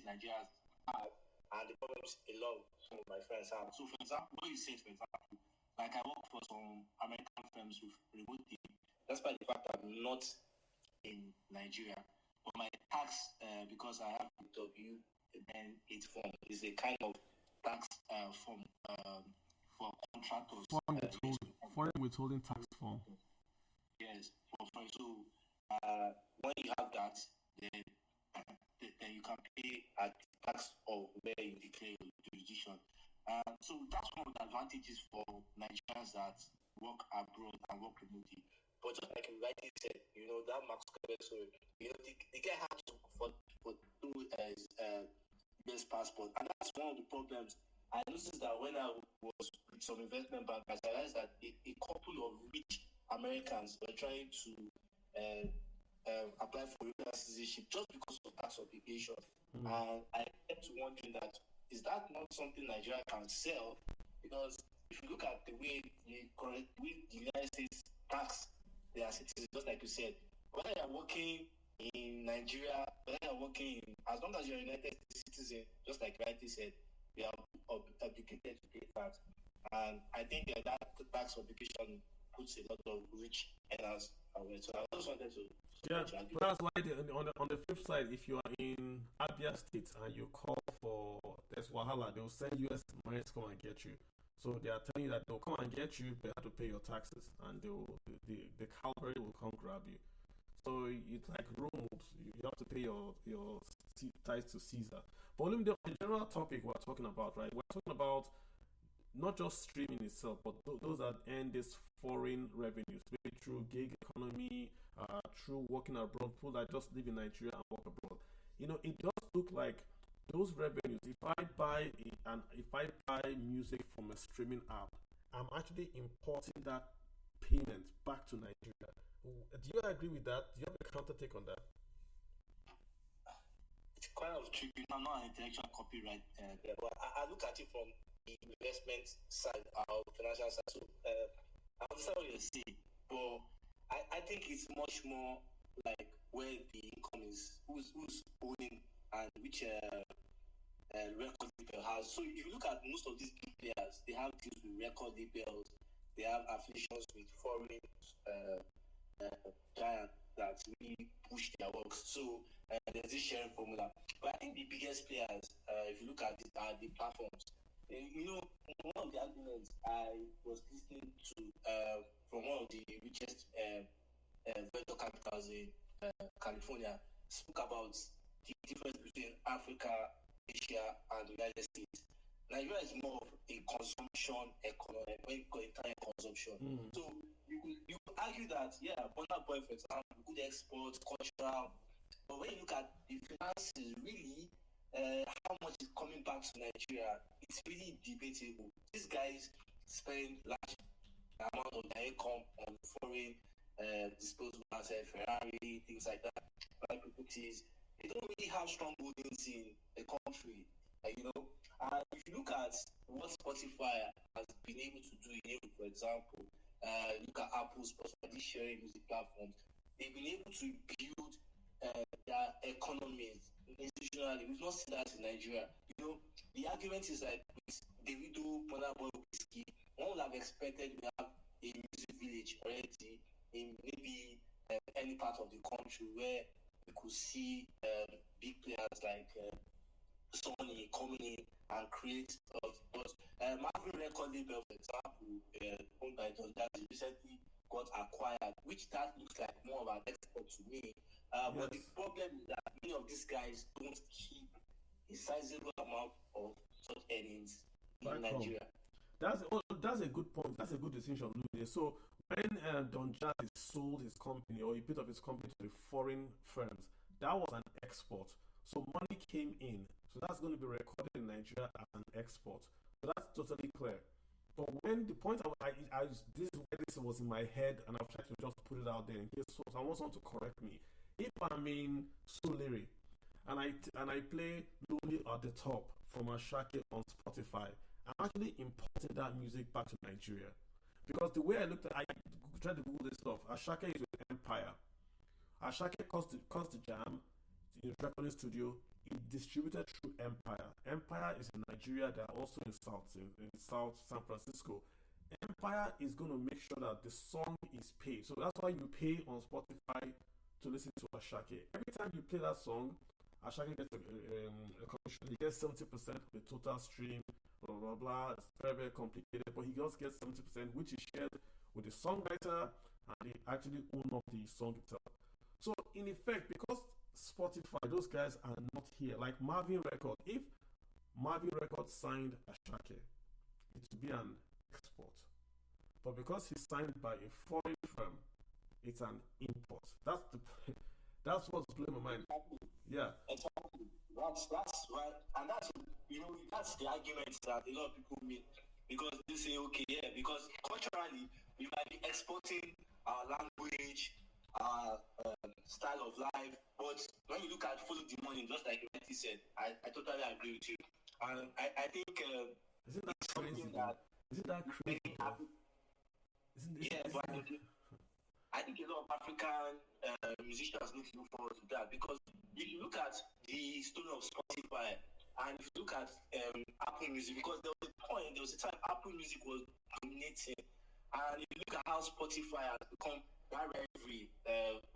Nigeria have, and the problems a lot of some of my friends have. So, for example, what you said, for example, like I work for some American firms with remotely, despite the fact I'm not in Nigeria, but my tax, because I have the W-8 form, is a kind of tax form for contractors. Foreign withholding tax form. Yes, so when you have that, then you can pay a tax of where you declare your jurisdiction. So that's one of the advantages for Nigerians that work abroad and work remotely. But just like you rightly said, that Max story, the guy had to for two US passport, and that's one of the problems. I noticed that when I was with some investment bankers, I realized that a couple of rich Americans were trying to apply for U.S. citizenship just because of tax obligations. And I kept wondering that, is that not something Nigeria can sell? Because if you look at the way the United States tax their citizens, just like you said, whether you're working in Nigeria, whether you're working as long as you're a United States citizen, just like rightly said, we are obligated to pay tax. And I think that tax obligation puts a lot of rich earners away. So I just wanted to... Yeah, that's why on the flip side, if you are in Abia State and you call for this Wahala, they'll send US Marines come and get you. So they are telling you that they'll come and get you, but you have to pay your taxes, and the cavalry will come grab you. So it's like Rome, you have to pay your tithes to Caesar. But the general topic we're talking about, right? We're talking about not just streaming itself, but those that earn these foreign revenues, maybe through gig economy, through working abroad, people that just live in Nigeria and work abroad. It does look like those revenues. If I buy music from a streaming app, I'm actually importing that payment back to Nigeria. Do you agree with that? Do you have a counter take on that? It's kind of tricky. I'm not an intellectual copyright, but I look at it from the investment side, our financial side. So I understand what you're saying, but I think it's much more like where the income is, who's owning, and which record label has. So if you look at most of these big players, they have deals with record labels, they have affiliations with foreign giants that really push their works. So there's this sharing formula. But I think the biggest players, if you look at it, are the platforms. One of the arguments I was listening to from one of the richest venture capitals in California spoke about the difference between Africa, Asia, and the United States. Nigeria is more of a consumption economy when you call it time consumption. So you could argue that, Burna Boy, for example, good export, cultural, but when you look at the finances, really, how much is coming back to Nigeria, it's really debatable. These guys spend large amount of their income on foreign disposable assets, Ferrari, things like that, private properties. They don't really have strong holdings in the country, And if you look at what Spotify has been able to do in Europe, for example, look at Apple's Spotify sharing music platforms, they've been able to build their economies institutionally. We've not seen that in Nigeria. The argument is that with Davido, Burna Boy, Whiskey, one would have expected we have a music village already in maybe any part of the country where we could see big players like Sony coming in and create stuff. But Marvin record label, for example, owned by Don Jazzy, recently got acquired, which that looks like more of an export to me. But the problem is that many of these guys don't keep a sizable amount of such earnings in Nigeria. That's a good point. That's a good distinction. So when Don Jazzy sold his company, or he built up his company to the foreign firms, that was an export. So money came in. So that's going to be recorded in Nigeria as an export. So that's totally clear. But when the point this is where this was in my head, and I've tried to just put it out there in case so I want someone to correct me. If I'm in Soliri and I play Lonely at the Top from Ashake on Spotify, I'm actually importing that music back to Nigeria. Because the way I tried to Google this stuff, Ashake is with Empire. Ashake cost the jam in the recording studio it distributed through Empire. Empire is in Nigeria. They're also in South San Francisco. Empire is going to make sure that the song is paid. So that's why you pay on Spotify to listen to Ashake. Every time you play that song, Ashake gets a commission. He gets 70% of the total stream. Blah blah blah. It's very very complicated, but he just gets 70%, which is shared with the songwriter, and they actually own up the song itself. So in effect, because Spotify, those guys are not here. Like Marvin Record, if Marvin Record signed Ashake, it would be an export. But because he's signed by a foreign firm, it's an import. That's what's blowing my mind. Yeah. Exactly. That's right, and that's that's the argument that a lot of people make because they say okay, yeah, because culturally we might be exporting our language, our style of life, but when you look at follow the money, just like you said, I totally agree with you, and I think Isn't that it's crazy? something that Isn't that crazy? yeah, but I think a lot of African musicians need to look forward to that because if you look at the story of Spotify and if you look at Apple Music, because there was a time Apple Music was dominating, and if you look at how Spotify has become that rivalry,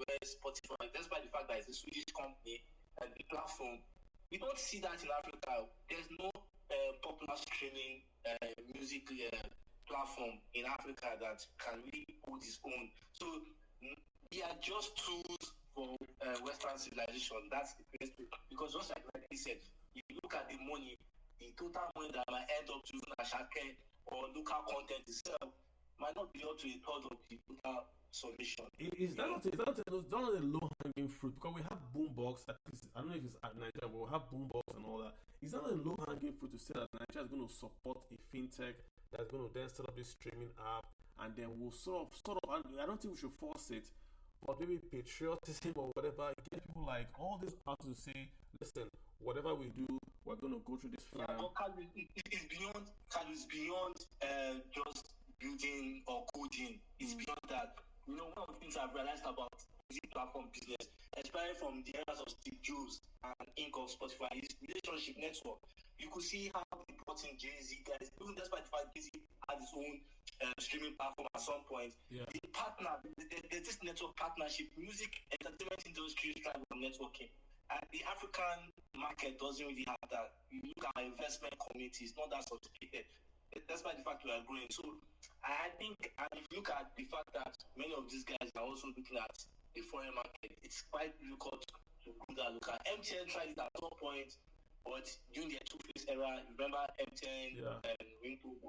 where Spotify, despite the fact that it's a Swedish company and the platform, we don't see that in Africa. There's no popular streaming music platform in Africa that can really hold its own. So they are just tools for Western civilization. That's the best way. Because just like he said, if you look at the money, the total money that might end up to Ashake or local content itself might not be up to a third of the total submission. Is that not a low hanging fruit? Because we have boombox. I don't know if it's at Nigeria, but we have boombox and all that. Is that a low hanging fruit to say that Nigeria is going to support a fintech that's going to then set up this streaming app, and then we'll sort of. I don't think we should force it, but maybe patriotism or whatever. Get people like all these artists to say, listen, whatever we do, we're going to go through this file. Yeah, it's beyond just building or coding. It's beyond that. One of the things I've realized about music platform business, especially from the eras of Steve Jobs and Inc. of Spotify, is relationship network. You could see how important Jay-Z guys, even despite the fact Jay-Z had his own streaming platform at some point, the partner, there's this network partnership. Music entertainment industry is trying on networking. And the African market doesn't really have that. You look at our investment community, it's not that sophisticated. Despite the fact we are growing. So I think, and if you look at the fact that many of these guys are also looking at the foreign market, it's quite difficult to do that local. MTN tried it at some point, but during their two-phase era, remember MTN and Ringtone,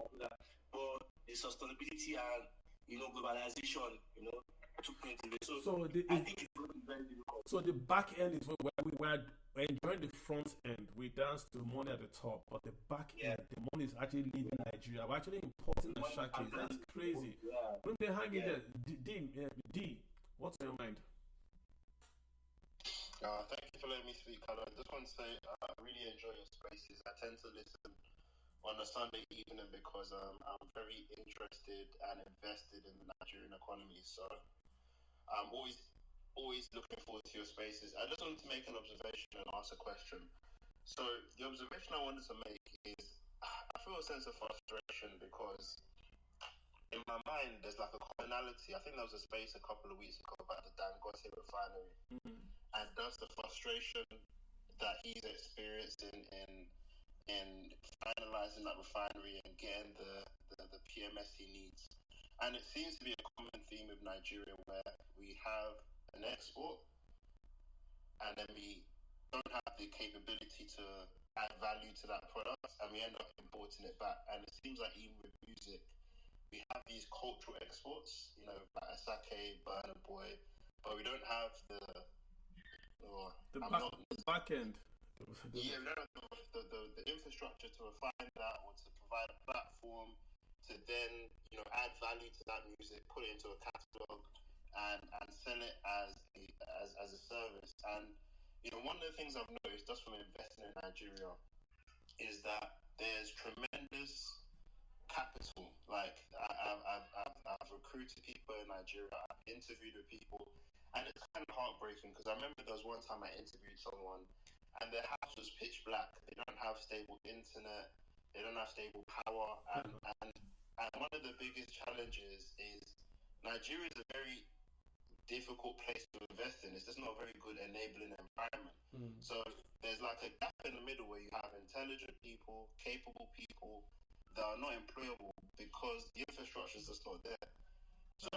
but the sustainability and globalization, took into it. So I think it's very difficult. So the back end is where we're enjoying the front end. We dance to money at the top, but the back end, the money is actually leaving Nigeria. We're actually importing the Ashake. That's crazy. When they hang in there, D, what's on your mind? Thank you for letting me speak, Carlo. I just want to say I really enjoy your spaces. I tend to listen on a Sunday evening because I'm very interested and invested in the Nigerian economy. So I'm always looking forward to your spaces. I just wanted to make an observation and ask a question. So the observation I wanted to make is I feel a sense of frustration because in my mind there's like a commonality. I think there was a space a couple of weeks ago about the Dangote refinery. Mm-hmm. And that's the frustration that he's experiencing in finalizing that refinery and getting the PMS he needs. And it seems to be a common theme with Nigeria where we have an export and then we don't have the capability to add value to that product and we end up importing it back. And it seems like even with music, we have these cultural exports, like Asake, Burna Boy, but we don't have the back end. The infrastructure to refine that or to provide a platform to then, add value to that music, put it into a catalog and sell it as a service. And, one of the things I've noticed just from investing in Nigeria is that there's tremendous capital. Like I've recruited people in Nigeria, I've interviewed with people, and it's kind of heartbreaking because I remember there was one time I interviewed someone and their house was pitch black. They don't have stable internet. They don't have stable power, and one of the biggest challenges is Nigeria is a very difficult place to invest in. It's just not a very good enabling environment. So there's like a gap in the middle where you have intelligent people, capable people that are not employable because the infrastructure is just not there. So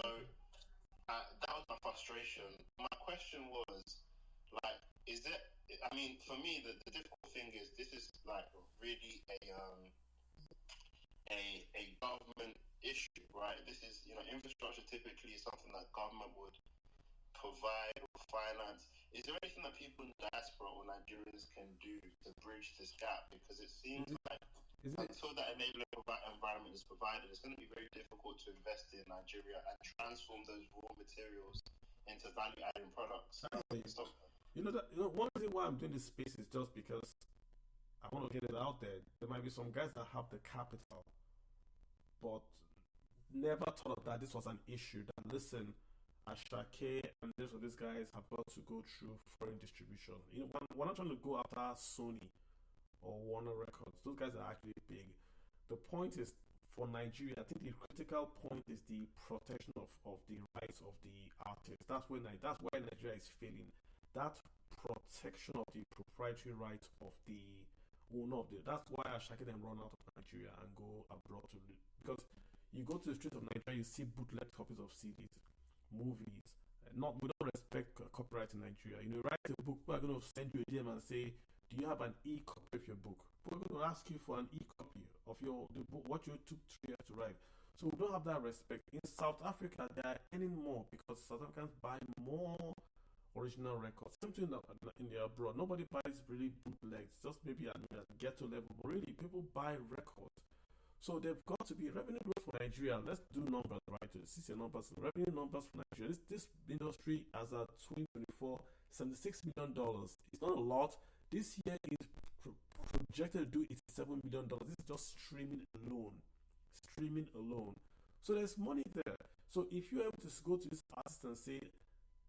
that was my frustration. My question was, like, is that? I mean, for me, the difficult thing is this is like really a government issue, right? This is, infrastructure typically is something that government would provide or finance. Is there anything that people in the diaspora or Nigerians can do to bridge this gap? Because it seems like until that enabling environment is provided, it's going to be very difficult to invest in Nigeria and transform those raw materials into value-adding products. One reason why I'm doing this space is just because I want to get it out there. There might be some guys that have the capital, but never thought of that this was an issue. That listen, Ashake and this of these guys have got to go through foreign distribution. We're not trying to go after Sony or Warner Records. Those guys are actually big. The point is, for Nigeria, I think the critical point is the protection of the rights of the artists. That's why Nigeria is failing. That protection of the proprietary rights of the owner of the. That's why Ashake then run out of Nigeria and go abroad because you go to the streets of Nigeria, you see bootleg copies of CDs, movies. We don't respect copyright in Nigeria. You write a book, we're going to send you a DM and say, do you have an e-copy of your book? We're going to ask you for an e-copy of the book, what you took 3 years to write. So we don't have that respect. In South Africa, they are earning more because South Africans buy more original records. Same thing in the abroad. Nobody buys really bootlegs, just maybe at ghetto level. But really, people buy records. So they've got to be revenue growth for Nigeria. Let's do numbers, right? See your numbers. Revenue numbers for Nigeria. This industry as of 2024, $76 million. It's not a lot. This year is projected to do $87 million. This is just streaming alone. Streaming alone. So there's money there. So if you're able to go to this artist and say,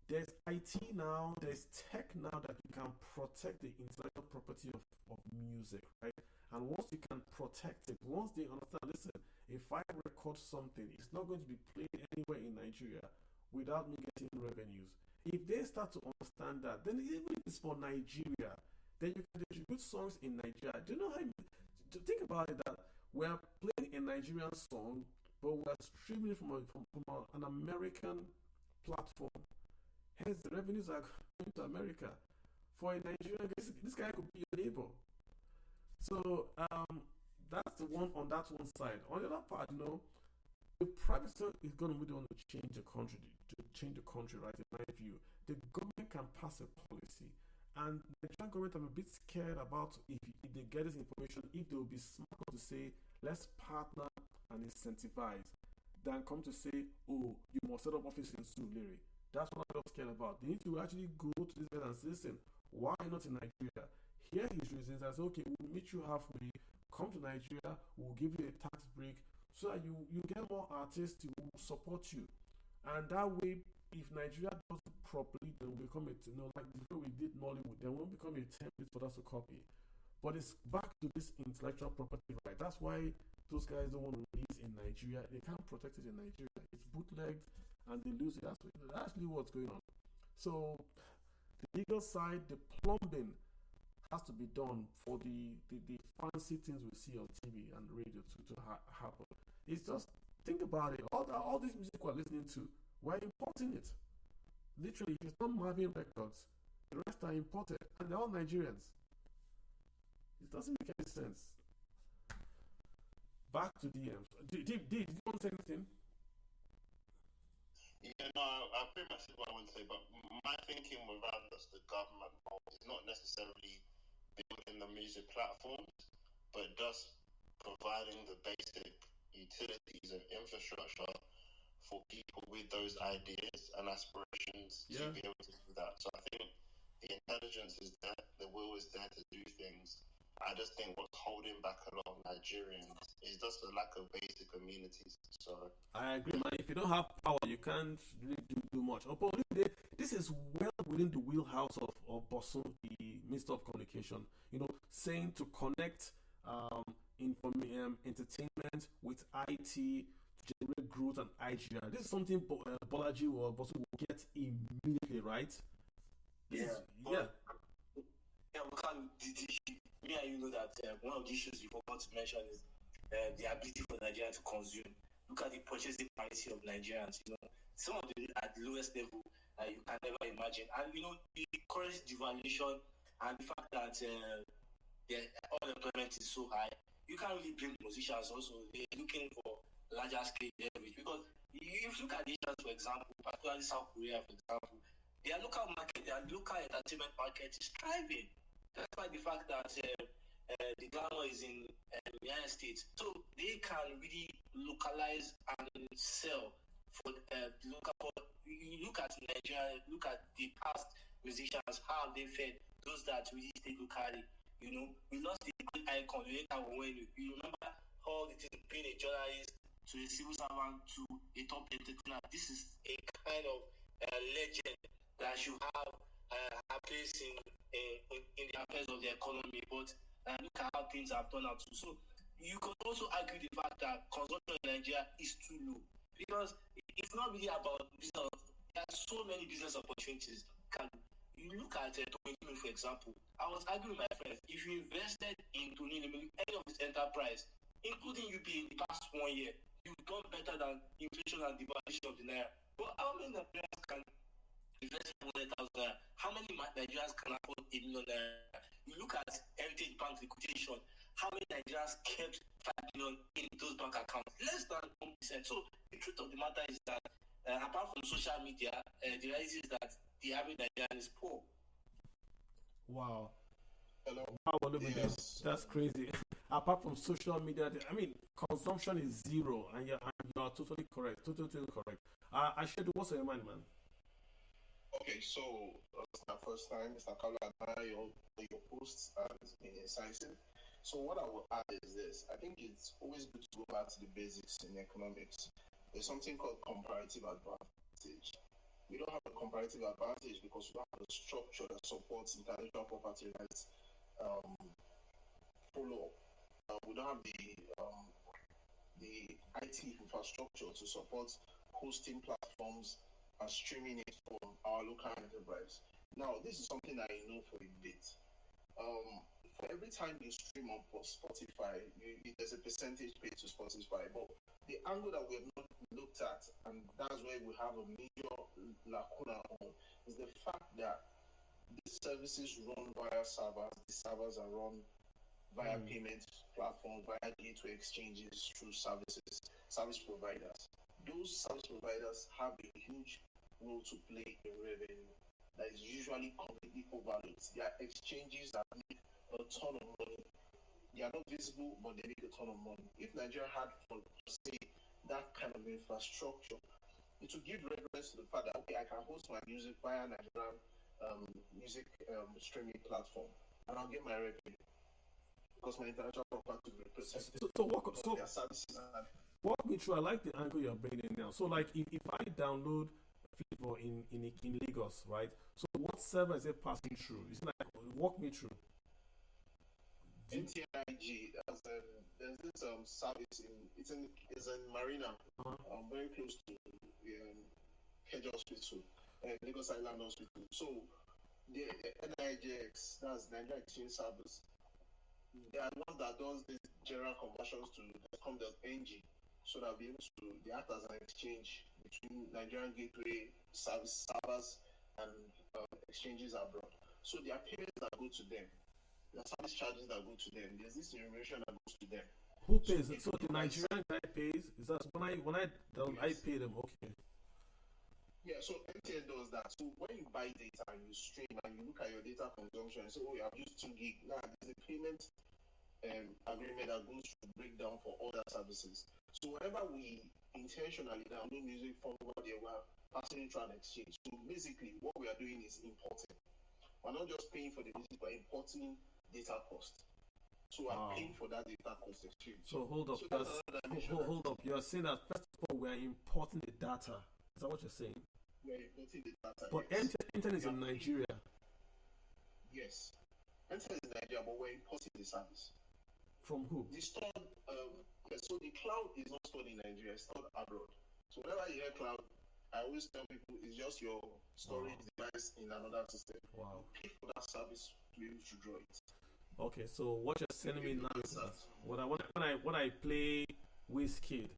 there's IT now, there's tech now that you can protect the intellectual property of music, right? And once you can protect it, once they understand, listen, if I record something, it's not going to be played anywhere in Nigeria without me getting revenues. If they start to understand that, then even if it's for Nigeria, then you can distribute songs in Nigeria. Do you know how to think about it, that we're playing a Nigerian song, but we're streaming it from an American platform? Hence, the revenues are going to America. For a Nigerian, this guy could be your neighbor. So that's the one on that one side. On the other part, the private sector is going to be the one to change the country, right? In my view, the government can pass a policy, and the Nigerian government, I'm a bit scared about if they get this information, if they will be smart to say, let's partner and incentivize, than come to say, oh, you must set up office in Surulere. That's what I'm scared about. They need to actually go to this guy and say, listen, why not in Nigeria? Here his reasons. I say, okay, we'll meet you halfway. Come to Nigeria, we'll give you a tax break so that you get more artists who will support you. And that way, if Nigeria does it properly, then we'll become like the way we did Nollywood, then we'll become a template for us to copy. But it's back to this intellectual property right. That's why those guys don't want to release in Nigeria. They can't protect it in Nigeria. It's bootlegged and they lose it. That's actually what's going on. So the legal side, the plumbing has to be done for the fancy things we see on TV and radio to happen. It's just, think about it. All this music we're listening to, we're importing it. Literally, if it's not Marvin Records, the rest are imported, and they're all Nigerians. It doesn't make any sense. Back to DMs. Did you want to say anything? Yeah, no, I pretty much said what I want to say, but my thinking around the government role is not necessarily building the music platforms, but just providing the basic utilities and infrastructure for people with those ideas and aspirations to be able to do that. So I think the intelligence is there, the will is there to do things. I just think what's holding back a lot of Nigerians is just the lack of basic amenities. So I agree, man. If you don't have power, you can't really do much. This is well within the wheelhouse of Bosun, the means of communication. Saying to connect entertainment with IT to generate growth and IGR. This is something Bolaji will get immediately, right? Yeah. Yeah. Yeah, we can. Me and you know that one of the issues you forgot to mention is the ability for Nigeria to consume. Look at the purchasing power of Nigerians. Some of them at the lowest level you can never imagine. And the currency devaluation and the fact that the unemployment is so high, you can't really blame musicians. Also, they're looking for larger scale leverage because if you look at the Asians, for example, particularly South Korea, for example, their local market, their local entertainment market is thriving. Despite the fact that the glamour is in the United States, so they can really localize and sell for the local. You look at Nigeria, look at the past musicians, how they fed those that really stay locally. We lost the good icon. You remember all the things being a journalist to a civil servant to a top entertainer. This is a kind of legend that should have a place in the affairs of the economy, but look at how things have turned out. So you can also argue the fact that consumption in Nigeria is too low because it's not really about business. There are so many business opportunities. You look at Tony, for example. I was arguing with my friends. If you invested in Tony, any of his enterprise, including UP in the past 1 year, you've done better than inflation and devaluation of the Naira. But how many Nigerians can invest 400,000 naira? How many Nigerians can afford a million naira? You look at Heritage Bank liquidation. How many Nigerians kept 5 million in those bank accounts? Less than 1%. So the truth of the matter is that apart from social media, the reality is that the average Nigerian is poor. Wow. Hello. Wow, Yes. that's crazy. Apart from social media, consumption is zero, and you are totally correct. Totally correct. I should. What's on your mind, man? Okay, so it's my first time, Mr. Kaula, admire your posts has been incisive. So what I will add is this: I think it's always good to go back to the basics in economics. There's something called comparative advantage. We don't have a comparative advantage because we don't have a structure that supports intellectual property rights follow. We don't have the IT infrastructure to support hosting platforms and streaming it from our local enterprise. Now, this is something I know for a bit. For every time you stream on Spotify, there's a percentage paid to Spotify. But the angle that we have not looked at, and that's where we have a major lacuna on, is the fact that these services run via servers. The servers are run via payment platforms, via gateway exchanges through service providers. Those service providers have a huge role to play in revenue that is usually completely overlooked. There are exchanges that make a ton of money. They are not visible, but they make a ton of money. If Nigeria had, for say, that kind of infrastructure, it would give reference to the fact that, okay, I can host my music via Nigerian music streaming platform, and I'll get my revenue because my intellectual property will be protected. So their services and walk me through. I like the angle you're bringing now. So, like, if I download Flavor in Lagos, right? So, what server is it passing through? It's like, walk me through. NTIG. There's this service it's in Marina, very close to Hedge Hospital, Lagos Island Hospital. So the NIJX, that's Nigeria Exchange Service. They are the ones that does these general conversions to .com.ng, so that be able to they act as an exchange between Nigerian gateway service servers and exchanges abroad. So there are payments that go to them. There are service charges that go to them. There's this information that goes to them. Who pays it? So the Nigerian guy pays. Is that when I pay them? Okay. Yeah, so MTN does that. So when you buy data and you stream and you look at your data consumption and say, oh, I've used 2 gig. Now there's a payment agreement that goes to breakdown for other services. So whenever we intentionally download music from over there, we're passing it through an exchange. So basically, what we are doing is importing. We're not just paying for the music, we're importing data cost. So I'm paying for that data cost exchange. So hold up, hold up. You're saying that first of all, we're importing the data. Is that what you're saying? We're importing the data. But yes. internet is in Nigeria. Yes. Enter is Nigeria, but we're importing the service. From who? The stored, so the cloud is not stored in Nigeria, it's stored abroad. So whenever you hear cloud, I always tell people it's just your storage device in another system. Wow. You pay for that service to be able to draw it. Okay, so what you're telling me now is that when I play Wizkid,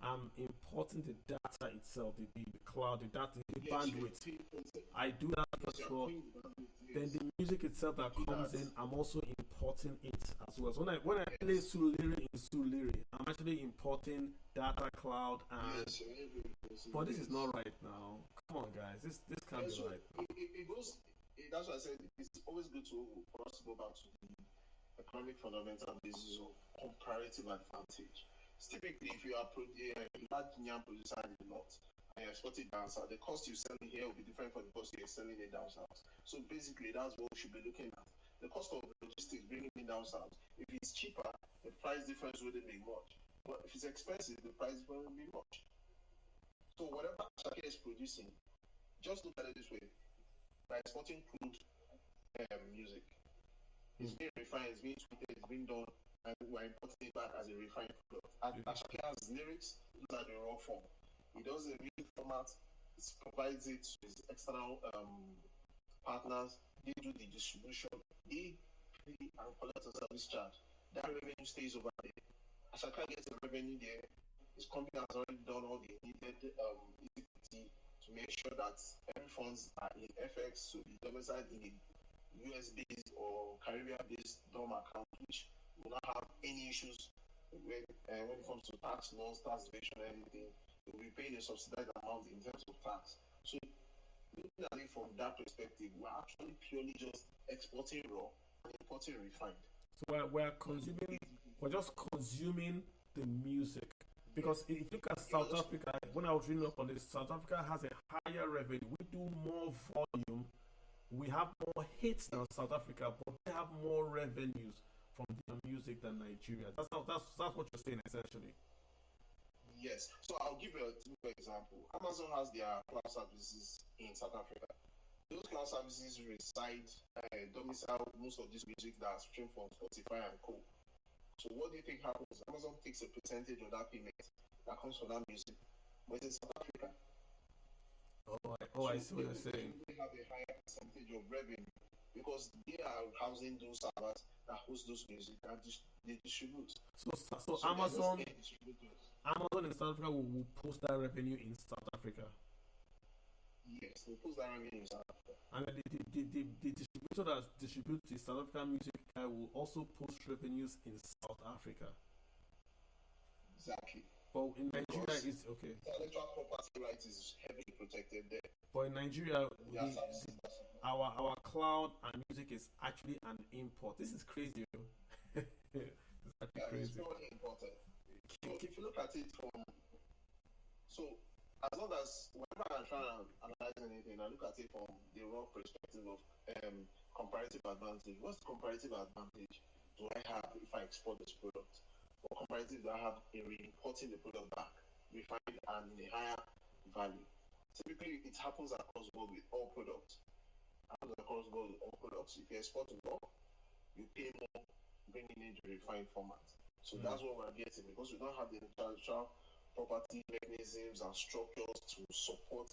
I'm importing the data itself, the cloud, the data, the bandwidth. I do that as well. Then the music itself that comes in, I'm also importing it as well. So when I play Suliri in Suliri, I'm actually importing data cloud and. But this is not right now. Come on, guys, this can't be right. It goes. That's why I said it's always good for us to go back to the economic fundamental basis of comparative advantage. Typically, if you are a large Nigerian producer in the north and you export it down south, the cost you're selling here will be different from the cost you're selling it down south. So basically, that's what we should be looking at. The cost of logistics bringing it down south. If it's cheaper, the price difference wouldn't be much. But if it's expensive, the price won't be much. So whatever Ashake is producing, just look at it this way: by exporting crude music, it's being refined, it's being tweeted, it's being done, and we're importing it back as a refined product. Ashake has lyrics, those are the raw form. He does a music format, it provides it to his external partners, they do the distribution, they pay and collect a service charge. That revenue stays over there. Ashake gets the revenue there. His company has already done all the needed equity to make sure that every funds are in FX, so the domicile in a US-based or Caribbean-based DOM account, which will not have any issues when it comes to tax laws, tax evasion, anything. They will be paying a subsidized amount in terms of tax. So looking at it from that perspective, we're actually purely just exporting raw and importing refined. So we're just consuming the music. Because if you look at South Africa, when I was reading up on this, South Africa has a higher revenue. We do more volume. We have more hits than South Africa, but they have more revenues from their music than Nigeria. That's what you're saying essentially. Yes. So I'll give you a typical example. Amazon has their cloud services in South Africa. Those cloud services reside domicile most of this music that are streamed from Spotify and co. So what do you think happens? Amazon takes a percentage of that payment that comes from that music, but it's in South Africa. I see what you're saying. They have a higher percentage of revenue because they are housing those servers that host those music and they distribute. So Amazon in South Africa will post that revenue in South Africa. Yes, they post that revenue in South Africa. And the distributor that distributes the South African music guy will also post revenues in South Africa. Exactly. But in Nigeria, it's okay. Intellectual property rights is heavily protected there. But in Nigeria, our cloud and music is actually an import. This is crazy. It's actually crazy. It's purely important. So if you look at it as long as whenever I'm trying to analyze anything, I look at it from the raw perspective of comparative advantage. What's the comparative advantage do I have if I export this product? What comparative do I have in re-importing the product back, refined and in a higher value? Typically, it happens across board with all products. If you export to raw, you pay more bringing in the refined format. So that's what we're getting because we don't have the intellectual property mechanisms and structures to support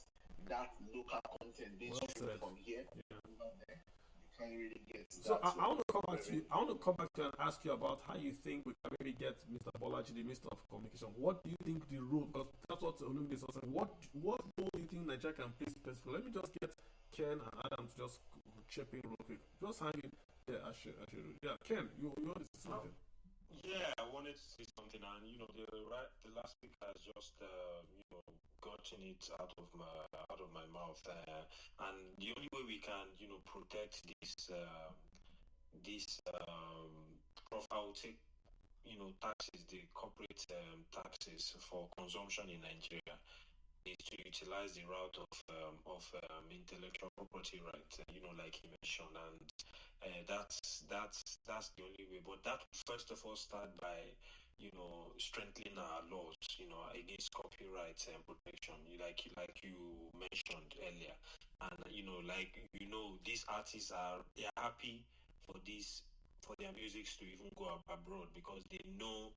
that local content being streamed from here over there. You can't really get so I want to come back to you. I want to come back to you and ask you about how you think we can maybe get Mr. Bolaji, the Minister of Communication. What do you think the role? Because that's what Olumide is saying. What role do you think Nigeria can play specifically? Let me just get Ken and Adam to just chip in real quick. Just hang in there. Yeah, Ken, you want to say something? Yeah, I wanted to say something, and the last speaker has just gotten it out of my mouth, and the only way we can protect this I will take taxes, the corporate taxes for consumption in Nigeria, is to utilize the route of intellectual property rights, like he mentioned, and that's the only way. But that first of all start by strengthening our laws, against copyright and protection, like you mentioned earlier, and these artists they are happy for their musics to even go abroad, because they know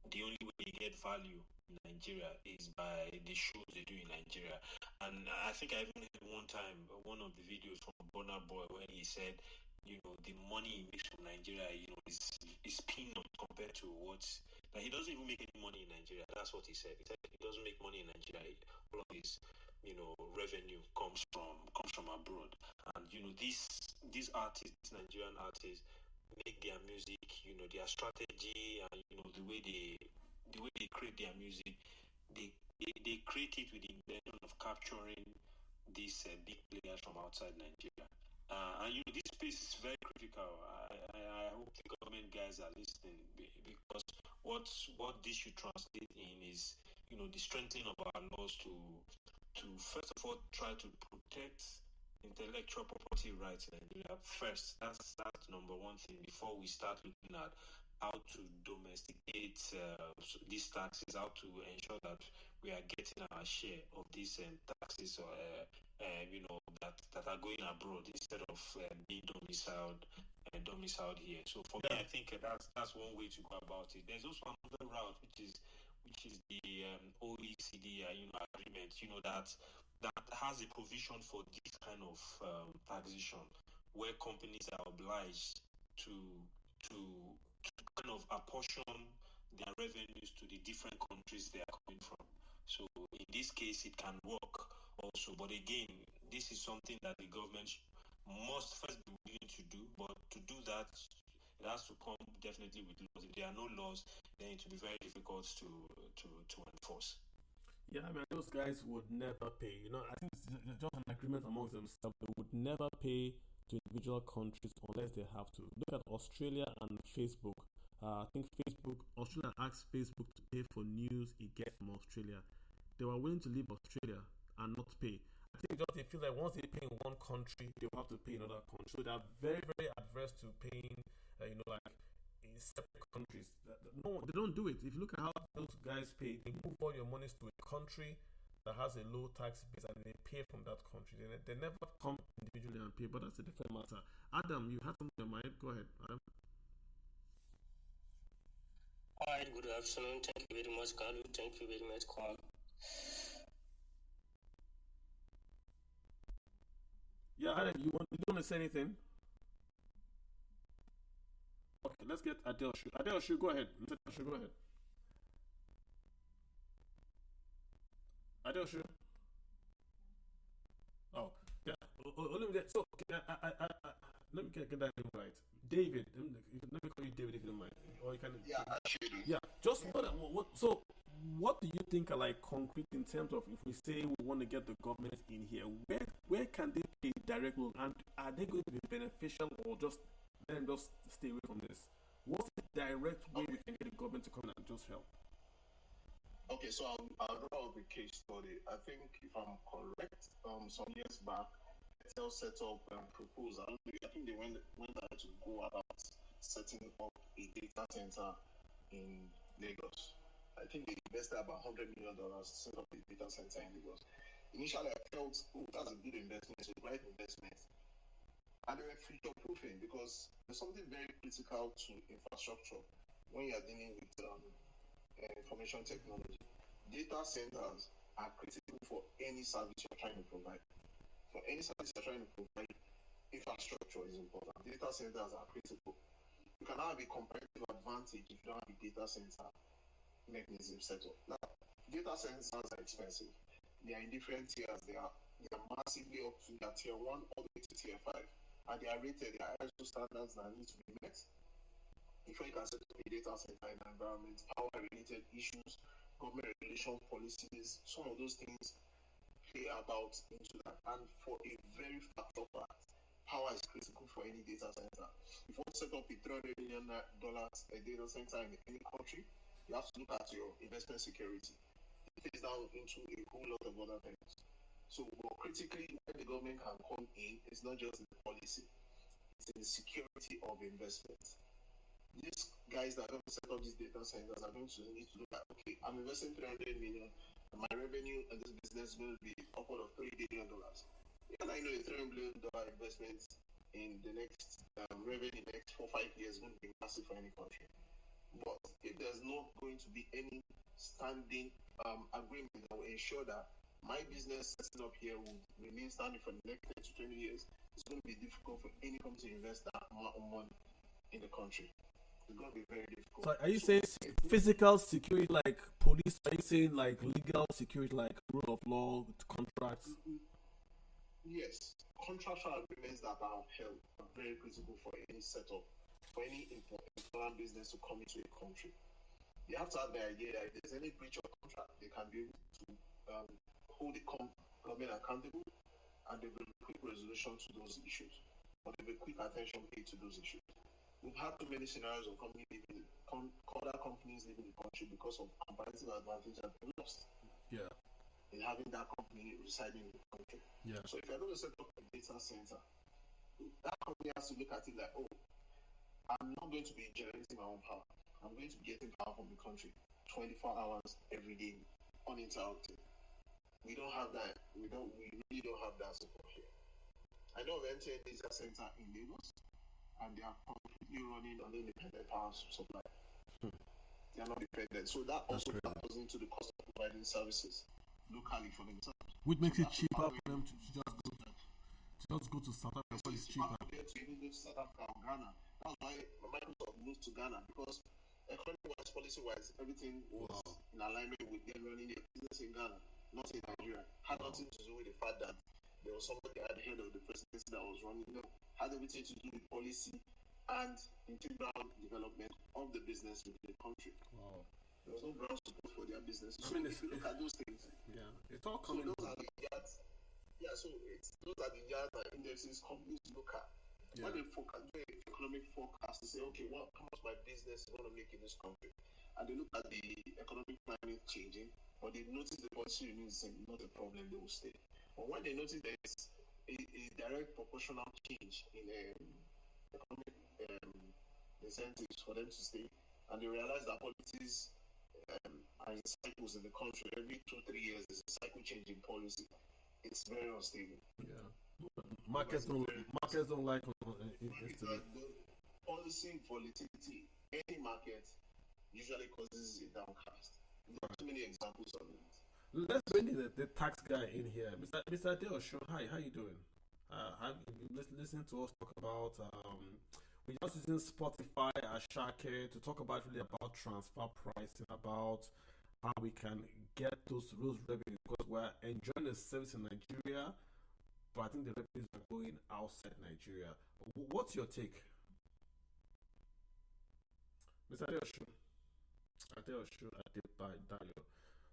the only way they get value in Nigeria is by the shows they do in Nigeria. And I think I even heard one time one of the videos from Burna Boy when he said, the money he makes from Nigeria, is peanuts compared to what, like, he doesn't even make any money in Nigeria. That's what he said. He said he doesn't make money in Nigeria. All of his, revenue comes from abroad. And these artists, Nigerian artists, make their music, their strategy, and the way they create their music, they create it with the intention of capturing these big players from outside Nigeria. And this space is very critical. I hope the government guys are listening, because what this should translate in is the strengthening of our laws to first of all try to protect intellectual property rights in Nigeria first. That's number one thing before we start looking at how to domesticate these taxes, how to ensure that we are getting our share of these taxes, or that are going abroad instead of being domiciled here. So for me, I think that's one way to go about it. There's also another route, which is the OECD agreement. That has a provision for this kind of taxation, where companies are obliged to kind of apportion their revenues to the different countries they are coming from. So in this case, it can work also. But again, this is something that the government must first be willing to do. But to do that, it has to come definitely with laws. If there are no laws, then it will be very difficult to enforce. Yeah, I mean, those guys would never pay. I think it's just an agreement amongst themselves. They would never pay to individual countries unless they have to. Look at Australia and Facebook. I think Australia asked Facebook to pay for news it gets from Australia. They were willing to leave Australia and not pay. I think they feel like once they pay in one country, they will have to pay in another country. So they are very, very adverse to paying, like in separate countries. No, they don't do it. If you look at how those guys pay, they move all your monies to a country that has a low tax base, and they pay from that country. They never come individually and pay, but that's a different matter. Adam, you had something in mind? Go ahead, Adam. Hi, good afternoon. Thank you very much, Kalu. Thank you very much, Kwam. Yeah, Adam, you want to say anything? Okay, let's get Adelshu. Adelshu, go ahead. Go ahead. Adelshu. Oh, yeah. So, okay, let me get that name right. David. Let me call you David if you don't mind. Or you can. Yeah, I should. Yeah. Just what do you think are like concrete in terms of if we say we want to get the government in here, where can they pay directly, and are they going to be beneficial, or just let them just stay away from this? What's the direct way we can get the government to come and just help? Okay, so I'll draw up a case study. I think if I'm correct, some years back, Intel set up a proposal. I think they went out to go about setting up a data center in Lagos. I think they invested about $100 million to set up a data center in Lagos. Initially, I felt, that's a good investment, it's a right investment. And they were future proofing, because there's something very critical to infrastructure when you're dealing with information technology. Data centers are critical for any service you're trying to provide. For any service you're trying to provide, infrastructure is important. Data centers are critical. You cannot have a competitive advantage if you don't have a data center mechanism set up. Now, data centers are expensive. They are in different tiers. They are massively up to their tier 1 all the way to tier 5. And they are rated, they are ISO standards that need to be met before you can set up a data center in an environment. Power related issues, government regulation policies, some of those things play about into that. And for a very factor part, power is critical for any data center. If you want to set up a $300 million data center in any country, you have to look at your investment security. It takes down into a whole lot of other things. So, more critically, where the government can come in, it's not just the policy, it's the security of investment. These guys that are going to set up these data centers are going to need to look at, okay, I'm investing $300 million, and my revenue in this business will be upward of $3 billion. Yeah, I know a $3 billion investment in the next revenue in the next 4 5 years is going to be massive for any country. But if there's not going to be any standing agreement that will ensure that my business setting up here will remain standing for the next 10 to 20 years, it's going to be difficult for any company to invest that amount of money in the country. It's going to be very difficult. So are you saying physical security like police? Are you saying like legal security like rule of law, contracts? Yes, contractual agreements that are upheld are very critical for any setup, for any important business to come into a country. You have to have the idea that if there's any breach of contract, they can be able to hold the government accountable, and there will be quick resolution to those issues, or there will be quick attention paid to those issues. We've had too many scenarios of other companies leaving the country because of comparative advantage and they lost. Yeah. In having that company residing in the country. Yeah. So if you're going to set up a data center, that company has to look at it like, oh, I'm not going to be generating my own power. I'm going to be getting power from the country 24 hours every day, uninterrupted. We don't have that. We really don't have that support here. I know we entered a data center in Lagos, and they are completely running on independent power supply. They are not dependent. So that also factors into the cost of providing services locally for themselves. Which makes it cheaper for them to just go to South Africa. It's cheaper. To even go to South Africa or Ghana. That's why Microsoft moved to Ghana, because economy-wise, policy-wise, everything was in alignment with them running their business in Ghana, not in Nigeria. Had nothing to do with the fact that there was somebody at the head of the presidency that was running them. Had everything to do with policy and integral development of the business within the country. Wow. There was no ground support for their business. So if you look at those things, it's all coming. So those are the yards. Yeah, so those are the yards that indexes companies look at. When they do economic forecast, they say, okay, how much my business is going to make in this country? And they look at the economic climate changing, but they notice the policy remains not a problem, they will stay. But when they notice there's a direct proportional change in economic incentives for them to stay, and they realize that policies are in cycles in the country. Every 2-3 years, there's a cycle change in policy. It's very unstable. Yeah. Markets don't like policy volatility. Any market usually causes a downcast. There are too many examples of it. Let's bring the tax guy in here. Mr. Deosho, hi, how you doing? Have you listened to us talk about we're just using Spotify as Shake to talk about transfer pricing, about how we can get those revenues, because we're enjoying the service in Nigeria, but I think the revenues are going outside Nigeria. What's your take? Mr. Adeosho.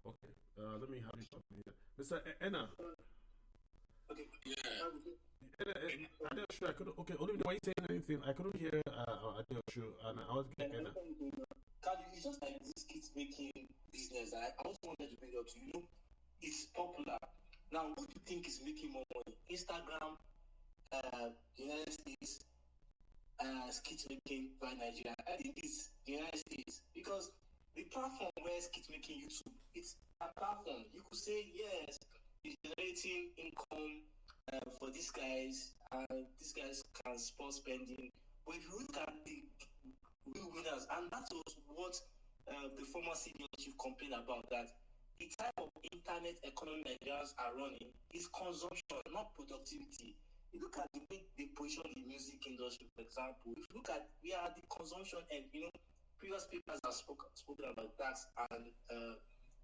Okay, let me have you come here. Mr. Enna. Okay, yeah. Adeosho, I couldn't, okay, only why you saying anything, I couldn't hear Adeosho, and I was getting Enna. It's just like this kids making business. I also wanted to bring it up to you. It's popular. Now, what do you think is making more money? Instagram, United States, skit making by Nigeria. I think it's the United States, because the platform where skit making YouTube, it's a platform. You could say, yes, it's generating income for these guys, and these guys can support spending. But if you look at the real winners, and that was what the former senior chief complained about, that the type of internet economy Nigerians are running is consumption, not productivity. You look at the way they position the music industry, for example. If you look at, we are the consumption end. Previous speakers have spoken about tax, and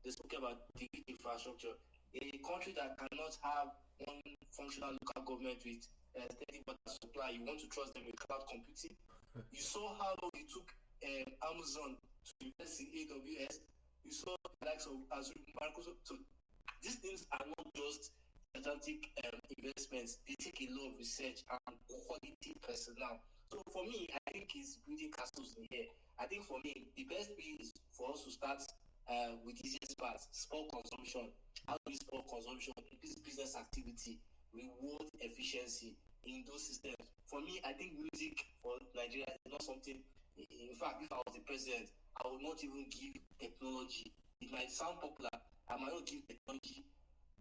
they spoke about the infrastructure. A country that cannot have one functional local government with steady water supply, you want to trust them with cloud computing? You saw how long it took Amazon to invest in AWS. You saw the likes of Azure, Microsoft. So these things are not just gigantic investments. They take a lot of research and quality personnel. So for me, I think it's building castles in here. I think for me, the best way is for us to start with the easiest part: sport consumption. How do we sport consumption? Increase business activity, reward efficiency in those systems. For me, I think music for Nigeria is not something. In fact, if I was the president, I would not even give technology. It might sound popular. I might not give technology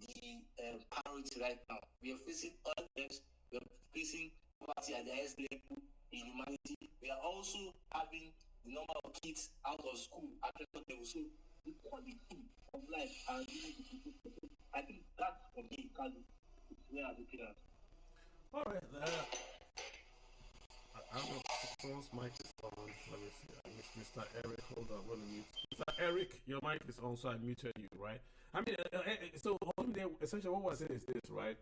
the priority right now. We are facing all debts. We are facing poverty at the highest level in humanity. We are also having the number of kids out of school at record level. So the quality of life and I think that for me, Kalu, is where I'm looking at. All right. I don't know if someone's mic is on. Let me see. I missed Mr. Eric. Hold on. I'm going to mute. Mr. Eric, your mic is on, so I muted you, right? I mean, so essentially what we're saying is this, right?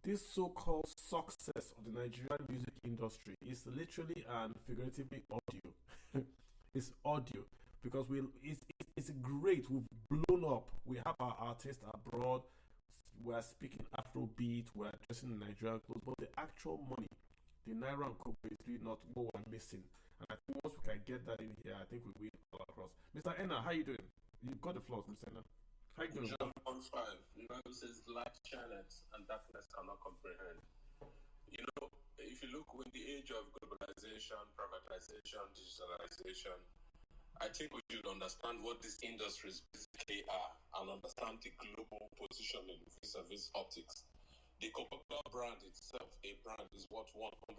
This so-called success of the Nigerian music industry is literally and figuratively audio. It's audio because it's great. We've blown up. We have our artists abroad. We're speaking Afrobeat. We're dressing in Nigerian clothes, but the actual money, the Naira and Kobo is really not what we're missing. And I think once we can get that in here, I think we win all across. Mr. Enna, how you doing? You've got the floor, Mr. Enna. How you doing? John 1:5. The Bible says light shineth and darkness cannot comprehend. You know, if you look with the age of globalization, privatization, digitalization, I think we should understand what these industries basically are and understand the global positioning vis-a-vis optics. The Coca-Cola brand itself, a brand, is worth 106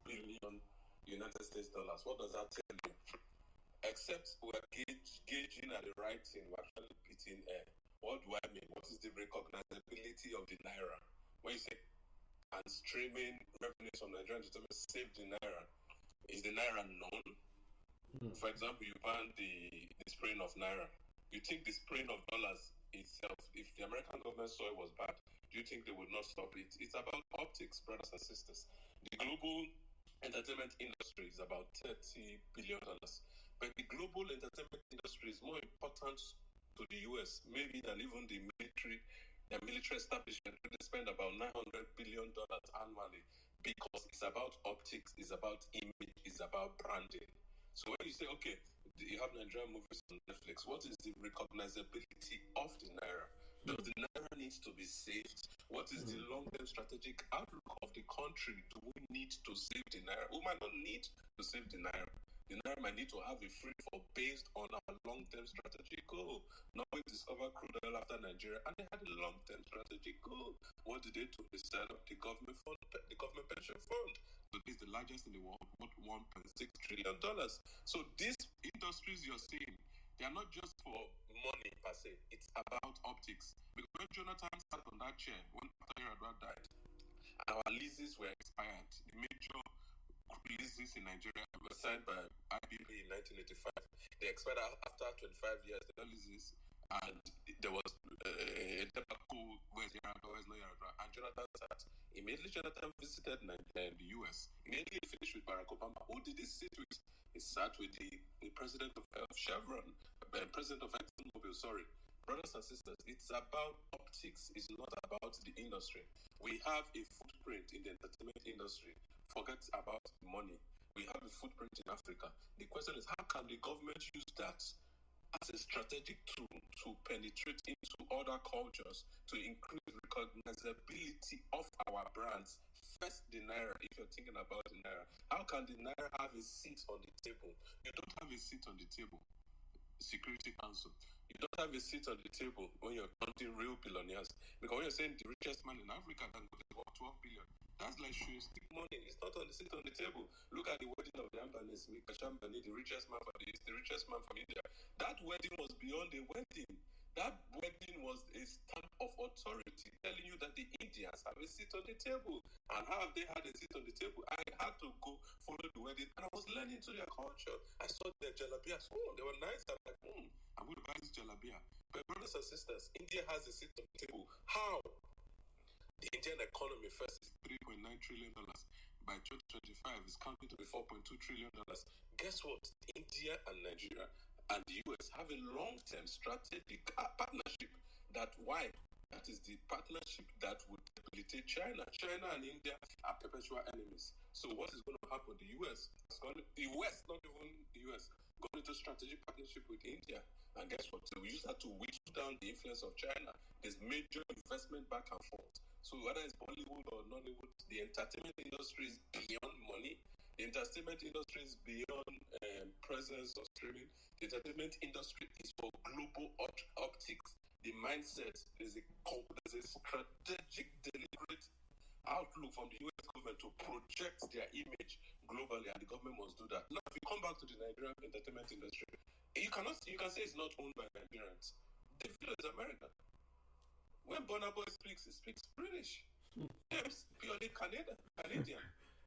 billion United States dollars. What does that tell you? Except we're gauging at the right thing, we're actually beating air. What do I mean? What is the recognizability of the Naira? When you say, and streaming revenues from Nigerian entertainment save the Naira, is the Naira known? For example, you ban the spraying of Naira. You think the spraying of dollars itself, if the American government saw it was bad, do you think they would not stop it? It's about optics, brothers and sisters. The global entertainment industry is about $30 billion. But the global entertainment industry is more important to the US, maybe than even the military establishment. They spend about $900 billion annually because it's about optics, it's about image, it's about branding. So when you say, okay, you have Nigerian movies on Netflix, what is the recognizability of the Naira? Does the Naira need to be saved? What is the long-term strategic outlook of the country? Do we need to save the Naira? We might not need to save the Naira. The Naira might need to have a free fall based on our long-term strategic goal. Now we discovered crude oil after Nigeria, and they had a long-term strategic goal. What did they do? They set up the government fund, the government pension fund. So this is the largest in the world, worth $1.6 trillion. So these industries you're seeing, they are not just for money per se. It's about optics. Because when Jonathan sat on that chair, when Yaradua died, our leases were expired. The major leases in Nigeria were signed by IBP in 1985. They expired after 25 years. The leases, and there was a debacle where's Yaradua, where's not Yaradua. And Jonathan sat. Immediately, Jonathan visited the US. Immediately, he finished with Barack Obama. Who did he sit with? He sat with the president of Chevron, president of ExxonMobil, sorry. Brothers and sisters, it's about optics. It's not about the industry. We have a footprint in the entertainment industry. Forget about money. We have a footprint in Africa. The question is, how can the government use that as a strategic tool to penetrate into other cultures to increase recognizability of our brands? First, the Naira, if you're thinking about the Naira. How can the Naira have a seat on the table? You don't have a seat on the table. Security Council. You don't have a seat on the table when you're counting real billionaires. Because when you're saying the richest man in Africa can go to 12 billion, that's like shooting stick money. It's not on the seat on the table. Look at the wedding of the Ambanis, Mika Shambani, the richest man from the East, the richest man from India. That wedding was beyond a wedding. That wedding was a stamp of authority telling you that the Indians have a seat on the table. And how have they had a seat on the table? I had to go follow the wedding and I was learning to their culture. I saw their jalabias. Oh, they were nice. I'm like, I'm going to buy this jalabia. But brothers and sisters, India has a seat on the table. How? The Indian economy first is $3.9 trillion. By 2025, it's counting to be $4.2 trillion. Guess what? India and Nigeria and the US have a long-term strategic partnership. Why? That is the partnership that would debilitate China. China and India are perpetual enemies. So what is going to happen? The US, the West, not even the US, going into strategic partnership with India. And guess what? So we use that to whittle down the influence of China. There's major investment back and forth. So whether it's Bollywood or Nollywood, the entertainment industry is beyond money. The entertainment industry is beyond presence or streaming. The entertainment industry is for global optics. The mindset is a strategic, deliberate outlook from the US government to project their image globally, and the government must do that. Now, if you come back to the Nigerian entertainment industry, you can say it's not owned by Nigerians. The feel is American. When Burna Boy speaks, he speaks British. James purely Canadian.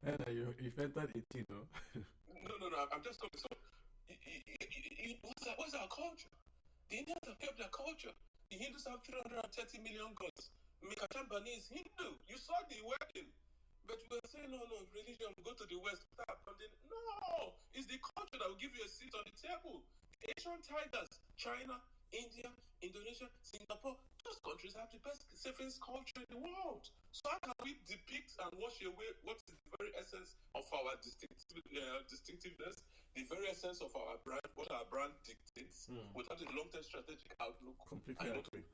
And you've entered 18, no? No. I'm just coming. So, what's our culture? The Indians have kept their culture. The Hindus have 330 million gods. Mikachambani is Hindu. You saw the wedding. But we're saying, no, religion, go to the West. No, it's the culture that will give you a seat on the table. The Asian tigers, China, India, Indonesia, Singapore, those countries have the best safest culture in the world. So how can we depict and wash away what is the very essence of our distinctiveness, the very essence of our brand, what our brand dictates, without a long-term strategic outlook? Completely agree.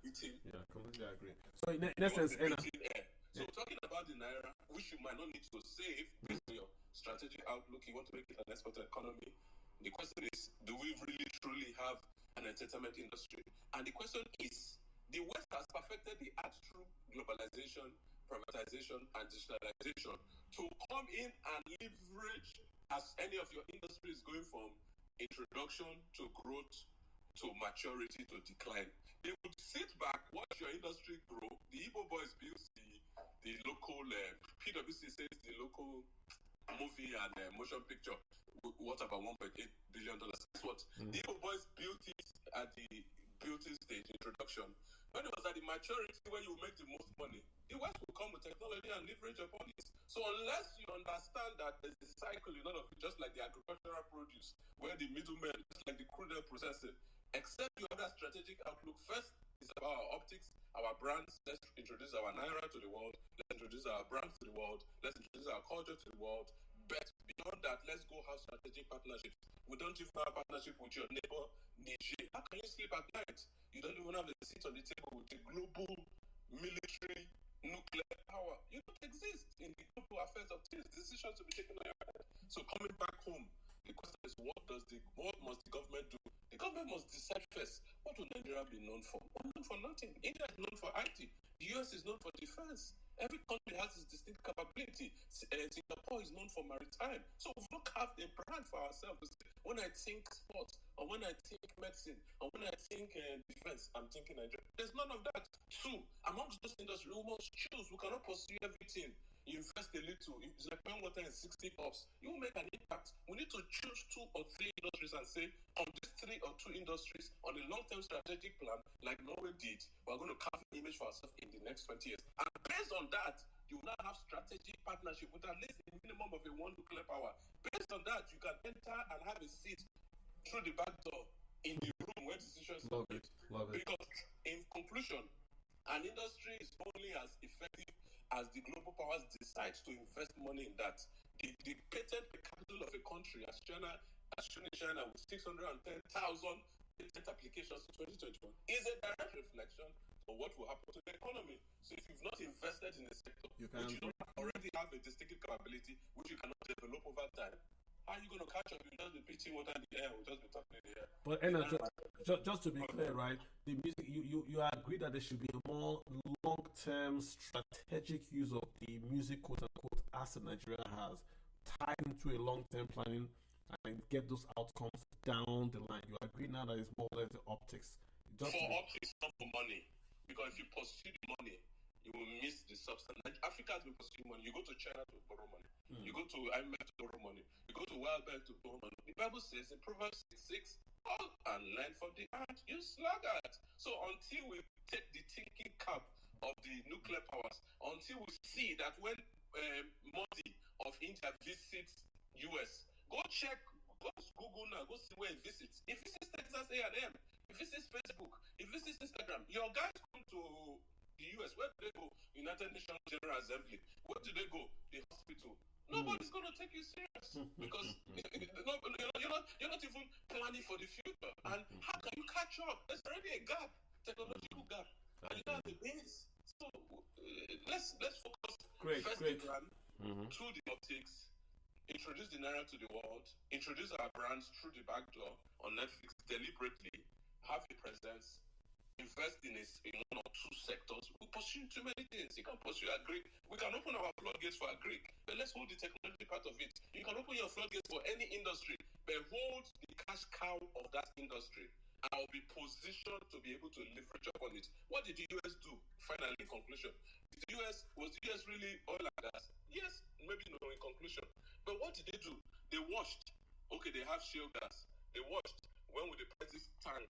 Yeah, completely agree. So in essence, so talking about the Naira, which you might not need to save based on your strategic outlook, you want to make it an export economy. The question is, do we really truly have an entertainment industry? And the question is, the West has perfected the art through globalization, privatization, and digitalization to come in and leverage as any of your industry is going from introduction to growth to maturity to decline. They would sit back, watch your industry grow. The Igbo boys built the local, PwC says the local movie and motion picture worth about $1.8 billion. Guess what? The Igbo boys built it at the building stage, introduction. When it was at the maturity where you make the most money, the West will come with technology and leverage upon it. So unless you understand that there's a cycle in all of it, just like the agricultural produce, where the middlemen, just like the crude oil processing, except you have that strategic outlook, first is about our optics, our brands. Let's introduce our Naira to the world. Let's introduce our brands to the world. Let's introduce our culture to the world. But beyond that, let's go have strategic partnerships. We don't even have a partnership with your neighbor, Niger. How can you sleep at night? You don't even have a seat on the table with the global military nuclear power. You don't exist in the global affairs of things. Decisions to be taken on your head. So coming back home, the question is, what must the government do? The government must decide first, what will Nigeria be known for? We're known for nothing. India is known for IT. The US is known for defense. Every country has its distinct capability. Singapore is known for maritime. So we don't have a brand for ourselves. When I think sports, or when I think medicine, or when I think defense, I'm thinking Nigeria. There's none of that. Two, amongst those industries, we must choose. We cannot pursue everything. You invest a little. It's like pouring water in 60 cups. You will make an impact. We need to choose 2 or 3 industries and say, on these 3 or 2 industries, on a long-term strategic plan, like Norway did, we're going to carve an image for ourselves in the next 20 years. And based on that, you will now have strategic partnership with at least a minimum of a 1 nuclear power. Based on that, you can enter and have a seat through the back door in the room where decisions are made. Love it. Because in conclusion, an industry is only as effective as the global powers decide to invest money in that. The patent capital of a country, as shown in China with 610,000 patent applications in 2021, is a direct reflection of what will happen to the economy. So if you've not invested in a sector which you don't already have a distinctive capability, which you cannot develop over time, how are you going to catch up? You'll just be pitching water in the air. We'll just be talking in the air. But just to be clear, right? The music, you agree that there should be a more long-term strategic use of the music, quote unquote, asset Nigeria has, tied into a long-term planning and get those outcomes down the line. You agree now that it's more or less the optics. Optics, not for money. Because if you pursue the money, you will miss the substance. Africa has been pursuing money. You go to China to borrow money. You go to IMF to borrow money. You go to World Bank to borrow money. The Bible says in Proverbs 6, all and learn from the art, you sluggard. So until we take the thinking cap of the nuclear powers, until we see that when Modi of India visits US, go Google now, go see where he visits. He visits Texas A&M. He visits Facebook. He visits Instagram. Your guys come to the US. Where do they go? United Nations General Assembly. Where do they go? The hospital. Nobody's going to take you serious because you're not even planning for the future. And how can you catch up? There's already a gap, technological gap, and you don't have the base. So let's focus first the brand, through the optics, introduce the Naira to the world, introduce our brands through the back door on Netflix deliberately, have a presence, invest in one or two sectors, we pursue too many things. You can pursue agri. We can open our floodgates for agri, but let's hold the technology part of it. You can open your floodgates for any industry, but hold the cash cow of that industry. I'll be positioned to be able to leverage upon it. What did the US do? Finally, in conclusion, was the US really oil and gas? Yes, maybe no in conclusion. But what did they do? They watched. Okay, they have shale gas. They watched when will the prices tank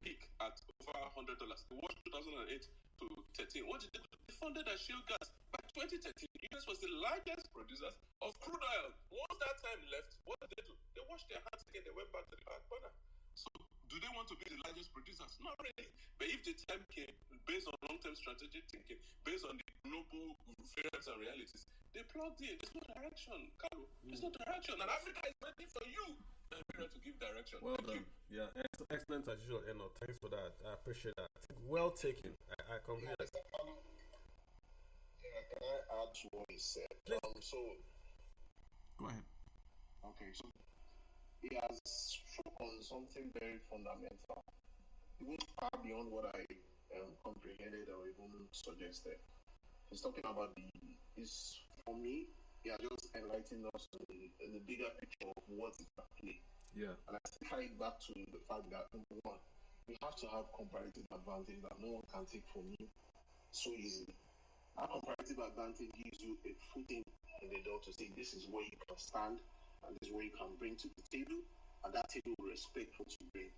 peak at over $100. They watched 2008 to 13. What did they do? They funded a shale gas. By 2013, the US was the largest producers of crude oil. Once that time left, what did they do? They washed their hands again. They went back to the back burner. So, do they want to be the largest producers? Not really. But if the time came, based on long-term strategic thinking, based on the global variants and realities, they plugged in. There's no direction, Carlo. There's no direction. And Africa is waiting for you to give direction. Well done. Yeah, excellent as usual, Eno. Thanks for that. I appreciate that. Well taken. I completely agree. Can I add to what he said? So, go ahead. Okay, so he has struck on something very fundamental. It goes far beyond what I comprehended or even suggested. He's talking about for me, he has just enlightened us in the bigger picture of what is at play. Yeah. And I tie it back to the fact that, number one, we have to have comparative advantage that no one can take from you so easily. That comparative advantage gives you a footing in the door to say this is where you can stand and this is where you can bring to the table, and that table will respect what you bring.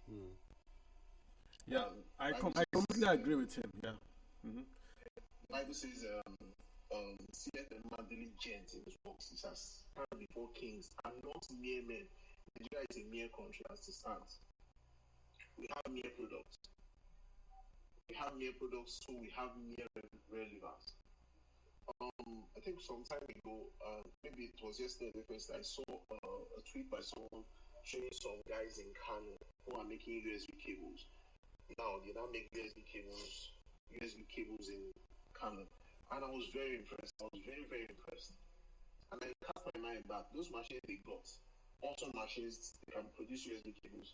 Yeah, I completely agree with him. Yeah. The Bible says, seeth a man diligent in his works. It says, stand before kings and not mere men. Nigeria is a mere country as it stands. We have mere products. So we have mere relevance. I think some time ago, maybe it was yesterday, I saw a tweet by someone showing some guys in Kano who are making USB cables. Now they now make USB cables in Kano, and I was very impressed. Very impressed. And I cast my mind back. Those machines they got, also machines they can produce USB cables.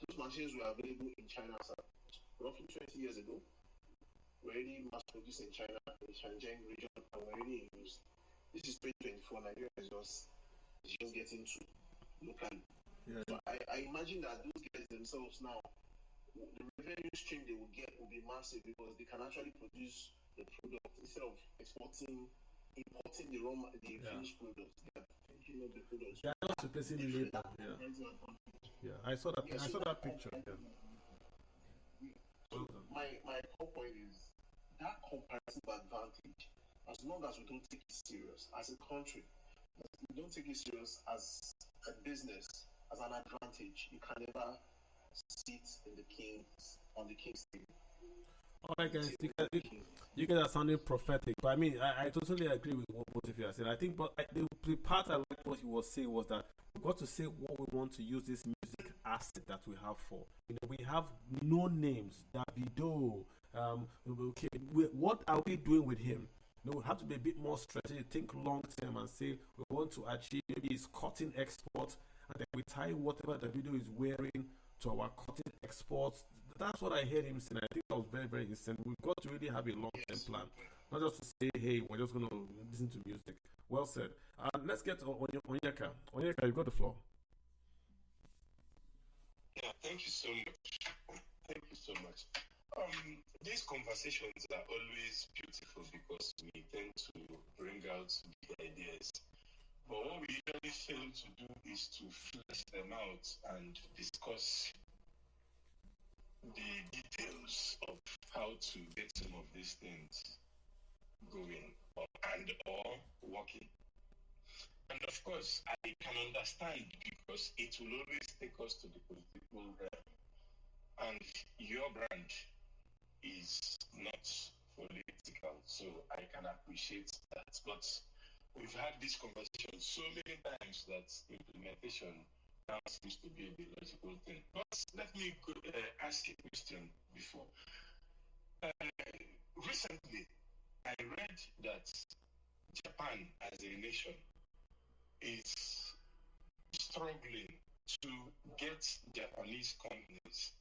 Those machines were available in China roughly 20 years ago. Were already mass produced in China, in Shenzhen region, and were already in use. This is 2024. Nigeria is just getting to locally. Yeah. So I imagine that those guys themselves now, the revenue stream they will get will be massive because they can actually produce the product instead of importing the finished products. They are thinking of the products. Yeah, not replacing labor. Yeah. I saw that. I saw that picture. So my whole point is that comparative advantage. As long as we don't take it serious as a country, we don't take it serious as a business, as an advantage, you can never sit on the king's table. All right, guys, you guys are sounding prophetic, but I mean, I totally agree with what both of you are saying. I think, but the part I liked what he was saying was that we got to say what we want to use this music asset that we have for. We have no names, Davido. Okay, what are we doing with him? We have to be a bit more strategic, think long term, and say we want to achieve maybe his cotton export, and then we tie whatever Davido is wearing to our cotton exports. That's what I heard him saying. I think that was very, very insane. We've got to really have a long-term plan, not just to say, hey, we're just going to listen to music. Well said. Let's get to Onyeka. Onyeka, you've got the floor. Yeah, thank you so much. These conversations are always beautiful because we tend to bring out the ideas. But what we usually fail to do is to flesh them out and discuss the details of how to get some of these things going or working. And of course, I can understand because it will always take us to the political realm. And your brand is not political, so I can appreciate that. But we've had this conversation so many times that implementation now seems to be the logical thing. But let me ask a question before. Recently, I read that Japan as a nation is struggling to get Japanese companies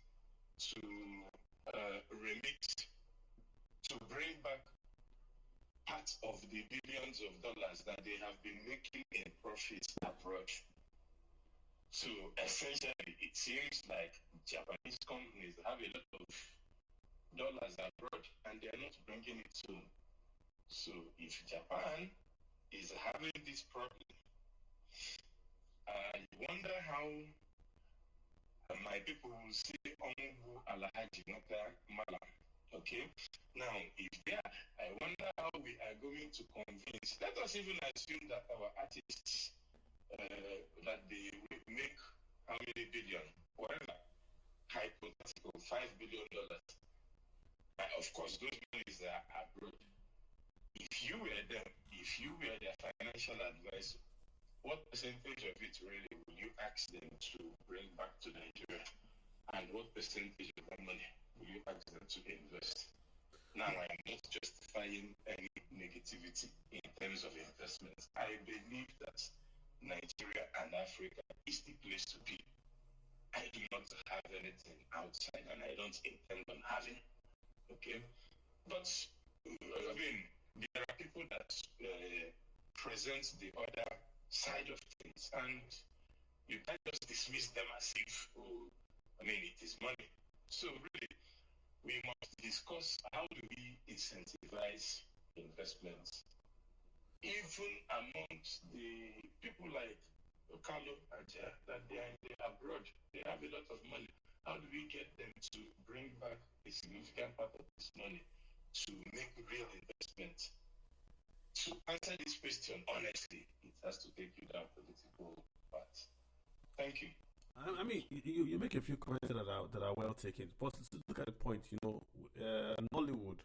to remit to bring back part of the billions of dollars that they have been making in profits abroad. So essentially, it seems like Japanese companies have a lot of dollars abroad and they are not bringing it home. So if Japan is having this problem, I wonder how my people will say Ongu Alahaji Nata Mala. Okay? Now, if they are, I wonder how we are going to convince. Let us even assume that our artists, that they will make how many billion? Whatever. Hypothetical, $5 billion. Of course, those monies are abroad. If you were them, if you were their financial advisor, what percentage of it really will you ask them to bring back to Nigeria? And what percentage of that money will you ask them to invest? Now, I am not justifying any negativity in terms of investments. I believe that Nigeria and Africa is the place to be. I do not have anything outside, and I don't intend on having. Okay? But, I mean, there are people that present the other side of things, and you can't just dismiss them as if, oh, I mean, it is money. So really, we must discuss how do we incentivize investments, even amongst the people like Carlo and that they are in the abroad. They have a lot of money. How do we get them to bring back a significant part of this money to make real investment? To answer this question honestly, it has to take you down political path. Thank you. I mean, you make a few comments that are well taken, but look at the point. Nollywood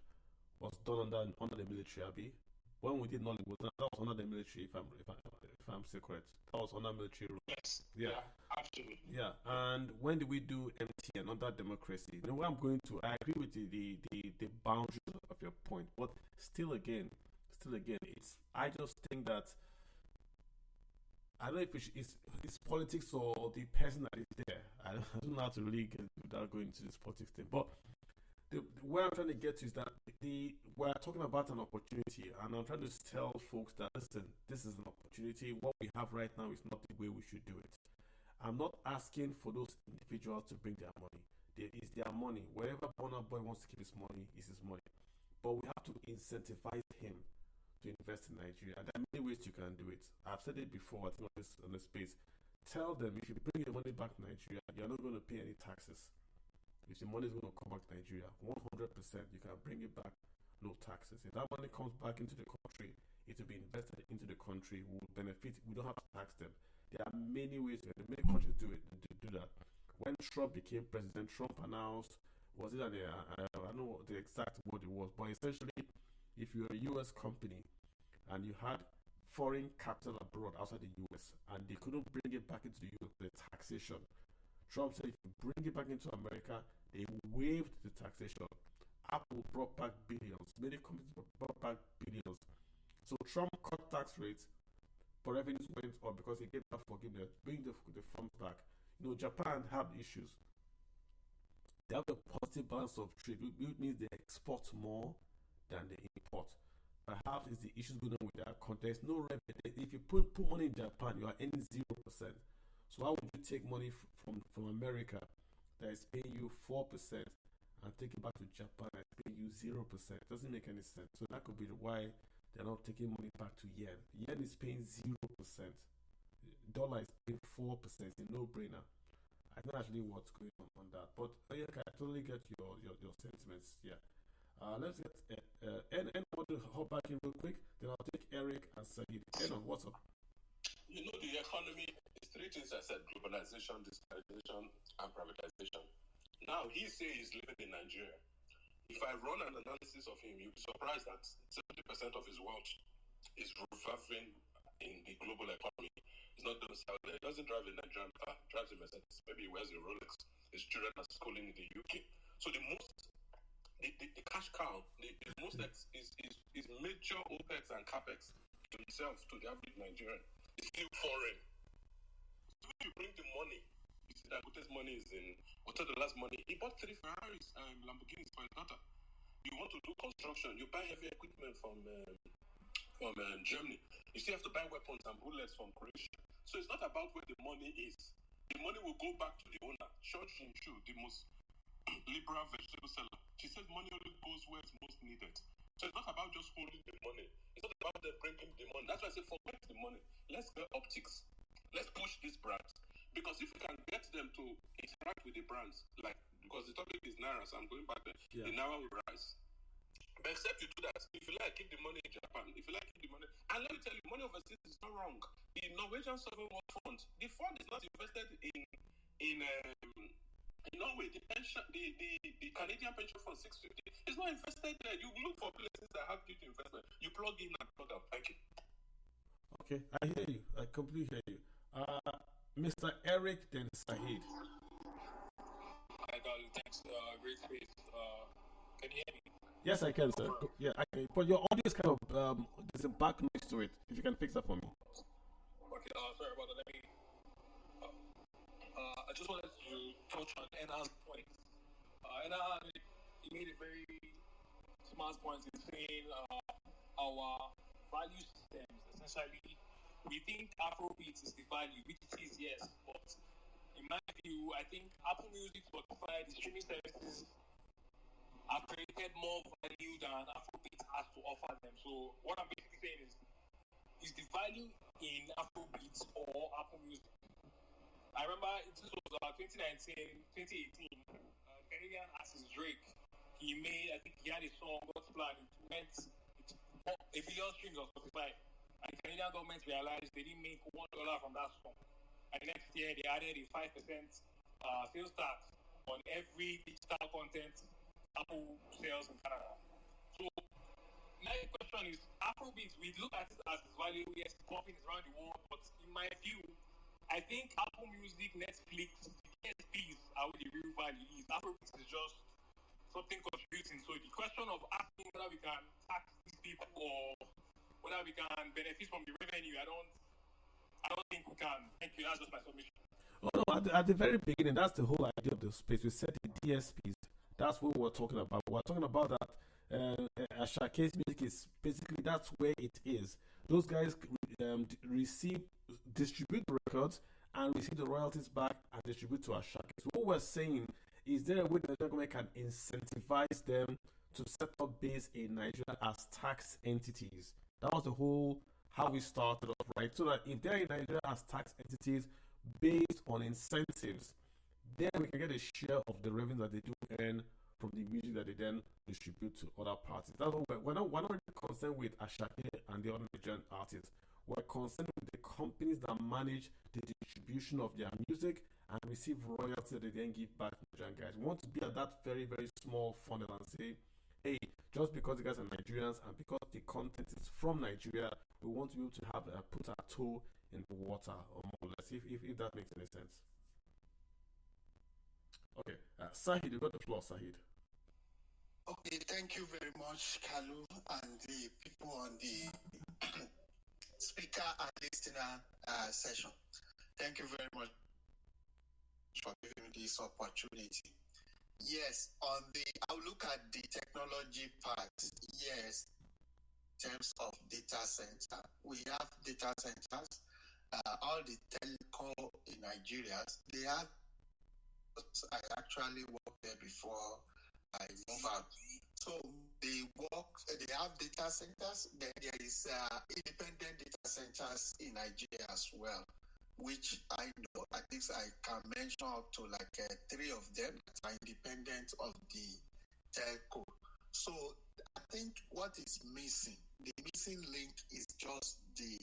was done under the military, Abi. When we did Nollywood, that was under the military. If I'm still correct, that was under military rule. Yes. Yeah, Absolutely. yeah. And when did we do MTN under democracy? Where I'm going to, I agree with the boundaries of your point, but still again, I just think that I don't know if it's politics or the person that is there. I don't know how to really get without going into this politics thing. But where I'm trying to get to is that we're talking about an opportunity, and I'm trying to tell folks that listen, this is an opportunity. What we have right now is not the way we should do it. I'm not asking for those individuals to bring their money. It's their money. Wherever Burna Boy wants to keep his money, is his money. But we have to incentivize him to invest in Nigeria. And there are many ways you can do it. I've said it before, I think on this space. Tell them if you bring your money back to Nigeria, you're not going to pay any taxes. If your money is going to come back to Nigeria, 100%, you can bring it back, no taxes. If that money comes back into the country, it will be invested into the country, we will benefit, we don't have to tax them. There are many ways, many countries do that. When Trump became president, Trump announced, was it I don't know the exact word it was, but essentially, if you're a US company and you had foreign capital abroad outside the US and they couldn't bring it back into the US, the taxation, Trump said if you bring it back into America, they waived the taxation. Apple brought back billions. Many companies brought back billions. So Trump cut tax rates, but revenues went up because he gave that forgiveness, bring the funds back. Japan have issues. They have a positive balance of trade, which means they export more than they import. Perhaps it's the issues going on with that context. No revenue. If you put money in Japan, you are earning 0%. So how would you take money from America that is paying you 4% and take it back to Japan that is paying you 0%? It doesn't make any sense. So that could be why they're not taking money back to yen. Yen is paying 0%. Dollar is paying 4%. It's a no-brainer. I don't actually what's going on that. But yeah, I totally get your sentiments. Yeah. Let's get N want to hop back in real quick. Then I'll take Eric and Saeed. N, what's up? The economy is three things I said: globalization, digitalization, and privatization. Now he says he's living in Nigeria. If I run an analysis of him, you'll be surprised that 70% of his wealth is revolving in the global economy. He's not domiciled there. He doesn't drive a Nigerian car, drives a Mercedes. Maybe he wears a Rolex. His children are schooling in the UK. So the cash cow, the most is major OPEX and CAPEX to himself, to the average Nigerian. It's still foreign. So when you bring the money You see that Gute's money is in Otedola's money. He bought 3 Ferraris and Lamborghinis for his daughter. You want to do construction, you buy heavy equipment from Germany. You still have to buy weapons and bullets from Croatia. So it's not about where the money is. The money will go back to the owner. Church in Chu, the most liberal vegetable seller. She said money only goes where it's most needed. So it's not about just holding the money. It's not about them bringing the money. That's why I say forget the money. Let's get optics. Let's push these brands. Because if we can get them to interact with the brands, like, because the topic is Naira, so I'm going back there, the Naira will rise. But except you do that, if you like, keep the money in Japan. If you like, keep the money. And let me tell you, money overseas is not wrong. The Norwegian Sovereign Wealth Fund, the fund is not invested in Norway. The pension, the Canadian pension fund 650 is not invested there. You look for places that have good investment. You plug in and plug out. Thank you. Okay, I hear you. I completely hear you. Mr. Eric then Sahid. Hi, Galu. Thanks. Great space. Can you hear me? Yes, I can, sir. Yeah, I can. But your audio is kind of there's a back noise to it. If you can fix that for me. Okay. Sorry about that. Let me. I just wanted to touch on Ena's point. Ena, he made a very smart point in saying our value systems essentially. We think Afrobeat is the value, which it is, yes. But in my view, I think Apple Music, Spotify, the streaming services have created more value than Afrobeat has to offer them. So what I'm basically saying is the value in Afrobeat or Apple Music? I remember this was 2019, 2018, Canadian artist Drake, he made, I think he had a song, God's Plan, it went 1 billion streams on Spotify. And the Canadian government realized they didn't make $1 from that song. And next year they added a 5% sales tax on every digital content Apple sales in Canada. So my question is, Afrobeat, we look at it as value, yes, popping is around the world, but in my view, I think Apple Music, Netflix, DSPs are where the real value is. Afrobeat is just something contributing. So the question of asking whether we can tax these people or whether we can benefit from the revenue, I don't think we can. Thank you. That's just my submission. Oh, no, at the very beginning, that's the whole idea of the space. We said the DSPs. That's what we're talking about. We're talking about that. Ashake's music is basically that's where it is. Those guys distribute the records and receive the royalties back and distribute to Ashake. So what we're saying is there a way that the government can incentivize them to set up base in Nigeria as tax entities? That was the whole how we started off, right? So that if they're in Nigeria as tax entities based on incentives, then we can get a share of the revenue that they do earn from the music that they then distribute to other parties. That's what we're not really concerned with Ashake and the other Nigerian artists. We're concerned with the companies that manage the distribution of their music and receive royalties that they then give back to Nigerian guys. We want to be at that very, very small funnel and say, hey, just because the guys are Nigerians and because the content is from Nigeria, we want to be able to have put our toe in the water, or more or less, if that makes any sense. Okay, Sahid, you got the floor, Sahid. Okay, thank you very much, Kalu, and the people on the speaker and listener session. Thank you very much for giving me this opportunity. Yes, I'll look at the technology part. Yes, in terms of data center, we have data centers. All the telco in Nigeria, they have. I actually worked there before I moved out. So they have data centers. Then there is independent data centers in Nigeria as well, which I know. I think I can mention up to like 3 of them that are independent of the telco. So I think what is missing, the missing link is just the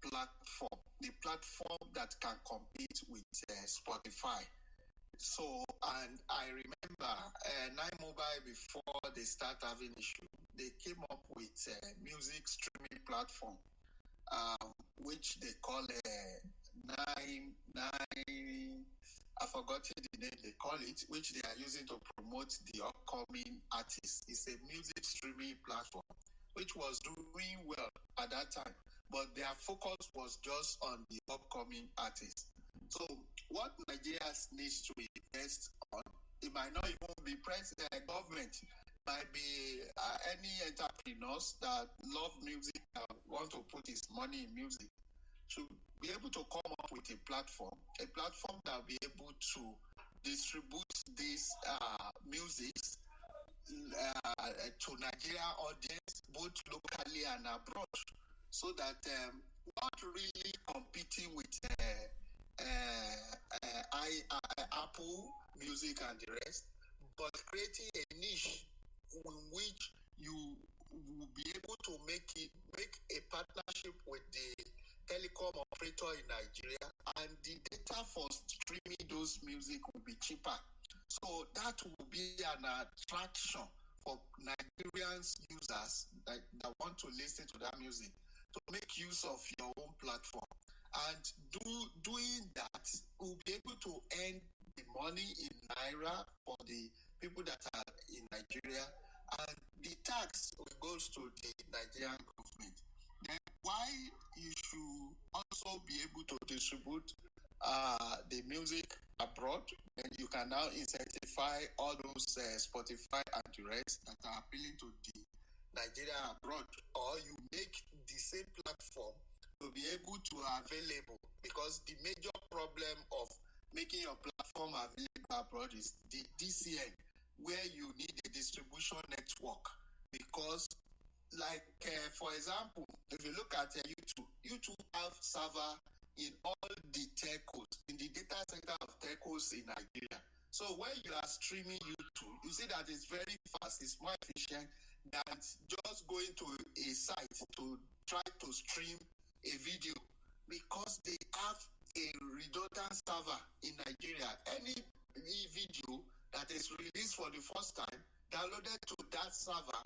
platform that can compete with Spotify. So, and I remember Nine Mobile, before they start having issue, they came up with a music streaming platform, which they call Nine. I forgot the name they call it, which they are using to promote the upcoming artists. It's a music streaming platform, which was doing well at that time, but their focus was just on the upcoming artists. So what Nigeria needs to invest on, it might not even be president, government, it might be any entrepreneurs that love music and want to put his money in music, to be able to come up with a platform that will be able to distribute this music to Nigeria audience, both locally and abroad, so that not really competing with Apple Music and the rest, but creating a niche in which you will be able to make a partnership with the telecom operator in Nigeria, and the data for streaming those music will be cheaper. So that will be an attraction for Nigerians users that want to listen to that music to make use of your own platform. And doing that, we'll be able to earn the money in Naira for the people that are in Nigeria, and the tax goes to the Nigerian government. Then why you should also be able to distribute the music abroad, and you can now incentivize all those Spotify and the rest that are appealing to the Nigeria abroad, or you make the same platform to be able to available, because the major problem of making your platform available abroad is the DCN, where you need a distribution network. Because like for example, if you look at YouTube have server in all the telcos, in the data center of telcos in Nigeria. So when you are streaming YouTube, you see that it's very fast, it's more efficient than just going to a site to try to stream a video, because they have a redundant server in Nigeria. Any video that is released for the first time, downloaded to that server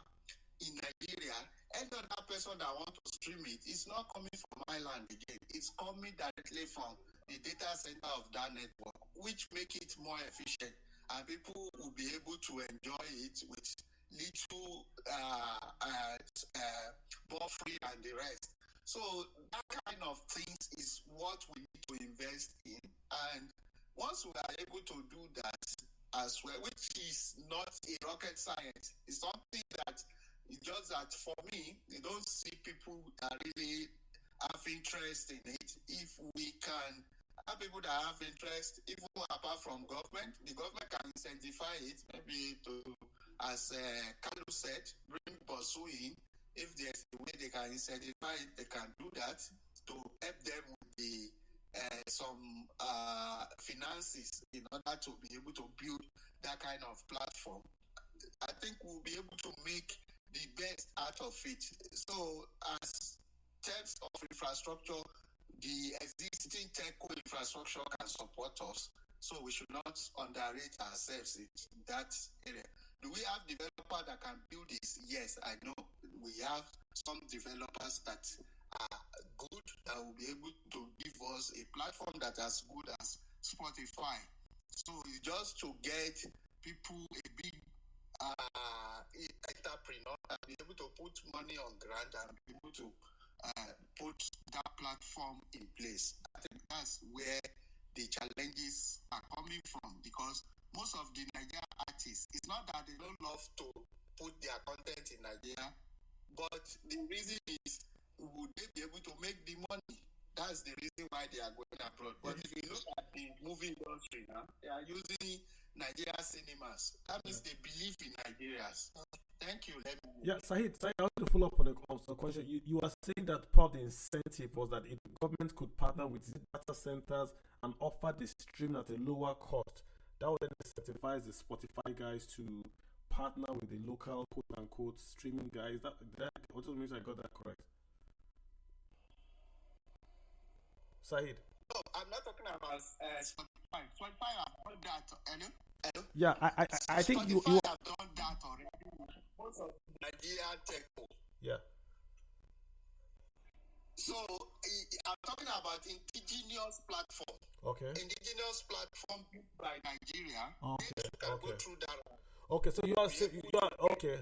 in Nigeria, any other person that want to stream it is not coming from my land again. It's coming directly from the data center of that network, which make it more efficient, and people will be able to enjoy it with little buffering and the rest. So that kind of things is what we need to invest in. And once we are able to do that as well, which is not a rocket science, it's something that it's just that for me, you don't see people that really have interest in it. If we can have people that have interest, even apart from government, the government can incentivize it, maybe to, as Carlo said, bring pursuing. If there's a way they can incentivize it, they can do that to help them with the some finances in order to be able to build that kind of platform. I think we'll be able to make the best out of it. So as terms of infrastructure, the existing telco infrastructure can support us. So we should not underrate ourselves in that area. Do we have developers that can build this? Yes, I know. We have some developers that are good, that will be able to give us a platform that as good as Spotify. So it's just to get people a big entrepreneur and be able to put money on ground and be able to put that platform in place. I think that's where the challenges are coming from, because most of the Nigerian artists, it's not that they don't love to put their content in Nigeria, but the reason is, would they be able to make the money? That's the reason why they are going abroad. But if you look at the movie industry now, they are using Nigeria cinemas. That means they believe in Nigerians. Thank you. Yeah, Sahid, I want to follow up on the question. You are saying that part of the incentive was that if the government could partner with data centers and offer the stream at a lower cost, that would then incentivize the Spotify guys to partner with the local quote-unquote streaming guys. That also means I got that correct. Sahid. No, I'm not talking about Spotify. Spotify have done that. Hello? Yeah, I think Spotify you have done that already. Most of Nigeria telco. Yeah. So I'm talking about indigenous platform. Okay. Indigenous platform built by Nigeria. Okay. Can go through that. Okay, so you are saying okay.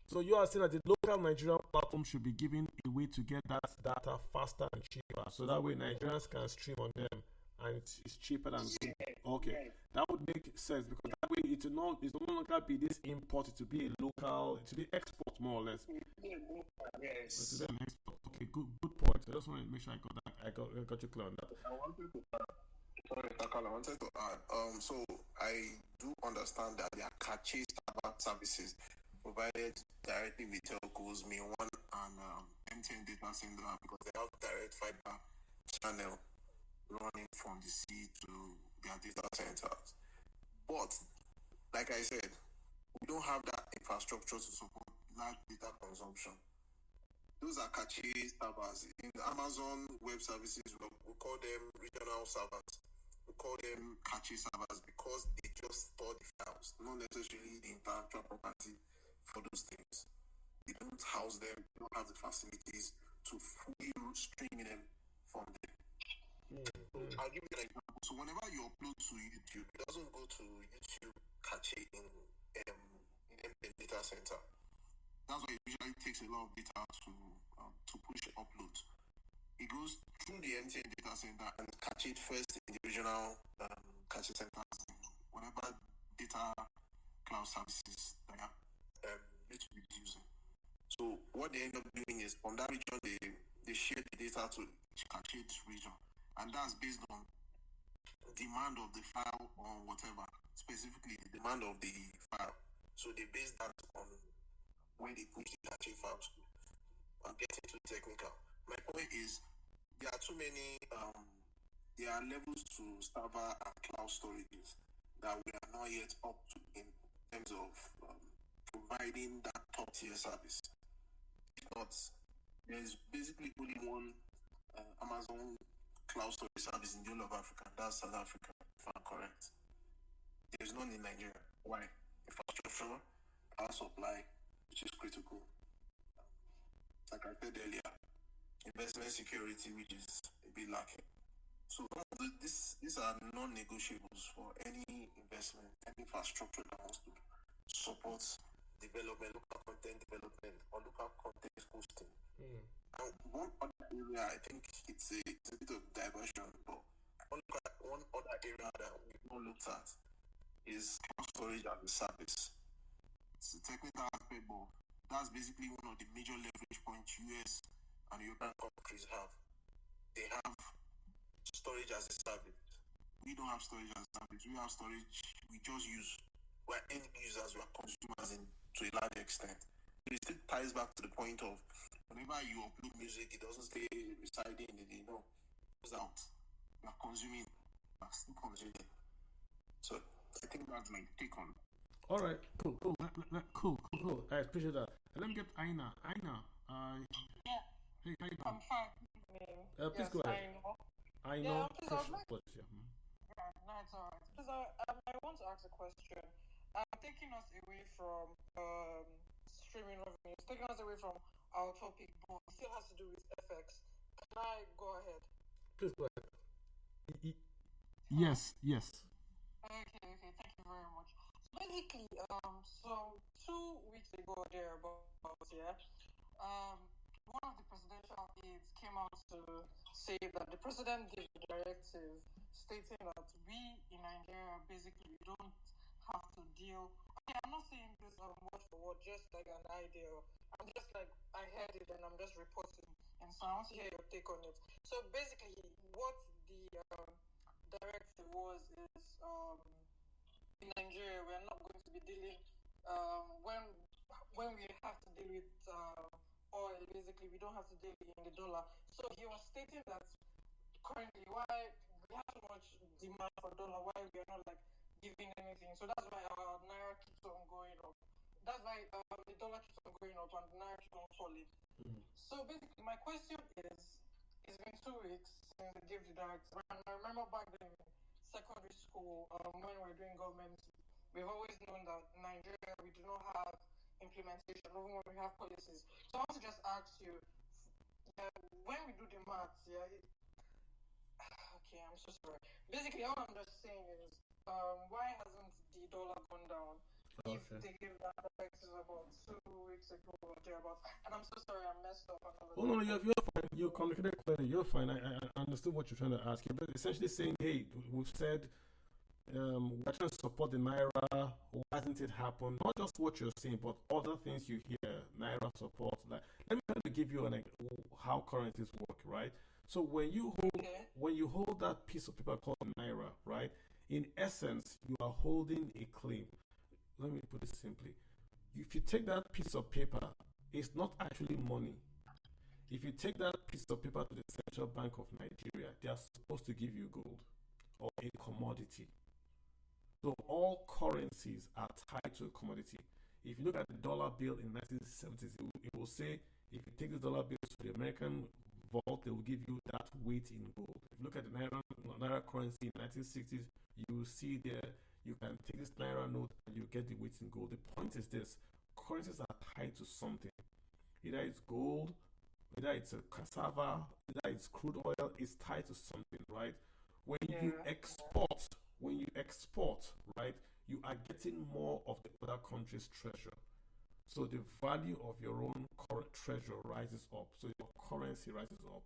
So you are saying that the local Nigerian platform should be given a way to get that data faster and cheaper, so that way Nigerians can stream on them and it's cheaper than Yes, okay. yes. That would make sense because that way it will no longer be this import, it will be a local, it will be export more or less. Yes. It will be an export. Okay, good point. I just want to make sure I got that. I got you clear on that. I wanted to sorry, Takala, I wanted to add. So I do understand that there are cache services provided directly with telcos, Me One and MTN data center because they have direct fiber channel running from the sea to their data centers. But like I said, we don't have that infrastructure to support large data consumption. Those are cache servers. In Amazon Web Services, we call them regional servers. We call them cache servers because they just store the files, not necessarily the intellectual property for those things. They don't house them, they don't have the facilities to fully stream them from them. So I'll give you an example. So whenever you upload to YouTube, it doesn't go to YouTube cache in data center. That's why it usually takes a lot of data to push uploads. It goes through the MTN data center and catch it first in the regional cache centers, whatever data cloud services they are YouTube is using. So what they end up doing is from that region they share the data to each cache region, and that's based on demand of the file or whatever, specifically the demand of the file. So they base that on when they push the cache files to. I'm getting too technical. My point is there are too many there are levels to server and cloud storages that we are not yet up to in terms of providing that top tier service. If not, there's basically only one Amazon cloud storage service in the whole of Africa. That's South Africa, if I'm correct. There's none in Nigeria. Why? Infrastructure, power supply, which is critical. Like I said earlier, investment security, which is a bit lacking. So these are non-negotiables for any investment, any infrastructure that wants to support development, local content development, or local content hosting. And one other area, I think it's a bit of diversion, but one other area that we've not looked at is cloud storage as a service. It's a technical aspect, but that's basically one of the major leverage points US and European countries have. They have storage as a service. We don't have storage as a service. We have storage we just use. We're end users, we're consumers to a large extent. It still ties back to the point of whenever you upload music, it doesn't stay residing in the no. It goes out. We're consuming. We're still consuming. So I think that's my take on it. All right, cool. I appreciate that. Let me get Aina. Aina, yeah. Hey, how you doing? I'm fine. Please go ahead. I know. Please, no, it's alright. Please, I want to ask a question. Taking us away from streaming revenues, taking us away from our topic, but still has to do with FX. Can I go ahead? Please go ahead. Yes. Okay. Thank you very much. So basically, so 2 weeks ago, thereabouts, one of the presidential aides came out to say that the president gave a directive stating that we in Nigeria basically don't have to deal. Okay, I'm not saying this word for word, just like an idea. I'm just like I heard it and I'm just reporting, and so I want to hear your take on it. So basically, what the directive was is in Nigeria we're not going to be dealing when we have to deal with oil. Basically, we don't have to deal in the dollar. So he was stating that currently why we have so much demand for dollar, why we are not like giving anything. So that's why our Naira keeps on going up. That's why the dollar keeps on going up and the Naira keeps on falling. So basically, my question is, it's been 2 weeks since they gave the directive. And I remember back then in secondary school, when we were doing government, we've always known that in Nigeria we do not have implementation, even when we have policies. So I want to just ask you, when we do the maths, okay, I'm so sorry. Basically, all I'm just saying is, why hasn't the dollar gone down? Okay. If they gave that directive about 2 weeks ago or thereabouts, about. And I'm so sorry I messed up. Oh no, you're fine. You communicated clearly. You're fine. I understood what you're trying to ask. You're essentially saying, hey, we've said we're trying to support the Naira. Why hasn't it happened? Not just what you're saying, but other things you hear. Naira support. Like, let me try to give you how currencies work, right? So when you hold that piece of paper called Naira, right? In essence, you are holding a claim. Let me put it simply. If you take that piece of paper, it's not actually money. If you take that piece of paper to the Central Bank of Nigeria, they are supposed to give you gold or a commodity. So all currencies are tied to a commodity. If you look at the dollar bill in the 1970s, it will say if you take the dollar bill to the American vault, they will give you that weight in gold. If you look at the Naira currency in the 1960s, you will see there you can take this Naira note and you get the weight in gold. The point is this: currencies are tied to something. Either it's gold, either it's a cassava, either it's crude oil. It's tied to something, right? When you export, right, you are getting more of the other country's treasure. So the value of your own current treasure rises up. So your currency rises up.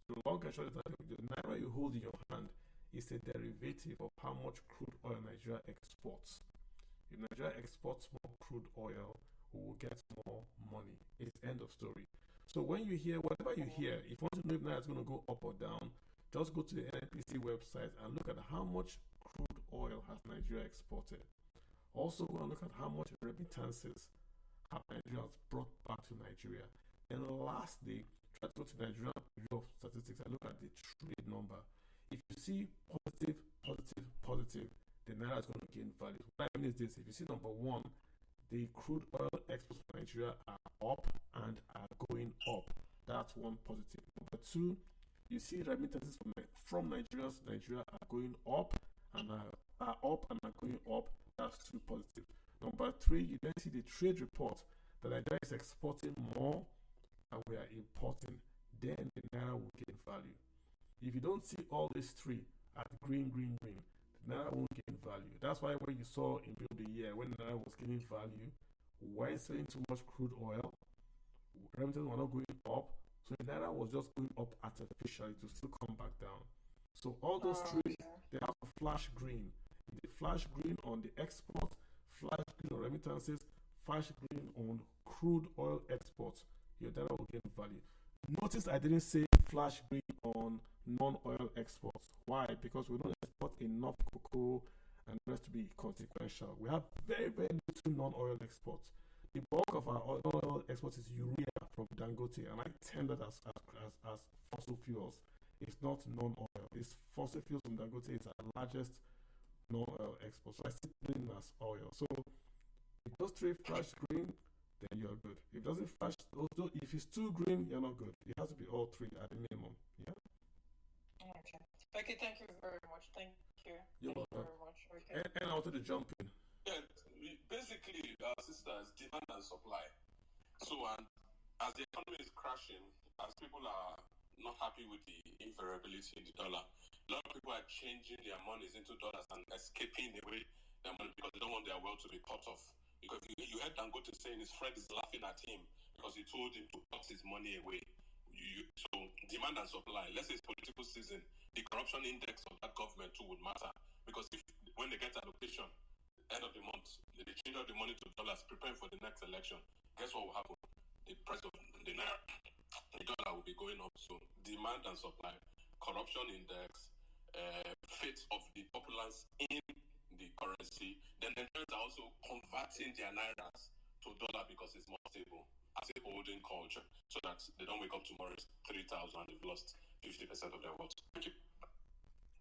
So the long and short is that the Naira you hold in your hand is a derivative of how much crude oil Nigeria exports. If Nigeria exports more crude oil, we will get more money. It's end of story. So when you hear, whatever you hear, if you want to know if Naira is going to go up or down, just go to the NNPC website and look at how much crude oil has Nigeria exported. Also go and look at how much remittances have Nigerians brought back to Nigeria. And lastly, try to go to Nigeria Bureau of Statistics and look at the trade number. If you see positive, the Naira is going to gain value. What I mean is this: if you see number one, the crude oil exports from Nigeria are up and are going up. That's one positive. Number two, you see remittances from Nigeria are going up and are going up. That's two positive. Number three, you then see the trade report that Nigeria is exporting more and we are importing. Then the Naira will gain value. If you don't see all these three at green, the Naira won't gain value. That's why when you saw in the year when the Naira was gaining value, why selling too much crude oil, remittances were not going up, so the Naira was just going up artificially to still come back down. So all those three, they have a flash green. The flash green on the export, flash green on remittances, flash green on crude oil exports, your Naira will gain value. Notice I didn't say flash green on non-oil exports. Why? Because we don't export enough cocoa and the rest to be consequential. We have very, very little non-oil exports. The bulk of our non-oil exports is urea from Dangote, and I term that as fossil fuels. It's not non-oil. It's fossil fuels from Dangote. It's our largest non-oil export. So I still put it as oil. So if those three flash green, then you're good. If it doesn't flash, also if it's too green, you're not good. It has to be all three at the minimum. Yeah. Okay. Okay. Thank you very much. Thank you. You're Thank welcome. you very much. Okay. And I wanted to jump in. Yeah, basically, sisters, demand and supply. So, and as the economy is crashing, as people are not happy with the invariability in the dollar, a lot of people are changing their monies into dollars and escaping away their money because they don't want their wealth to be cut off. Because you heard Dangote saying his friend is laughing at him because he told him to cut his money away. So demand and supply. Let's say it's political season. The corruption index of that government too would matter because if when they get allocation, end of the month, they change out the money to dollars, preparing for the next election. Guess what will happen? The price of the Naira, the dollar will be going up. So demand and supply, corruption index, fate of the populace in the currency. Then the Nigerians are also converting their Nairas to dollar because it's more stable as a holding culture so that they don't wake up tomorrow it's 3,000 and they've lost 50% of their wealth. Thank you.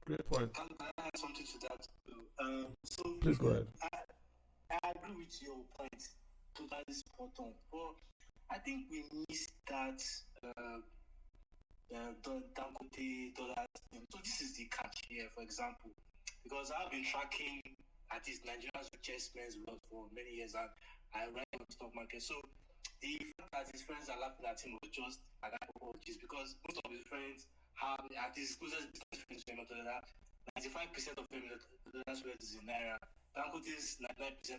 Great point. Can I add something to that? So please go ahead. I agree with your point, totally spot on. But I think we missed that Dangote dollars. So this is the catch here, for example, because I've been tracking at least Nigeria's richest men's wealth for many years, and I write on the stock market. So the fact that his friends are laughing at him was just an apologies because most of his friends have at his closest business friends 95% of them that's where it is in Naira. Dangote is 99%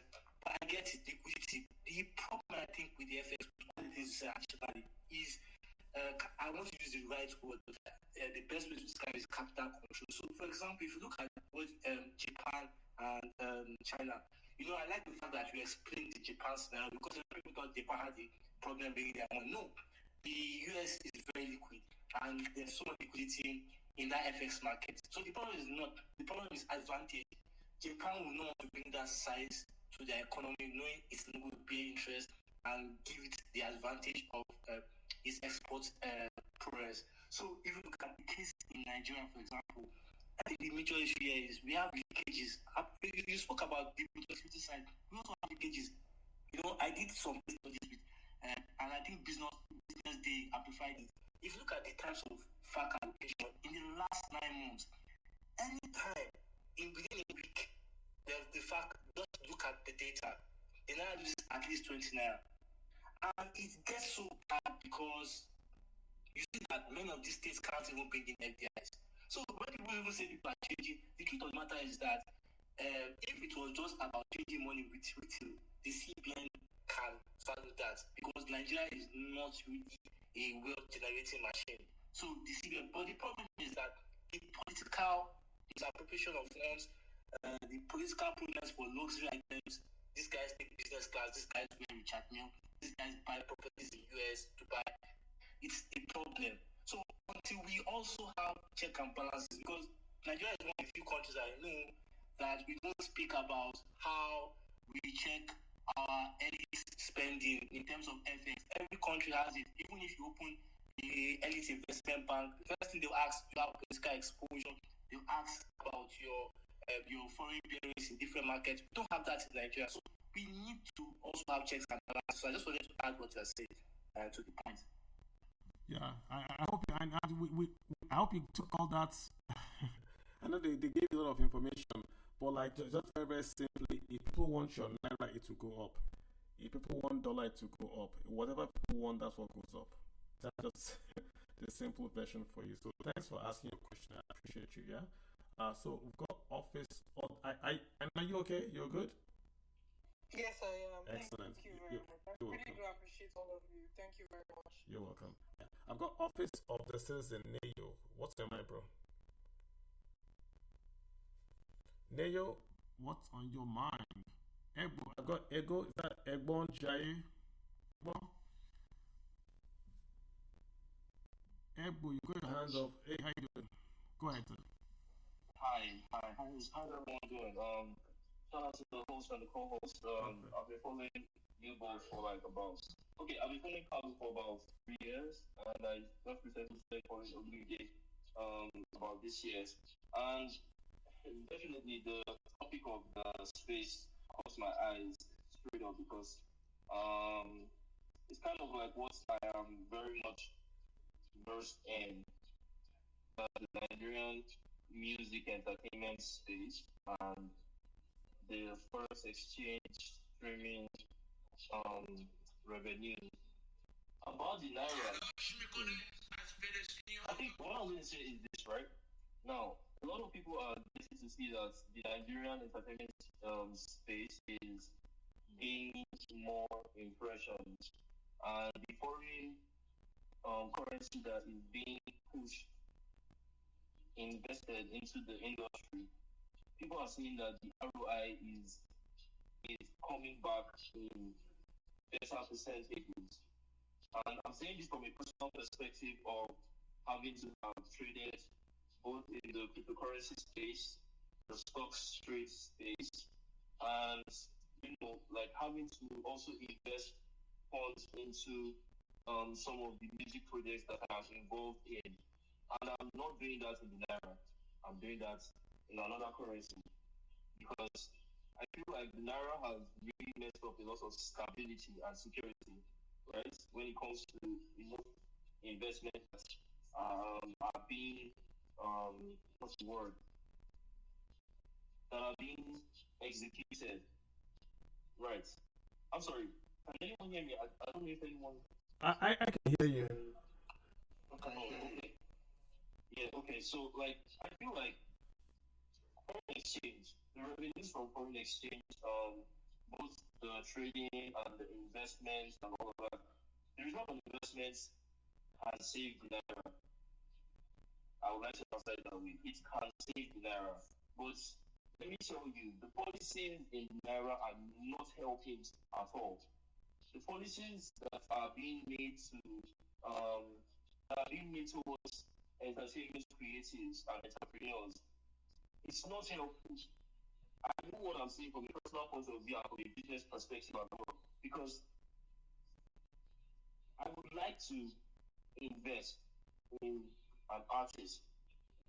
I get it, liquidity. The problem I think with the FX, all it is actually is, I want to use the right word, but the best way to describe is capital control. So, for example, if you look at both Japan and China, I like the fact that you explained the Japan scenario, because people thought Japan had a problem bringing their money. No, the US is very liquid, and there's so much liquidity in that FX market. So the problem is advantage. Japan will not want to bring that size to their economy, knowing it's not going to pay interest and give it the advantage of its export progress. So if you look at the case in Nigeria, for example, I think the major issue here is we have leakages. You spoke about the productivity side. We also have leakages. I did some studies with, and I think Business Day amplified it. If you look at the types of FAC allocation in the last 9 months, anytime within a week, the fact, just look at the data, the Naira loses at least 20 Naira. And it gets so bad because you see that many of these states can't even bring in FDIs. So when people even say people are changing, the truth of the matter is that if it was just about changing money with retail, the CBN can value that, because Nigeria is not really a wealth-generating machine. So the CBN, but the problem is that the political misappropriation of funds, the political progress for luxury items, these guys take business class, these guys wear Richard Mille, these guys buy properties in the US, Dubai. It's a problem. So until we also have check and balances, because Nigeria is one of the few countries I know that we don't speak about how we check our elite spending in terms of FX. Every country has it. Even if you open the elite investment bank, the first thing they'll ask, you have political exposure. They'll ask about your foreign bearings in different markets. We don't have that in Nigeria. So we need to also have checks and balances. So I just wanted to add what you said to the point. Yeah, I hope I hope you took all that. I know they gave you a lot of information, but like just very, very simply, if people want your Naira, it will go up. If people want dollar, it will go up. Whatever people want, that's what goes up. That's just the simple version for you. So thanks for asking your question. I appreciate you. Yeah. So we've got office. Are you okay? You're good? Yes, I am. Excellent. Thank you very much. I really do appreciate all of you. Thank you very much. You're welcome. Yeah. I've got office of the citizen, Neyo. What's your mind, bro? Neyo, what's on your mind? Egbo. I've got Ego. Is that Egbon Jai? Egbo, you got your hands up. Hey, how you doing? Go ahead. Hi. How's everyone doing? Shout out to the host and the co-host. I've been following you both for I've been following Carlo for about 3 years, and I just recently started following Olivia about this year. And definitely the topic of the space caught my eyes straight up, because it's kind of like what I am very much versed in, the Nigerian music entertainment space, and the first exchange streaming revenue. About the Naira, I think what I'm going to say is this, right? Now, a lot of people are getting to see that the Nigerian entertainment space is gaining more impressions, and the foreign currency that is being pushed, invested into the industry, people are seeing that the ROI is coming back in better percentages. And I'm saying this from a personal perspective of having to have traded both in the cryptocurrency space, the stocks trade space, and like having to also invest funds into some of the music projects that I'm involved in. And I'm not doing that in the Naira. I'm doing that in another currency, because I feel like the Naira has really messed up a lot of stability and security, right? When it comes to investment that are being what's the word? That are being executed. Right. I'm sorry. Can anyone hear me? I don't know if anyone. I can hear you. Okay. Yeah, okay. So like I feel like foreign exchange, the revenues from foreign exchange both the trading and the investments and all of that. The return on investments has saved the Naira. I would like to answer it that way. It can save the Naira. But let me tell you, the policies in Naira are not helping at all. The policies that are being made towards entertainment creatives and entrepreneurs, it's not helpful. I know what I'm saying from a personal point of view and from a business perspective as well. Because I would like to invest in an artist.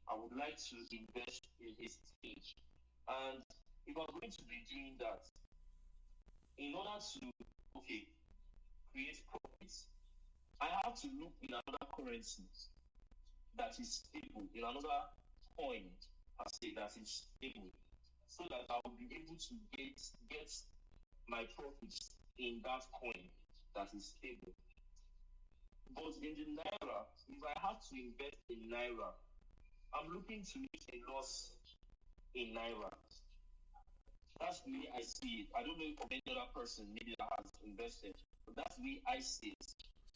I would like to invest in his stage. And if I'm going to be doing that, in order to, okay, create profits, I have to look in another currency that is stable, in another coin, per se, that is stable, so that I will be able to get my profits in that coin that is stable. But in the Naira, if I have to invest in Naira, I'm looking to make a loss in Naira. That's the way I see it. I don't know of any other person maybe that has invested, but that's the way I see it.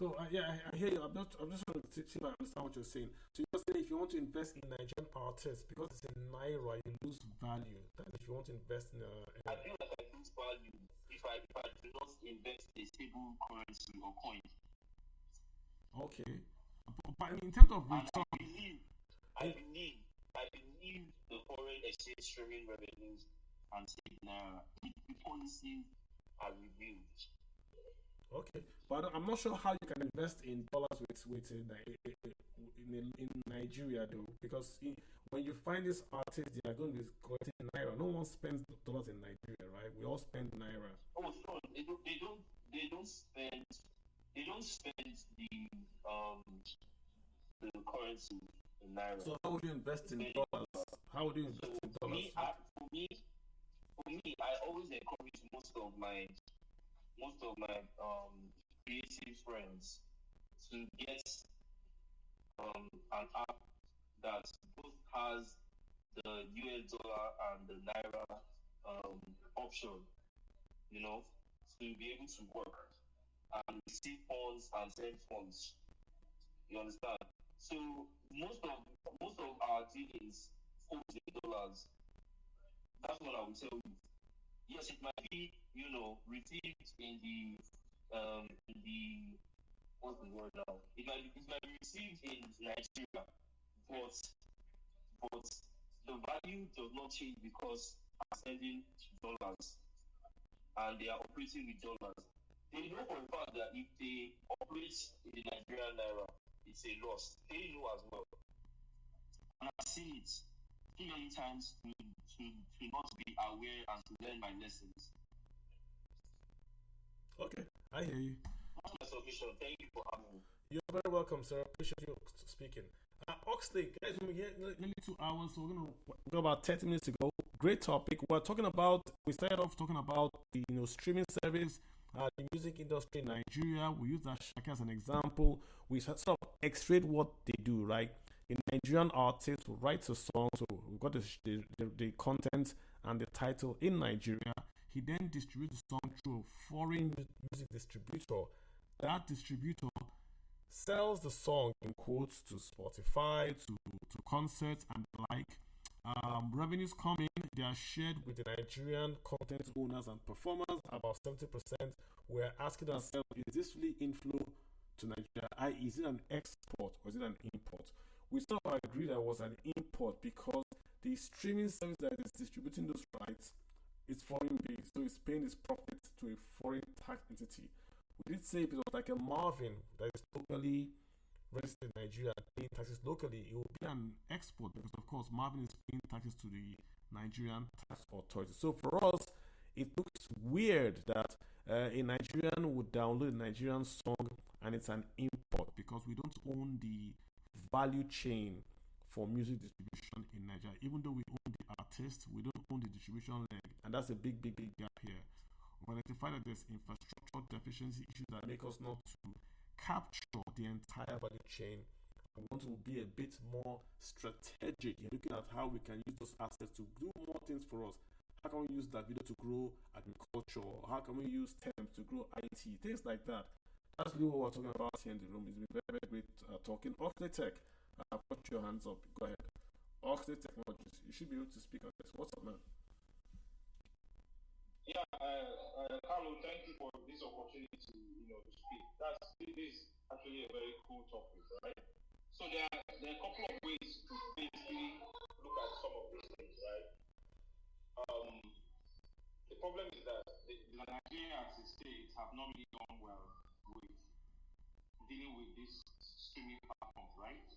So yeah, I hear you. I'm just trying to see if I understand what you're saying. So you're saying if you want to invest in Nigerian artists because it's in Naira, you lose value. Then if you want to invest in I feel like I lose value if I do not invest in a stable currency or coin. Okay, but in terms of return, I believe the foreign exchange streaming revenues and save Naira if the policies are reviewed. okay, but I'm not sure how you can invest in dollars in Nigeria though, because when you find these artists, they are going to be collecting Naira. No one spends dollars in Nigeria, right? We all spend Naira. Oh, sure. They don't spend. They don't spend the currency in Naira. So how would you invest in dollars? How would you invest in dollars? For me, I always encourage most of my creative friends to get an app that both has the US dollar and the Naira option, to be able to work and receive funds and send funds. You understand? So most of our dealings goes in dollars. That's what I will tell you. Yes, it might be, received in the what's the word now? It might be received in Nigeria, but the value does not change because I'm sending dollars and they are operating with dollars. They know for a fact that if they operate in the Nigerian Naira, it's a loss. They know as well. And I've seen it too many times to not be aware and to learn my lessons. Okay, I hear you. That's my submission. Thank you for having me. You're very welcome, sir. Appreciate you speaking. Oxley, guys, we get nearly 2 hours, so we're gonna go about 30 minutes ago. Great topic. We started off talking about the streaming service, the music industry in Nigeria. We use Ashake as an example. We sort of x-rayed what they do, right? A Nigerian artist who writes a song, so we've got the content and the title in Nigeria. He then distributes the song through a foreign music distributor. That distributor sells the song in quotes to Spotify, to concerts and the like. Revenues come in, they are shared with the Nigerian content owners and performers, about 70%. We're asking ourselves, is this really inflow to Nigeria? Is it an export or is it an import? We sort of agree that it was an import because the streaming service that is distributing those rights is foreign based, so it's paying its profits to a foreign tax entity. We did say if it was like a Marvin that is locally registered in Nigeria paying taxes locally, it would be an export because, of course, Marvin is paying taxes to the Nigerian tax authority. So for us, it looks weird that a Nigerian would download a Nigerian song and it's an import because we don't own the value chain for music distribution in Nigeria. Even though we own the artist, we don't own the distribution leg, and that's a big gap here. We identify that there's infrastructure deficiency issues that make us not to capture the entire value chain. We want to be a bit more strategic in looking at how we can use those assets to do more things for us. How can we use that video to grow agriculture? How can we use STEM to grow IT? Things like that. That's really what we're talking about here in the room. It's been very, very great talking. Oxley Tech, put your hands up. Go ahead. Oxley Technologies, you should be able to speak on this. What's up, man? Yeah, Carlo, thank you for this opportunity to speak. This is actually a very cool topic, right? So there are a couple of ways to basically look at some of these things, right? The problem is that the Nigerian as a state have not really done well with dealing with these streaming platforms, right?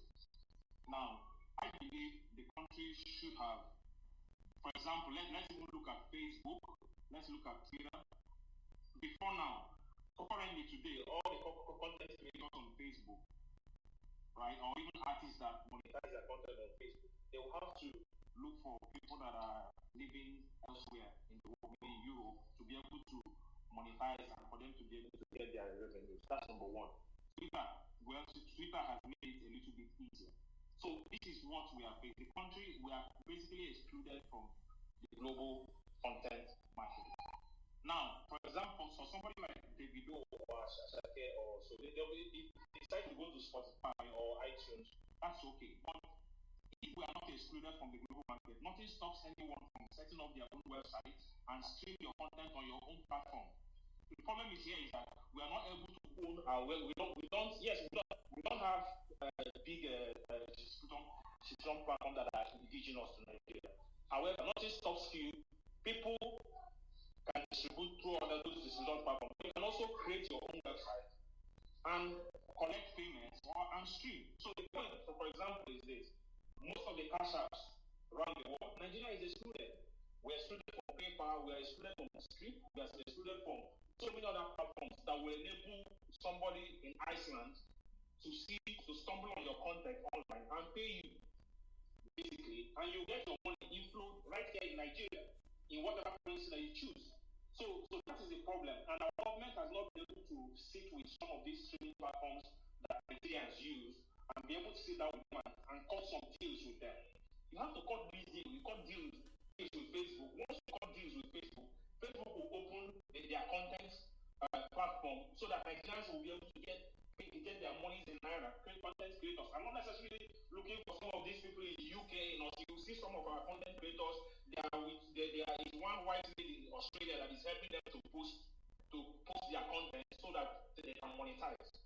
Now, I believe the country should have, for example, let's even look at Facebook, let's look at Twitter. Before now, currently today, all the content creators on Facebook, right, or even artists that monetize their content on Facebook, they will have to look for people that are living elsewhere in the world, maybe in Europe, to be able to monetize and for them to be able to get their revenues. That's number one. Twitter has made it a little bit easier. So this is what we are facing. The country, we are basically excluded from the global content market. Now, for example, so somebody like Davido or Ashake or so, if they decide to go to Spotify or iTunes, that's okay. But if we are not excluded from the global market, nothing stops anyone from setting up their own website and stream your content on your own platform. The problem is here is that we are not able to own our web. We don't have big distribution platform that are indigenous to Nigeria. However, nothing stops you. People can distribute through other those distribution platforms. You can also create your own website and collect payments and stream. So the point, for example, is this: most of the cash apps around the world, Nigeria is excluded. We're excluded from PayPal, we're excluded from Script, we're excluded from so many other platforms that will enable somebody in Iceland to stumble on your content online and pay you, basically, and you get your money inflow right here in Nigeria in whatever currency that you choose. So that is the problem, and our government has not been able to sit with some of these streaming platforms that Nigerians use and be able to sit down with them and cut some deals with them. You have to cut these deals. You cut deals with Facebook. Once you cut deals with Facebook, Facebook will open their content platform so that Nigerians will be able to get their monies in Naira, create content creators. I'm not necessarily looking for some of these people in the UK, you see some of our content creators, there is one white lady in Australia that is helping them to post their content so that they can monetize.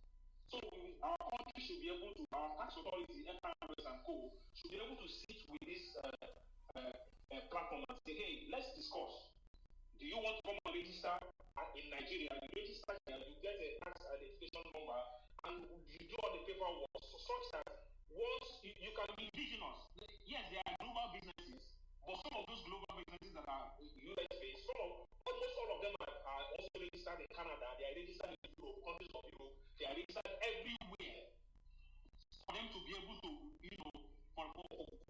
So our country should be able to, our tax authority, FIRS and co, should be able to sit with this platform and say, hey, let's discuss. Do you want to come and register in Nigeria? You register here, you get a tax identification number, and you do all the paperwork such that once you can be indigenous. Yes, there are global businesses, but some of those global businesses that are US based, almost all of them are also registered in Canada, they are registered in Europe, countries of Europe, they are registered everywhere for them to be able to, for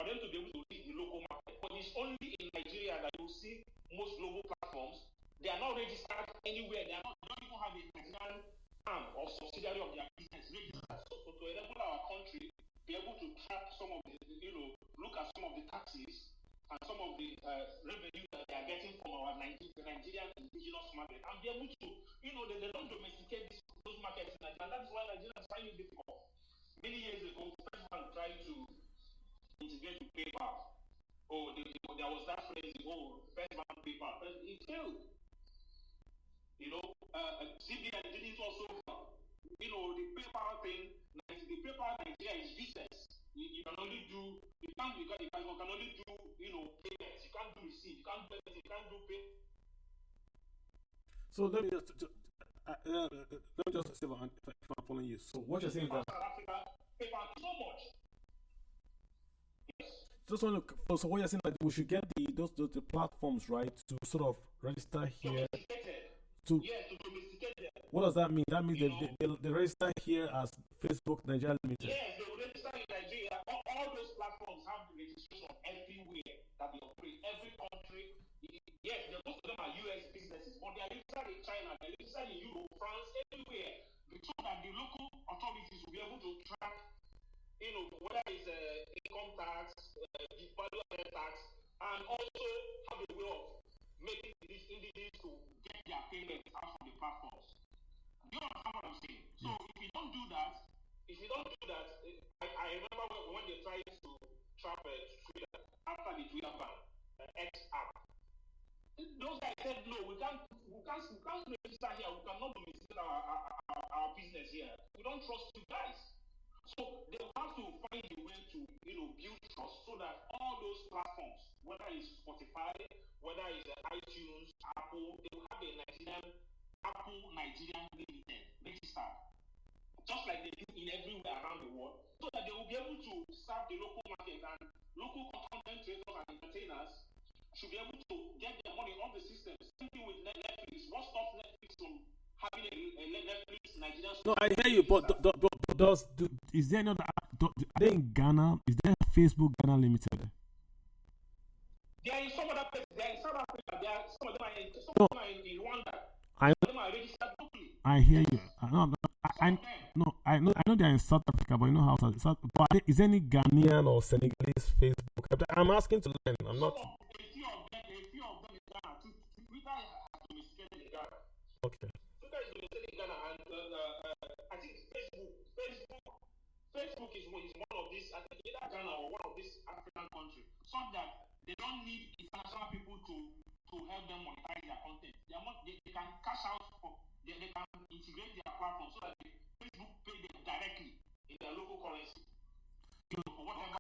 them to be able to reach the local market. But it's only in Nigeria that you see most global platforms, they are not registered anywhere. They don't even have a Nigerian arm or subsidiary of their business registered. So to enable our country be able to track some of the, look at some of the taxes and some of the revenue that they are getting from our Nigerian indigenous market and be able to, they don't domesticate those markets in Nigeria. And that's why Nigerians find it difficult. Many years ago, First Bank tried to integrate with PayPal. There was that phrase, First Bank PayPal. It failed. CBN didn't also fail. The PayPal thing, the PayPal Nigeria is useless. You can only do, you can only do, payments. You can't do receipt. You can't do anything. You can't do pay. So let me just say if I'm following you. So what you're saying is that South Africa, PayPal so much. Yes. Just want to, so what you're saying that we should get the platforms, right, to sort of register here. To domesticate them. What does that mean? That means they register here as Facebook Nigeria Limited. Yes, they will register in Nigeria. All those platforms have the registration everywhere that they operate. Every country. Yes, most of them are US businesses, but they are registered in China, they are registered in Europe, France, everywhere. So that the local authorities will be able to track, whether it's income tax, value added tax, and also have a way of making these individuals to get their payments out from the platforms. Do you understand what I'm saying? So if you don't do that, I remember when they tried to trap Twitter after the Twitter ban, X app. Those guys said no, we can't register here. We cannot domesticate our business here. We don't trust you guys. So they will have to find a way to build trust so that all those platforms, whether it's Spotify, whether it's iTunes, Apple, they will have a Apple Nigerian Limited registered, just like they do in everywhere around the world, so that they will be able to serve the local market, and local content creators and entertainers should be able to get their money on the system. Same thing with Netflix. What stops Netflix from having a Netflix Nigerian? No, I hear you, but is there another app? Are they in Ghana? Is there Facebook Ghana Limited? They are in some other places. They are in South Africa. Some of them are in Rwanda. Some of them are registered locally. I hear you. I know they're in South Africa, but you know how but is there any Ghanaian or Senegalese Facebook? I'm asking to learn. I'm not. A few of them in Ghana. Twitter has domesticated in Ghana. Okay. Twitter is domesticated in Ghana, and I think Facebook is one of these. I think either Ghana or one of these African countries, so that they don't need international people to help them monetize their content. They can cash out they can integrate their platform so that Facebook pay them directly in their local currency. For whatever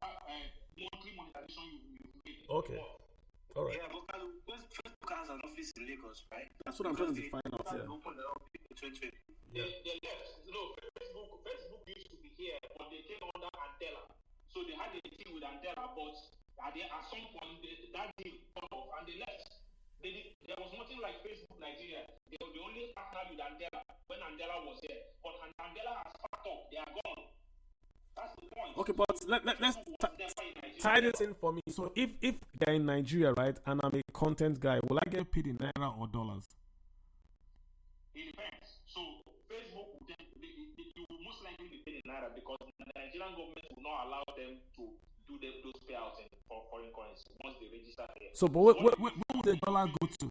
monthly monetization you make. Okay. All right. Yeah, but Facebook has an office in Lagos, right? That's what I'm trying to find out. Yeah. Opened up in 2020. They left. No, Facebook used to be here, but they came under Antella. So they had a deal with Antella, but at some point that deal cut off and they left. There was nothing like Facebook Nigeria. They only partnered with Antella when Antella was here. But Antella has packed up. They are gone. That's the point. Okay, but let's tie this in for me. So if they're in Nigeria, right, and I'm a content guy, will I get paid in Naira or dollars? It depends. So Facebook, you will most likely be paid in Naira because the Nigerian government will not allow them to do those payouts for foreign currency once they register here. So, but where will the dollar go to?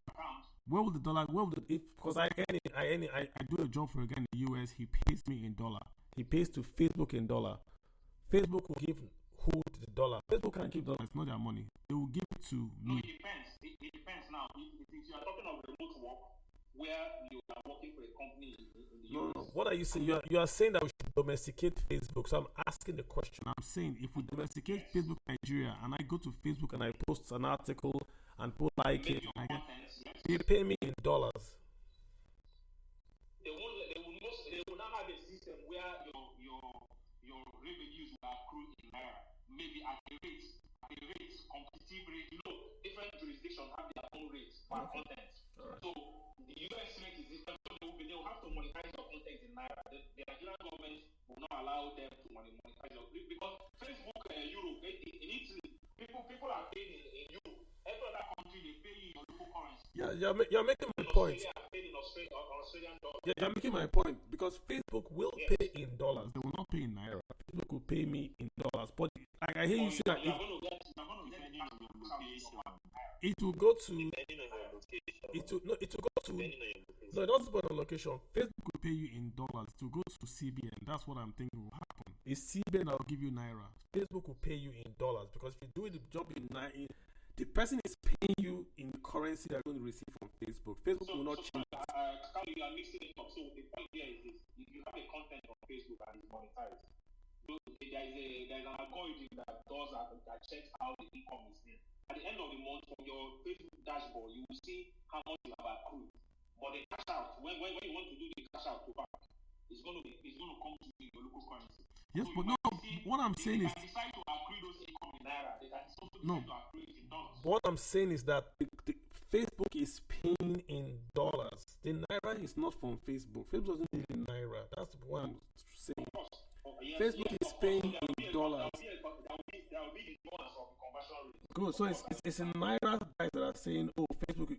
Where will the dollar? Because I do a job for a guy in the US. He pays me in dollar. He pays to Facebook in dollar. Facebook will give who the dollar. Facebook can't keep dollars. It's not their money. They will give it to me. No, it depends. It depends now. If you are talking of remote work, where you are working for a company in the US. No. What are you saying? You are saying that we should domesticate Facebook. So I'm asking the question. I'm saying if we domesticate Facebook Nigeria and I go to Facebook and I post an article and people like it, they pay me in dollars. They will not have a system where your revenues will accrue in Naira. Maybe at a rate, competitive rate. Different jurisdictions have their own rates for content. Right. So the US rate is different. So they will have to monetize your content in Naira. The Nigerian government will not allow them to monetize your because Facebook, Europe, in Italy, people are paying in Europe. Every other country they pay in your local currency. Yeah, you're making my point. Paid in Australian dollars. Yeah, you're making my point because Facebook will pay in dollars. They will not pay in Naira. Facebook will pay me in dollars. But I hear you say that it will go to it will go to no, it doesn't depend on location. Facebook will pay you in dollars to go to CBN. That's what I'm thinking will happen. It's CBN that will give you Naira. Facebook will pay you in dollars because if you do the job in Naira, the person is paying you in currency they're going to receive from Facebook. Facebook will not change it. You are mixing it up. So the point here is this: if you have a content on Facebook and it's monetized, there's an algorithm that checks how the income is in. At the end of the month, from your Facebook dashboard, you will see how much you have accrued. But the cash out, when you want to do the cash out to bank, it's going to come to you in your local currency. Yes, so but no, what I'm saying is, decide to accrue those income in Naira. They can also decide to accrue it in dollars. What I'm saying is that the Facebook is paying in dollars. The Naira is not from Facebook. Facebook doesn't deal in Naira. That's what I'm saying. Facebook is paying in dollars. There will be the dollars of the conversion rate. Good. So it's in Naira guys that are saying, oh, Facebook,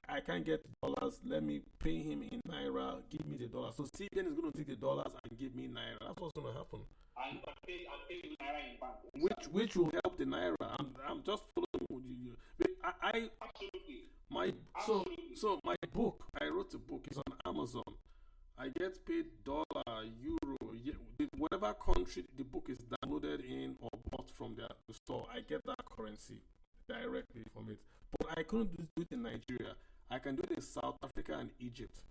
I can't get dollars. Let me pay him in Naira. Give me the dollars. So CBN is going to take the dollars and give me Naira. That's what's going to happen. And pay Naira in bank. Which will help the Naira. I'm just following Absolutely. So my book, I wrote a book. It's on Amazon. I get paid dollar, euro, whatever country the book is downloaded in or bought from the store. I get that currency directly from it. But I couldn't do it in Nigeria. I can do it in South Africa and Egypt,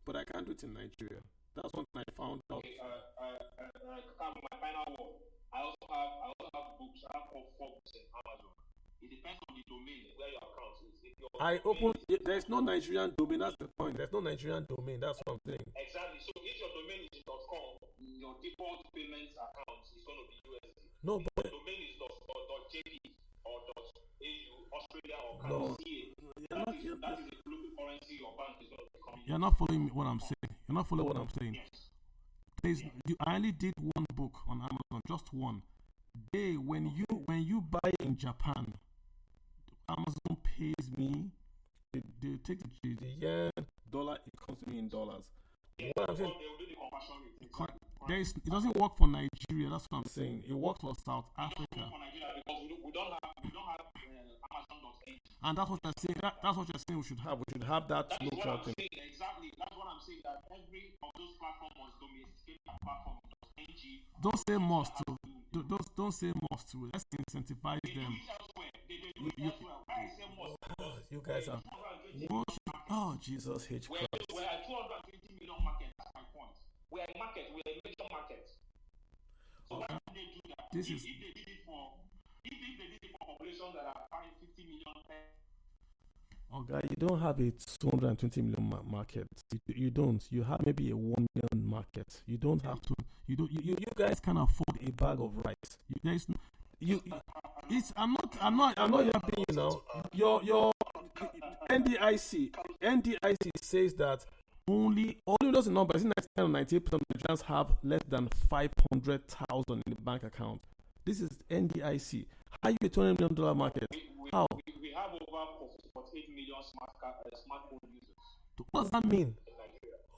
but I can't do it in Nigeria. That's what I found out. Okay, my final one. I also have books. I have four books in Amazon. It depends on the domain where your account is. There's no Nigerian domain. That's the point. There's no Nigerian domain. That's what I'm saying. Exactly. So if your domain is .com, your default payments account is going to be USD. No, if but your domain is .jp or .au, Australia or no, Canada, that is the local currency your bank is going to be coming. You're not following what I'm saying. You're not following what I'm saying. Yes. I only did one book on Amazon, just one. When you buy in Japan, Amazon pays me. They take the yen, dollar. It comes to me in dollars. Yeah, what I'm saying, they'll do the conversion rate. it doesn't work for Nigeria. That's what I'm saying. It works for South Africa. It doesn't work for Nigeria because we don't have Amazon.ng. And that's what you're saying. That's what you're saying. We should have. We should have that local thing. Exactly. That's what I'm saying. That every of those platforms must domesticate a platform .ng. Don't say must. Don't say must. Let's incentivize them. You guys are. Oh, Jesus H. Christ. We're at 220 million market. That's my point. We're a market. We're a major market. So why don't they do that? This if is. they did it for populations that are buying 50 million. Okay, you don't have a 220 million market. You don't. You have maybe a 1 million market. You don't have to. You don't. You guys can afford a bag of rice. I'm not helping you now. Your NDIC says that only those numbers. 98% of Nigerians have less than 500,000 in the bank account. This is NDIC. How are you a $20 million market? How? We have over 48 million smartphone users. What does that mean?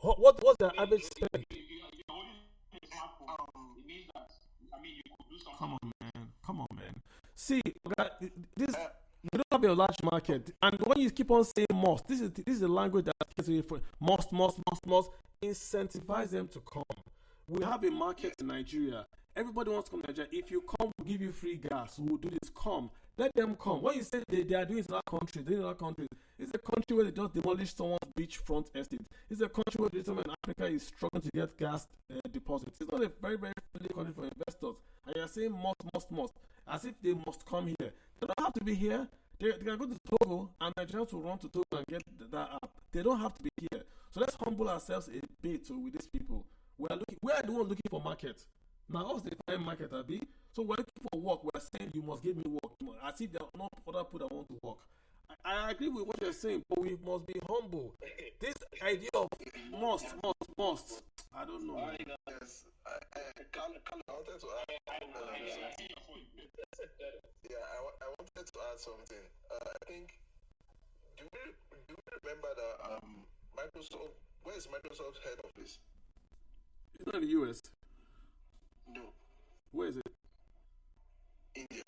What's the average spend? If you're holding a smartphone, it means that you could do something. Come on, man. See, this you don't have a large market, and when you keep on saying must, this is the language that must. Incentivize them to come. We have a market in Nigeria. Everybody wants to come to Nigeria. If you come, we'll give you free gas. We'll do this. Come. Let them come. When you say they are doing it in other countries, it's a country where they just demolished someone's beachfront estate. It's a country where the gentleman in Africa is struggling to get gas deposits. It's not a very, very friendly country for investors. And you're saying must. As if they must come here. They don't have to be here. They can go to Togo and Nigerians will run to Togo and get that app. They don't have to be here. So let's humble ourselves a bit with these people. We are the one looking for market. Now, us the find market, Abi. So we're looking for work. We're saying you must give me work. As if there are not other people that want to work. I agree with what you're saying, but we must be humble. This idea of must. I don't know. Yes, I wanted to add. I wanted to add something. I think. Do you remember that Microsoft? Where is Microsoft's head office? It's not in the US. No. Where is it? India.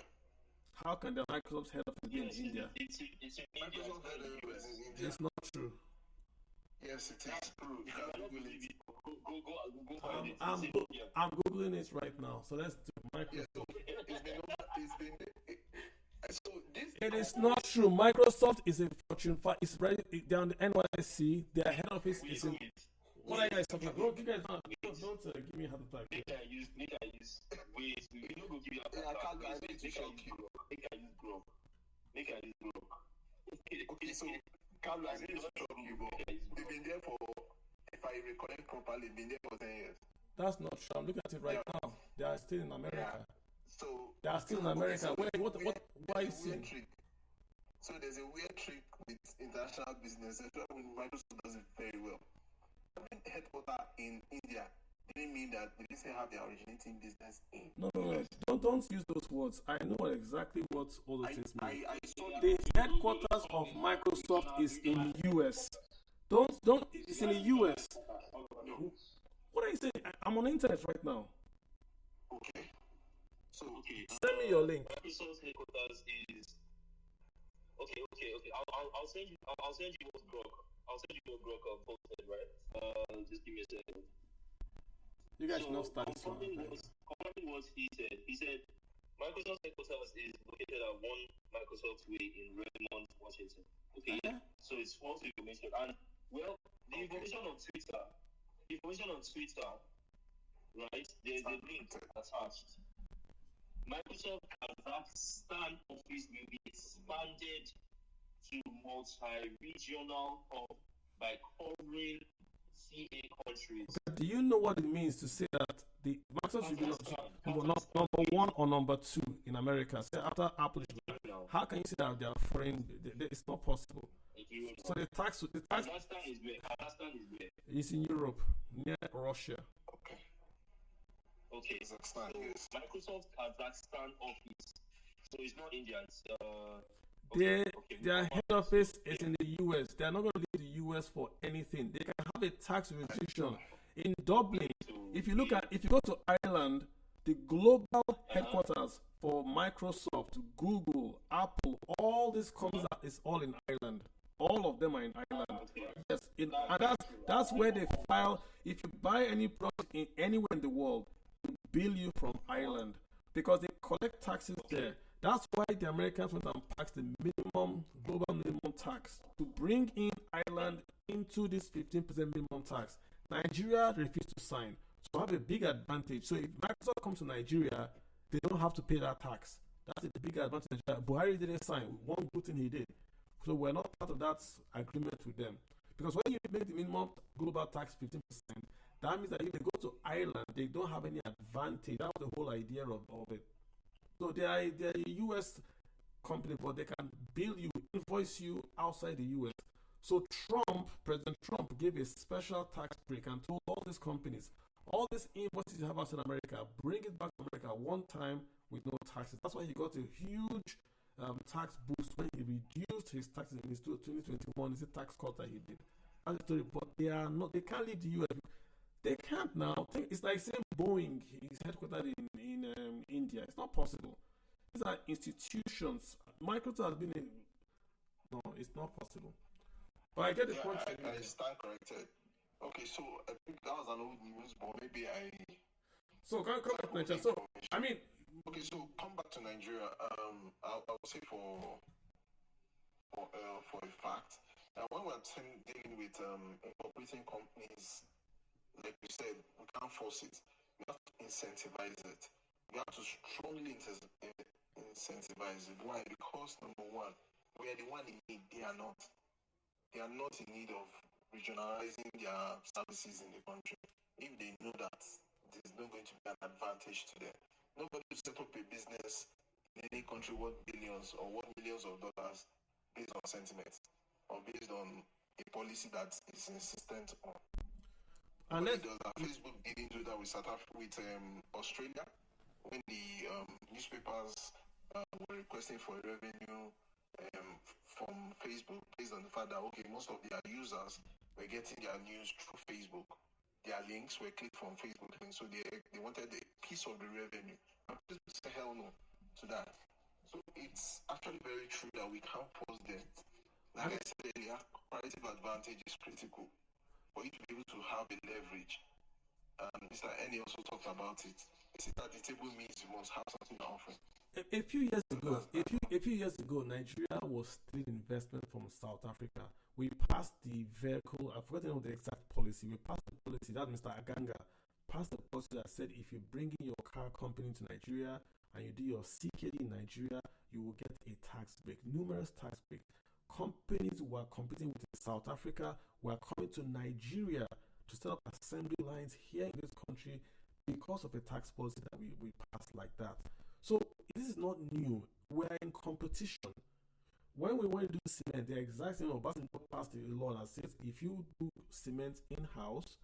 How can the Microsoft's head office be in India? It's in India. Microsoft's head office is in India. It's not true. Yes, it is. You can Google it. I'm googling it right now. So let's do Microsoft. It is not true. Microsoft is a Fortune 5. It's right down the NYSE. Their head office is in. What are you guys talking about? You guys don't give me a heart attack. Make I use. Wait, we no go give you a heart attack. Make I use Grok. Okay, so Carlo, I need to shock you, but they've been there for, if I recollect properly, been there for 10 years. That's not true. I'm looking at it right now. They are still in America. Yeah. So they are still in America. So wait, what are you saying? So there's a weird trick with international business, especially when Microsoft does it very well. Having headquarters in India didn't mean that they didn't have their originating business in. No. Don't use those words. I know exactly what all those things mean. The headquarters of Microsoft is in the US. It's in the US. What are you saying? I'm on the internet right now. Okay. So send me your link. Microsoft's headquarters is Okay. I'll send you. I'll send you what Grok. I'll send you what Grok posted, right? Just give me a second. You guys should not start this one. Confirming what he said Microsoft headquarters is located at 1 Microsoft Way in Redmond, Washington. Okay, so it's false information. And well, the information on Twitter, right? There's a link attached. Microsoft Kazakhstan office will be expanded to multi-regional hub by covering CA countries. Okay, do you know what it means to say that the Microsoft should be not number one or number two in America? Say after Apple, how can you say that they are foreign? It's not possible. So the tax Kazakhstan is where? It's in Europe, near Russia. Okay. Kazakhstan, so yes. Microsoft Kazakhstan office. So it's not India. It's their head office is in the US. They are not going to leave the US for anything. They can have a tax jurisdiction in Dublin. If you go to Ireland, the global headquarters for Microsoft, Google, Apple, all these companies is all in Ireland. All of them are in Ireland. Yes, and that's where they file. If you buy any product anywhere in the world, they bill you from Ireland because they collect taxes there. That's why the Americans went and passed the global minimum tax to bring in Ireland into this 15% minimum tax. Nigeria refused to sign, so have a big advantage. So if Microsoft comes to Nigeria, they don't have to pay that tax. That's a big advantage. Buhari didn't sign. One good thing he did. So we're not part of that agreement with them. Because when you make the minimum global tax 15%, that means that if they go to Ireland, they don't have any advantage. That was the whole idea of it. So they are a US company, but they can bill you, invoice you outside the US. So President Trump gave a special tax break and told all these companies, all these invoices you have outside America, bring it back to America one time with no taxes. That's why he got a huge tax boost when he reduced his taxes in his 2021. It's a tax cut that he did. That's the story. But they can't leave the US. They can't now. It's like saying Boeing is headquartered in India. It's not possible. These are institutions. Microsoft has been no, it's not possible. But I get the point. I stand corrected. Okay, so I think that was an old news, but maybe So come back to Nigeria. So I mean. Okay, so come back to Nigeria. I'll say for a fact. When we're dealing with incorporating companies, like you said, we can't force it. We have to incentivize it. We have to strongly incentivize it. Why? Because number one, we are the one in need. They are not. They are not in need of regionalizing their services in the country. If they know that there's not going to be an advantage to them, nobody will set up a business in any country worth billions or worth millions of dollars based on sentiment or based on a policy that is insistent on. And Facebook didn't do that with Australia when the newspapers were requesting for revenue from Facebook based on the fact that most of their users were getting their news through Facebook. Their links were clicked from Facebook links, so they wanted a piece of the revenue. And Facebook said hell no to that. So it's actually very true that we can't force them. Like I said earlier, comparative advantage is critical for you to be able to have a leverage. And Mr. Eni also talked about it. It's at the table means you must have something to offer. A few years ago, Nigeria was stealing investment from South Africa. We passed the vehicle. I've forgotten the exact policy. We passed the policy that Mr. Aganga passed the policy that said if you bring in your car company to Nigeria and you do your CKD in Nigeria, you will get a tax break. Numerous tax breaks. Companies who are competing with South Africa were coming to Nigeria to set up assembly lines here in this country because of a tax policy that we passed like that. So this is not new. We're in competition. When we want to do cement, the exact same Obasanjo passed a law that says if you do cement in-house,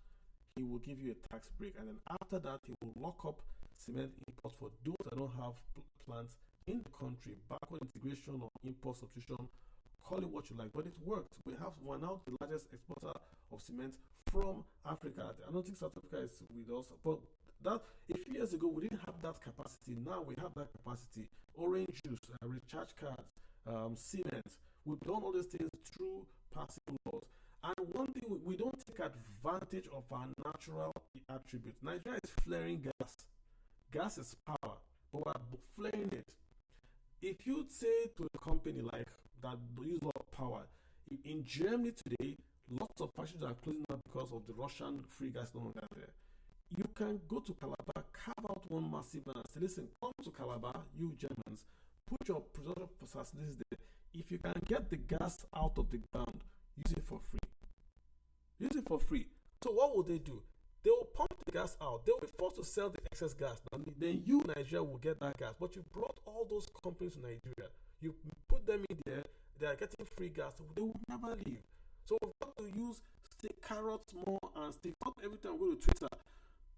he will give you a tax break. And then after that, he will lock up cement imports for those that don't have plants in the country. Backward integration or import substitution, call it what you like. But it worked. We're now the largest exporter of cement from Africa. I don't think South Africa is with us, but that a few years ago we didn't have that capacity. Now we have that capacity. Orange juice, recharge cards, cement. We've done all these things through passing laws. And one thing, we don't take advantage of our natural attributes. Nigeria is flaring gas. Gas is power, but we're flaring it. If you say to a company like that use a lot of power, in Germany today, lots of factories are closing down because of the Russian free gas no longer there. You can go to Calabar, carve out one massive land and say, listen, come to Calabar, you Germans, put your production facilities there. If you can get the gas out of the ground, use it for free. Use it for free. So what will they do? They will pump the gas out. They will be forced to sell the excess gas. Then you, Nigeria, will get that gas. But you brought all those companies to Nigeria. You put them in there. They are getting free gas. They will never leave. So we've got to use stick carrots more and stick. Not every time we go to Twitter.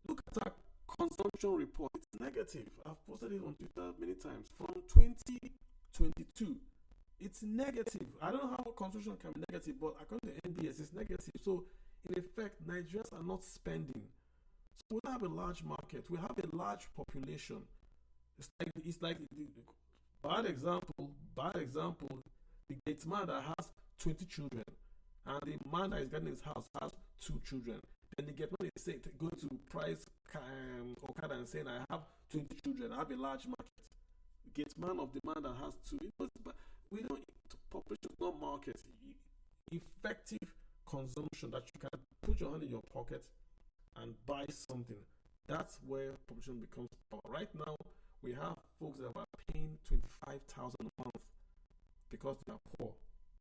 Look at our consumption report. It's negative. I've posted it on Twitter many times. From 2022, it's negative. I don't know how consumption can be negative, but according to NBS, it's negative. So in effect, Nigerians are not spending. So we have a large market. We have a large population. It's like bad example. The gate man that has 20 children, and the man that is getting his house has 2 children. Then the gate man is saying, go to price Okada and saying, I have 20 children. I have a large market. Gate man of the man that has 2. We don't. Population is not market. Effective consumption that you can put your hand in your pocket and buy something. That's where population becomes power. Right now, we have folks that are paying 25,000 a month because they are poor.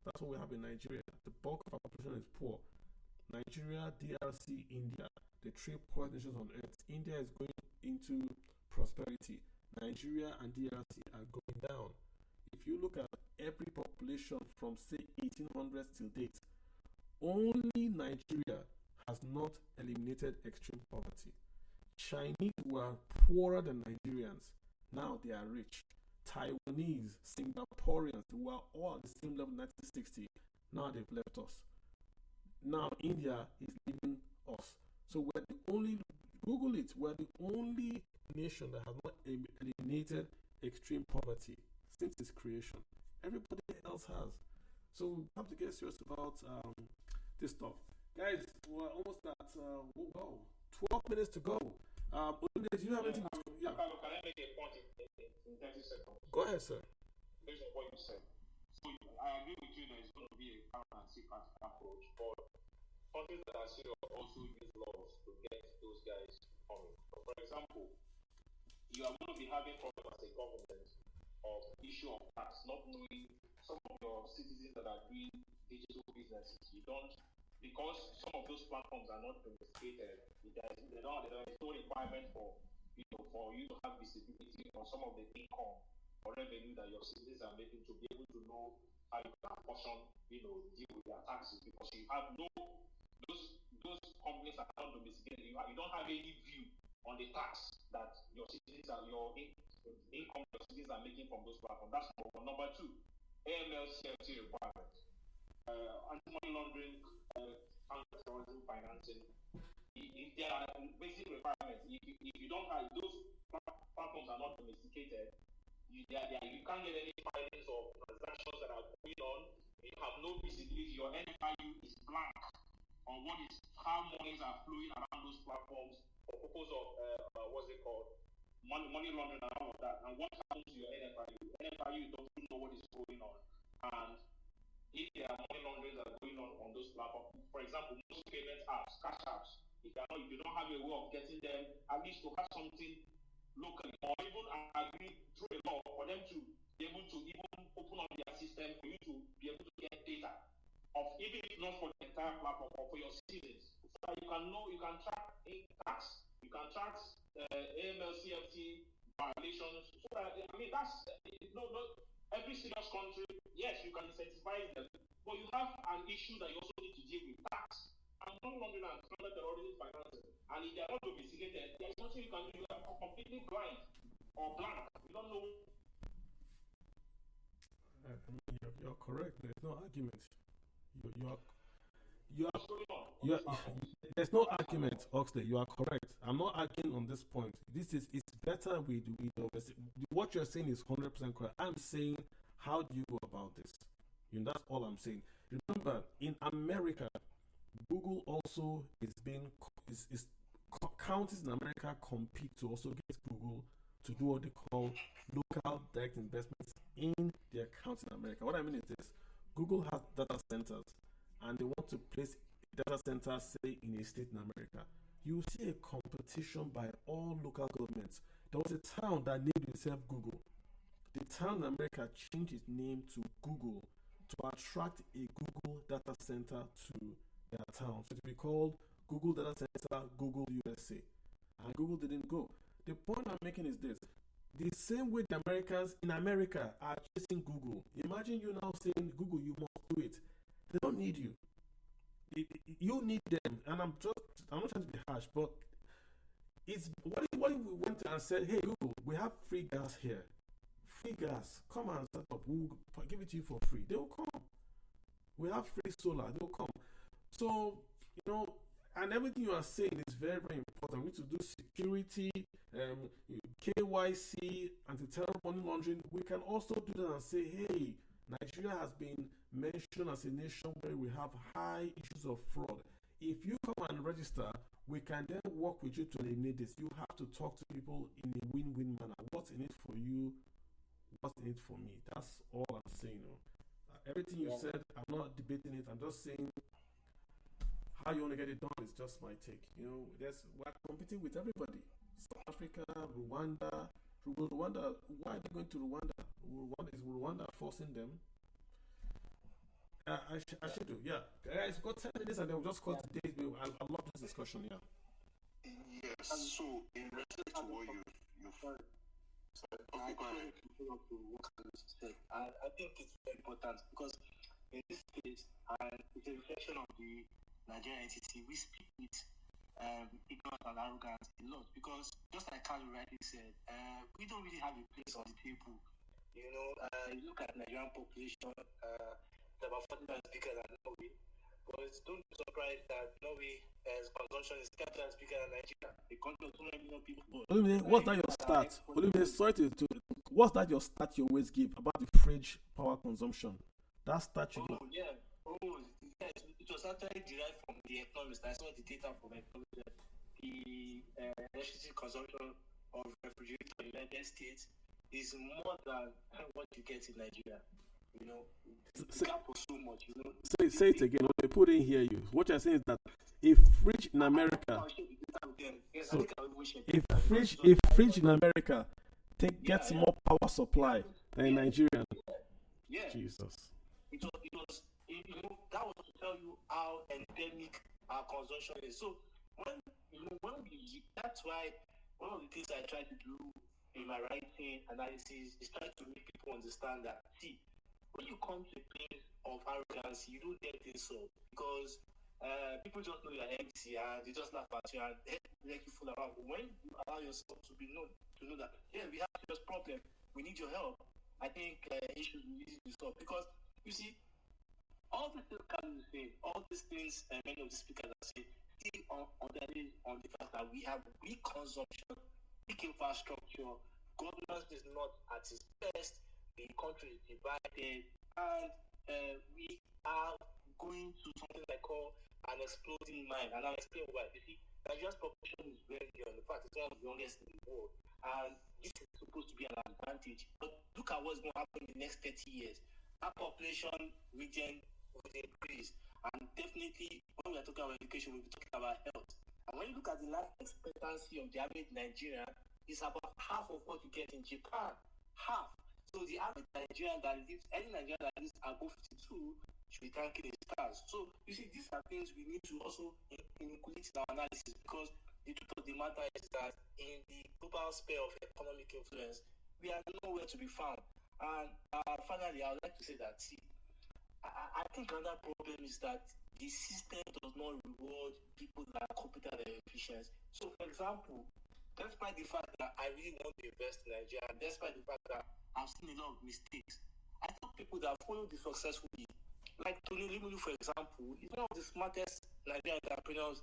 That's what we have in Nigeria. The bulk of our population is poor. Nigeria, DRC, India, the 3 poorest nations on earth. India is going into prosperity. Nigeria and DRC are going down. If you look at every population from say 1800s till date, only Nigeria has not eliminated extreme poverty. Chinese were poorer than Nigerians. Now they are rich. Taiwanese, Singaporeans were all at the same level in 1960. Now they've left us. Now India is leaving us. So we're the only, Google it, we're the only nation that has not eliminated extreme poverty since its creation. Everybody else has. So we have to get serious about this stuff. Guys, we're almost at 12 minutes to go. Do you have anything? Yeah. Can I make a point in 30 seconds? Go ahead, sir. Based on what you said. So I agree with you that it's going to be a carrot and stick approach, but countries that are serious also use laws to get those guys coming. So for example, you are going to be having problems as a government of issue of tax, not knowing some of your citizens that are doing digital businesses. You don't, because some of those platforms are not domesticated. There is no requirement for you to have visibility on some of the income or revenue that your citizens are making to be able to know how you can portion, deal with their taxes, because you have those companies are not domesticated. You don't have any view on the tax that your citizens are income your citizens are making from those platforms. That's number one. Number two, AML CFT requirements, anti-money laundering, counter-terrorism financing. If there are basic requirements, if you don't have those platforms are not domesticated, you can't get any findings of transactions that are going on. You have no visibility. Your NFIU is blank on how monies are flowing around those platforms for purpose of money laundering and all of that. And what happens to your NFIU? NFIU don't know what is going on. And if there are money launderings that are going on those platforms, for example, most payment apps, cash apps, if you don't have a way of getting them, at least to have something locally, or even agree through a law for them to be able to even open up their system for you to be able to get data of, even if not for the entire platform or for your citizens, so that you can track tax, you can track AML CFT violations. So that that's every serious country. Yes, you can incentivize them, but you have an issue that you also need to deal with: tax and money laundering and counter-terrorism financing. And if they are not domesticated, there is nothing you can do. You are completely blind or blank. You don't know. You're correct. There's no argument. There's no argument, Oxley. You are correct. I'm not arguing on this point. It's better with what you're saying is 100% correct. I'm saying How do you go about this? That's all I'm saying. Remember, in America, Google also is counties in America compete to also get Google to do what they call local direct investments in their counties in America. What I mean is this: Google has data centers, and they want to place data centers, say, in a state in America. You see a competition by all local governments. There was a town that named itself Google. The town in America changed its name to Google to attract a Google data center to their town. So it will be called Google Data Center, Google USA. And Google didn't go. The point I'm making is this: the same way the Americans in America are chasing Google. Imagine you now saying, Google, you must do it. They don't need you. You need them. And I'm not trying to be harsh, but it's what if we went and said, hey Google, we have free gas here. Free gas. Come and set up. We'll give it to you for free. They will come. We have free solar. They will come. So, and everything you are saying is very, very important. We need to do security, KYC, anti-terror money laundering. We can also do that and say, hey, Nigeria has been mentioned as a nation where we have high issues of fraud. If you come and register, we can then work with you to eliminate this. You have to talk to people in a win-win manner. What's in it for you? What's in it for me? That's all I'm saying. Everything you said, I'm not debating it. I'm just saying how you want to get it done is just my take. We're competing with everybody. South Africa, Rwanda. Why are they going to Rwanda? Is Rwanda forcing them? I should do, yeah. Guys, got 10 minutes and then we'll just call today's bill. I love this discussion, yeah. Yes, so in respect to what you've I think it's very important because in this case, it's a reflection of the Nigerian entity. We speak with ignorance and arrogance a lot because, just like Carlo rightly said, we don't really have a place on the table. You look at Nigerian population, there are about 40 times bigger than Norway. But don't be surprised that Norway's consumption is 10 times bigger than Nigeria. The country of 200 million people. What's that your stat? Sorry to what's that your stat you always give about the fridge power consumption? That stat you give. Yeah. It was actually derived from the economist. I saw the data from economist. The electricity consumption of refrigerator in the United States is more than what you get in Nigeria. The gap was so much. Say it again. When they put in here, what you're saying is that a fridge in America. So if fridge in America gets more power supply than in Nigeria. Yeah. Jesus. It was that was to tell you how endemic our consumption is. So that's why one of the things I try to do in my writing analysis is try to make people understand that when you come to a place of arrogance, you don't get this solved because people just know you're empty and they just laugh at you and make you fool around. But when you allow yourself to know that we have this problem, we need your help, I think it should be easy to solve because you see, all the things Kanu is saying, all these things many of the speakers are saying, still on the fact that we have weak consumption, weak infrastructure, governance is not at its best, the country is divided, and we are going to something like call an exploding mine. And I'll explain why. You see, Nigeria's population is very young. In fact, it's one of the youngest in the world. And this is supposed to be an advantage. But look at what's going to happen in the next 30 years. Our population region will increase. And definitely, when we are talking about education, we'll be talking about health. And when you look at the life expectancy of the average Nigerian, it's about half of what you get in Japan. Half. So the average Nigerian that lives, any Nigerian that lives above 52 should be thanking his stars. So you see, these are things we need to also include in our analysis because the truth of the matter is that in the global sphere of economic influence, we are nowhere to be found. And finally, I would like to say that, I think another problem is that the system does not reward people that are competent and efficient. So, for example, despite the fact that I really want to invest in Nigeria, despite the fact that I've seen a lot of mistakes, I think people that follow the successful lead, like Tony Limulu, for example, is one of the smartest Nigerian entrepreneurs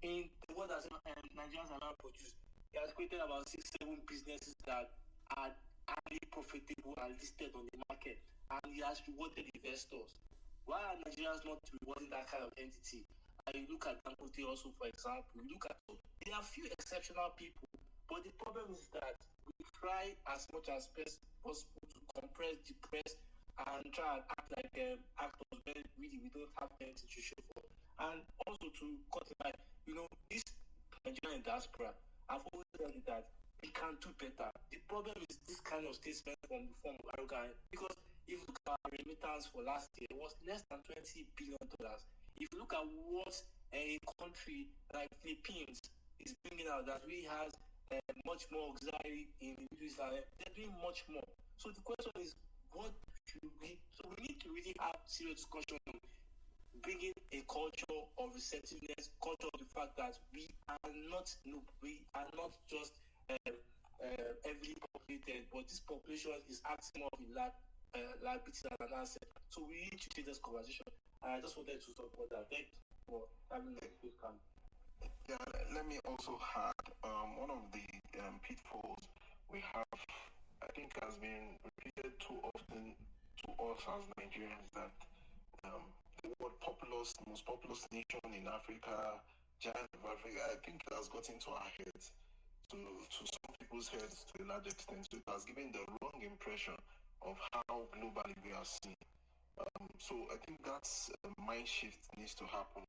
in the world that Nigerians are now produced. He has created about 6-7 businesses that are highly profitable and listed on the market. and he has rewarded investors. Why are Nigerians not rewarding that kind of entity? And you look at Dangote also, for example, you look at, there are few exceptional people, but the problem is that we try as much as possible to compress, depress, and try and act like actors when really we don't have anything to show for. And also to cut it like, this Nigerian diaspora, I've always said it that we can do better. The problem is this kind of statement from Arrogant, because if you look at our remittance for last year, it was less than $20 billion. If you look at what a country like Philippines is bringing out, that really has much more auxiliary in the Middle East, they're doing much more. So the question is, what should we? So we need to really have serious discussion on bringing a culture of receptiveness, culture of the fact that we are not just heavily populated, but this population is acting more in liability than an asset. So we need to take this conversation. I just wanted to talk about that. Thank you for having me. Yeah, let me also add one of the pitfalls we have, I think, has been repeated too often to us as Nigerians, that the word populous, most populous nation in Africa, giant of Africa, I think it has got into our heads, to some people's heads to a large extent. So it has given the wrong impression of how globally we are seen. So I think that's a mind shift needs to happen,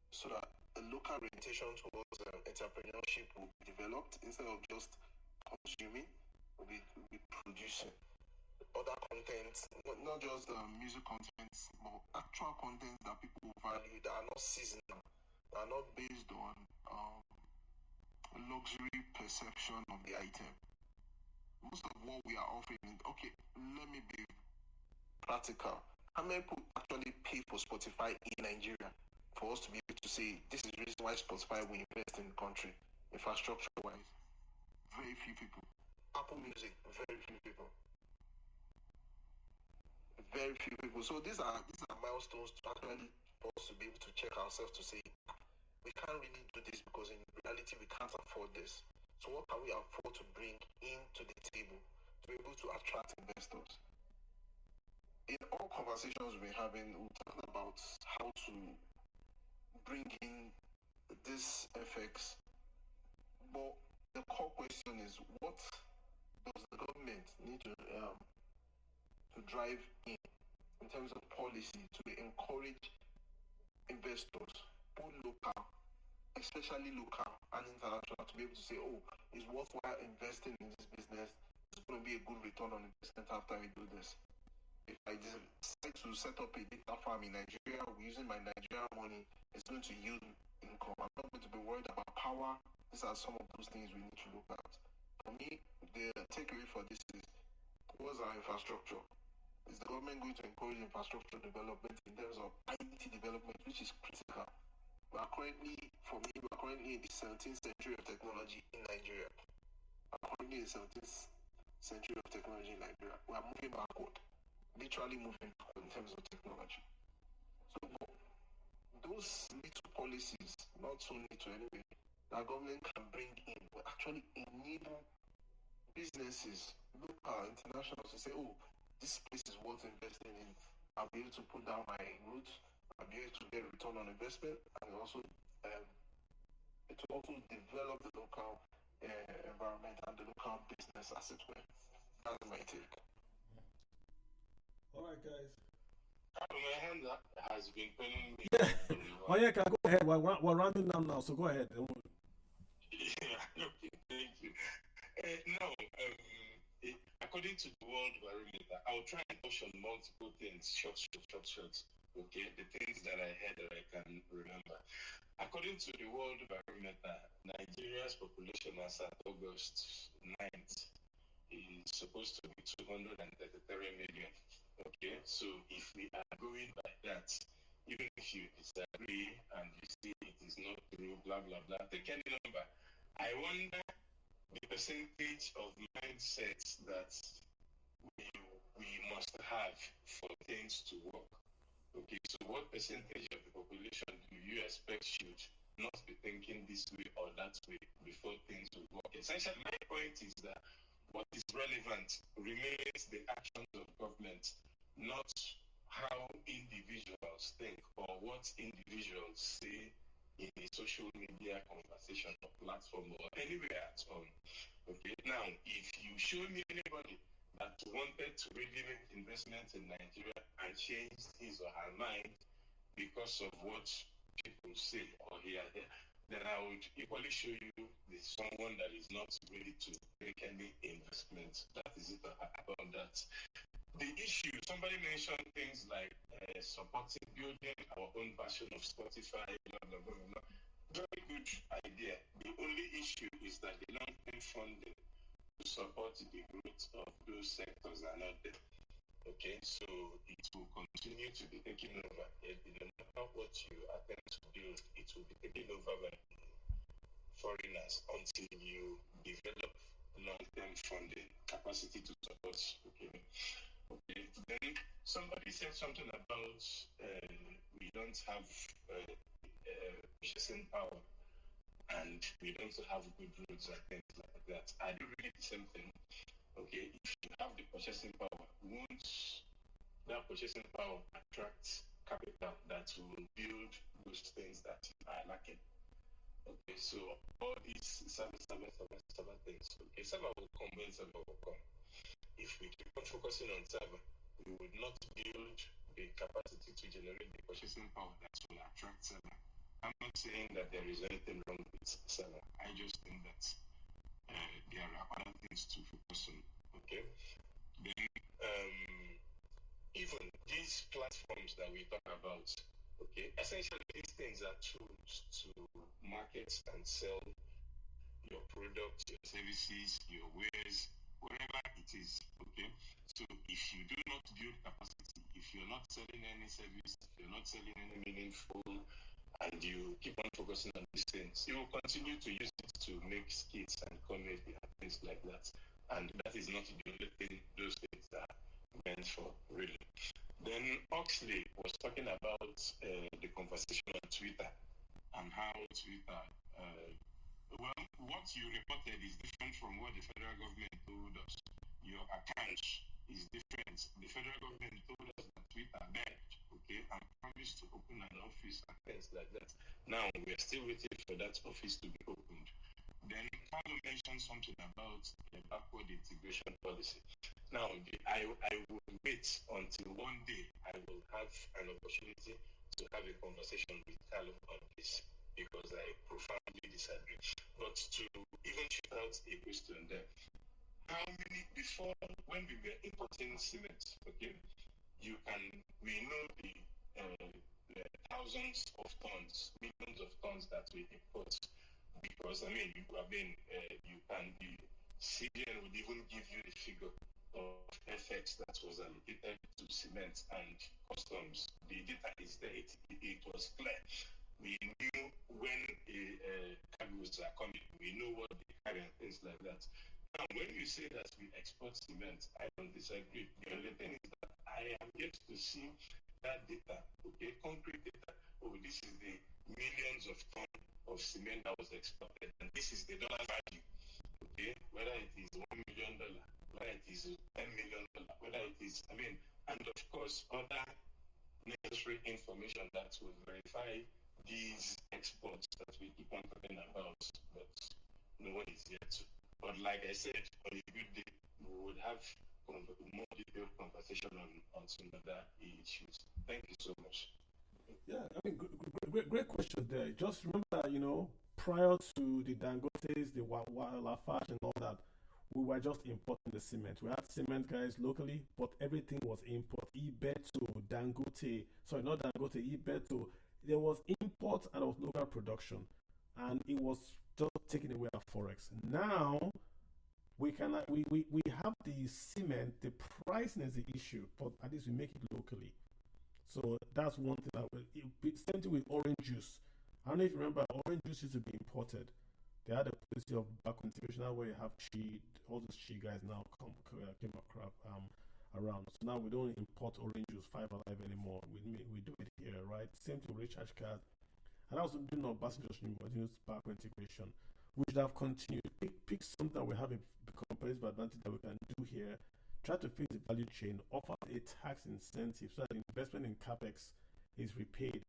so that a local orientation towards entrepreneurship will be developed instead of just consuming, will be producing other content, not just music content, but actual content that people value, that are not seasonal, that are not based on luxury perception of the item. Most of what we are offering, okay, let me be practical. How many people actually pay for Spotify in Nigeria for us to be able to say this is the reason why Spotify will invest in the country, infrastructure wise? Very few people. Apple Music, very few people. Very few people. So these are milestones to actually for us to be able to check ourselves to say we can't really do this because in reality we can't afford this. So what can we afford to bring into the table to be able to attract investors? In all conversations we're having, we're talking about how to bring in this FX. But the core question is, what does the government need to drive in terms of policy to encourage investors, both local, especially local and international, to be able to say, oh, it's worthwhile investing in this business. It's going to be a good return on investment after we do this. If I decide to set up a data farm in Nigeria, using my Nigerian money, it's going to yield income. I'm not going to be worried about power. These are some of those things we need to look at. For me, the takeaway for this is, what's our infrastructure? Is the government going to encourage infrastructure development in terms of IT development, which is critical? We are currently in the 17th century of technology in Nigeria. We are currently in the 17th century of technology in Nigeria. We are moving backward. Literally moving in terms of technology. So those little policies, not so little anyway, that government can bring in will actually enable businesses, local, international, to say, oh, this place is worth investing in. I'll be able to put down my roots. I'll be able to get return on investment, and also it will also develop the local environment and the local business as it were. That's my take. All right, guys. My hand has been pulling me. Yeah. Oh, yeah, can I go ahead? We're rounding down now, so go ahead. Yeah, okay, thank you. Now, according to the World Barometer, I'll try and touch on multiple things, short. Okay, the things that I heard that I can remember. According to the World Barometer, Nigeria's population as at August 9th is supposed to be 233 million. Okay, so if we are going by that, even if you disagree and you see it is not true, blah blah blah, take any number. I wonder the percentage of mindsets that we must have for things to work. Okay, so what percentage of the population do you expect should not be thinking this way or that way before things will work? Essentially, my point is that what is relevant remains the actions of government, not how individuals think or what individuals say in a social media conversation or platform or anywhere at all. Okay, now if you show me anybody that wanted to really make investments in Nigeria and changed his or her mind because of what people say or hear there, then I would equally show you someone that is not ready to make any investment. That is it about that. The issue, somebody mentioned things like supporting, building our own version of Spotify, blah, blah, blah, blah. Very good idea. The only issue is that the long-term funding to support the growth of those sectors are not there. Okay, so it will continue to be taken over. No matter what you attempt to build, it will be taken over by foreigners until you develop long-term funding capacity to support. Okay. Okay. Then somebody said something about we don't have purchasing power and we don't have good roads and things like that. I do really the same thing. Okay, if you have the purchasing power, won't that purchasing power attract capital that will build those things that are lacking? Okay, so all these server things. Okay, server will come when server will come. If we keep on focusing on server, we would not build the capacity to generate the purchasing power that will attract server. I'm not saying that there is anything wrong with server. I just think that there are other things to focus on. Okay. Then even these platforms that we talk about, okay, essentially these things are tools to market and sell your products, your services, your wares, whatever it is. Okay. So if you do not build capacity, if you're not selling any service, if you're not selling any meaningful, and you keep on focusing on these things, you will continue to use it to make skits and comedy and things like that. And that is not the only thing those things are meant for, really. Then Oxley was talking about the conversation on Twitter and how Twitter, well, what you reported is different from what the federal government told us. Your account is different. The federal government told us that Twitter begged, okay, and promised to open an office and things like that. Now we're still waiting for that office to be opened. Then Carlo mentioned something about the backward integration policy. Now, I will wait until one day I will have an opportunity to have a conversation with Carlo on this because I profoundly disagree. But to even shoot out a question there, how many before when we were importing cement, okay, we know the thousands of tons, millions of tons that we import because you can be CBN would even give you the figure of FX that was allocated to cement and customs. The data is there. It was clear. We knew when cargoes are coming. We know what they carry and things like that. Now, when you say that we export cement, I don't disagree. The only thing is that I am yet to see that data, okay, concrete data. Oh, this is the millions of tons of cement that was exported, and this is the dollar value, okay, whether it is $1 million, whether it is $10 million, whether it is, and of course, other necessary information that will verify these exports that we keep on talking about, but no one is yet to. But like I said, on a good day, we would have more detailed conversation on some other issues. Thank you so much. Yeah, great question there. Just remember that, prior to the Dangotes, the Lafarge, and all that, we were just importing the cement. We had cement guys locally, but everything was import. Ibeto, Dangote, sorry, not Dangote, Ibeto. There was import and there was local production, and it was just taken away at forex. Now we have the cement. The pricing is the issue, but at least we make it locally. So that's one thing that will. Same thing with orange juice. I don't know if you remember, orange juice used to be imported. They had a policy of backward integration where you have all those guys now came around. So now we don't import orange juice 5 Alive anymore. We do it here, right? Same thing with recharge card. And also doing our passengers backward integration. We should have continued. Pick something that we have a competitive advantage that we can do here. try to fix the value chain, offer a tax incentive so that the investment in capex is repaid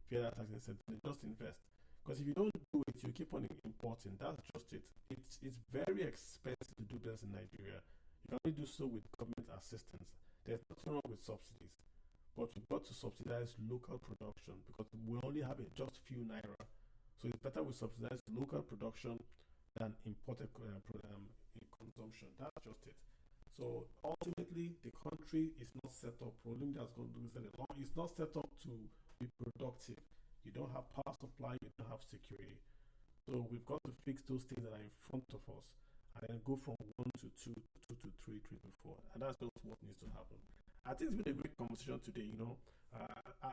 via that tax incentive. Just invest. Because if you don't do it, you keep on importing. That's just it. It's very expensive to do business in Nigeria. You can only do so with government assistance. There's nothing wrong with subsidies. But we've got to subsidize local production because we only have just few naira. So it's better we subsidize local production than imported consumption. That's just it. So ultimately, the country is not set up. Problem that's going to do is that it's not set up to be productive. You don't have power supply. You don't have security. So we've got to fix those things that are in front of us, and then go from 1 to 2, 2 to 3, 3 to 4, and that's just what needs to happen. I think it's been a great conversation today.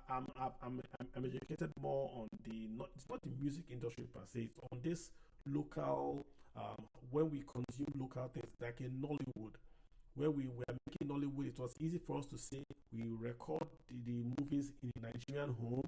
I'm educated more on it's not the music industry per se. It's on this local when we consume local things like in Nollywood, where we were making Nollywood. It was easy for us to say we record the movies in a Nigerian home.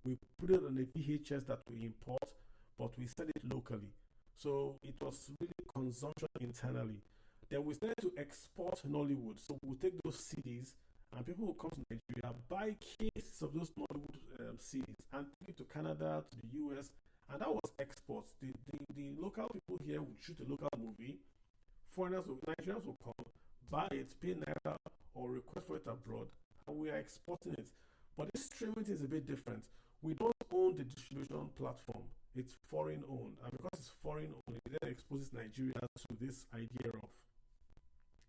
We put it on a VHS that we import, but we sell it locally. So it was really consumption internally. Then we started to export Nollywood. So we'll take those CDs and people will come to Nigeria, buy cases of those Nollywood CDs and take it to Canada, to the US, and that was exports. The local people here would shoot a local movie. Nigerians will come, buy it, pay Naira, or request for it abroad, and we are exporting it. But this streaming is a bit different. We don't own the distribution platform. It's foreign owned. And because it's foreign owned, it then exposes Nigeria to this idea of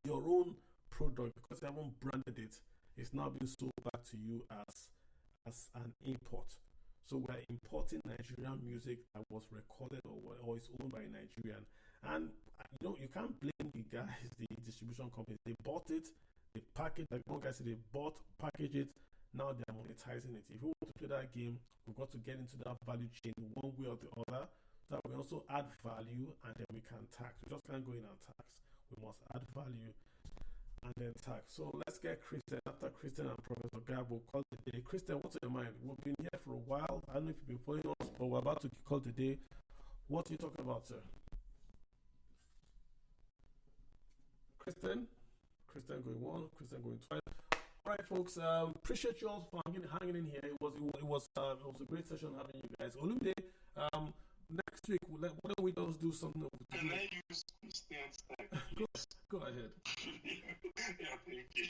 your own product, because they haven't branded it, it's now being sold back to you as an import. So we're importing Nigerian music that was recorded or is owned by a Nigerian. And you can't blame the guys, the distribution companies. They bought it, they packaged, like one guy said, they bought, packaged it, now they're monetizing it. If we want to play that game, we've got to get into that value chain one way or the other, so that we also add value and then we can tax. We just can't go in and tax. We must add value and then tax. So let's get Christian. After Christian and Professor Gab, we'll call the day. Christian, what's on your mind? We've been here for a while. I don't know if you've been following us, but we're about to call the day. What are you talking about, sir? Christian going one, Christian going twice. All right, folks. Appreciate you all for hanging in here. It was a great session having you guys. Olumide, next week, why don't we just do something? Can I use Christian's time? Go ahead. Yeah, thank you.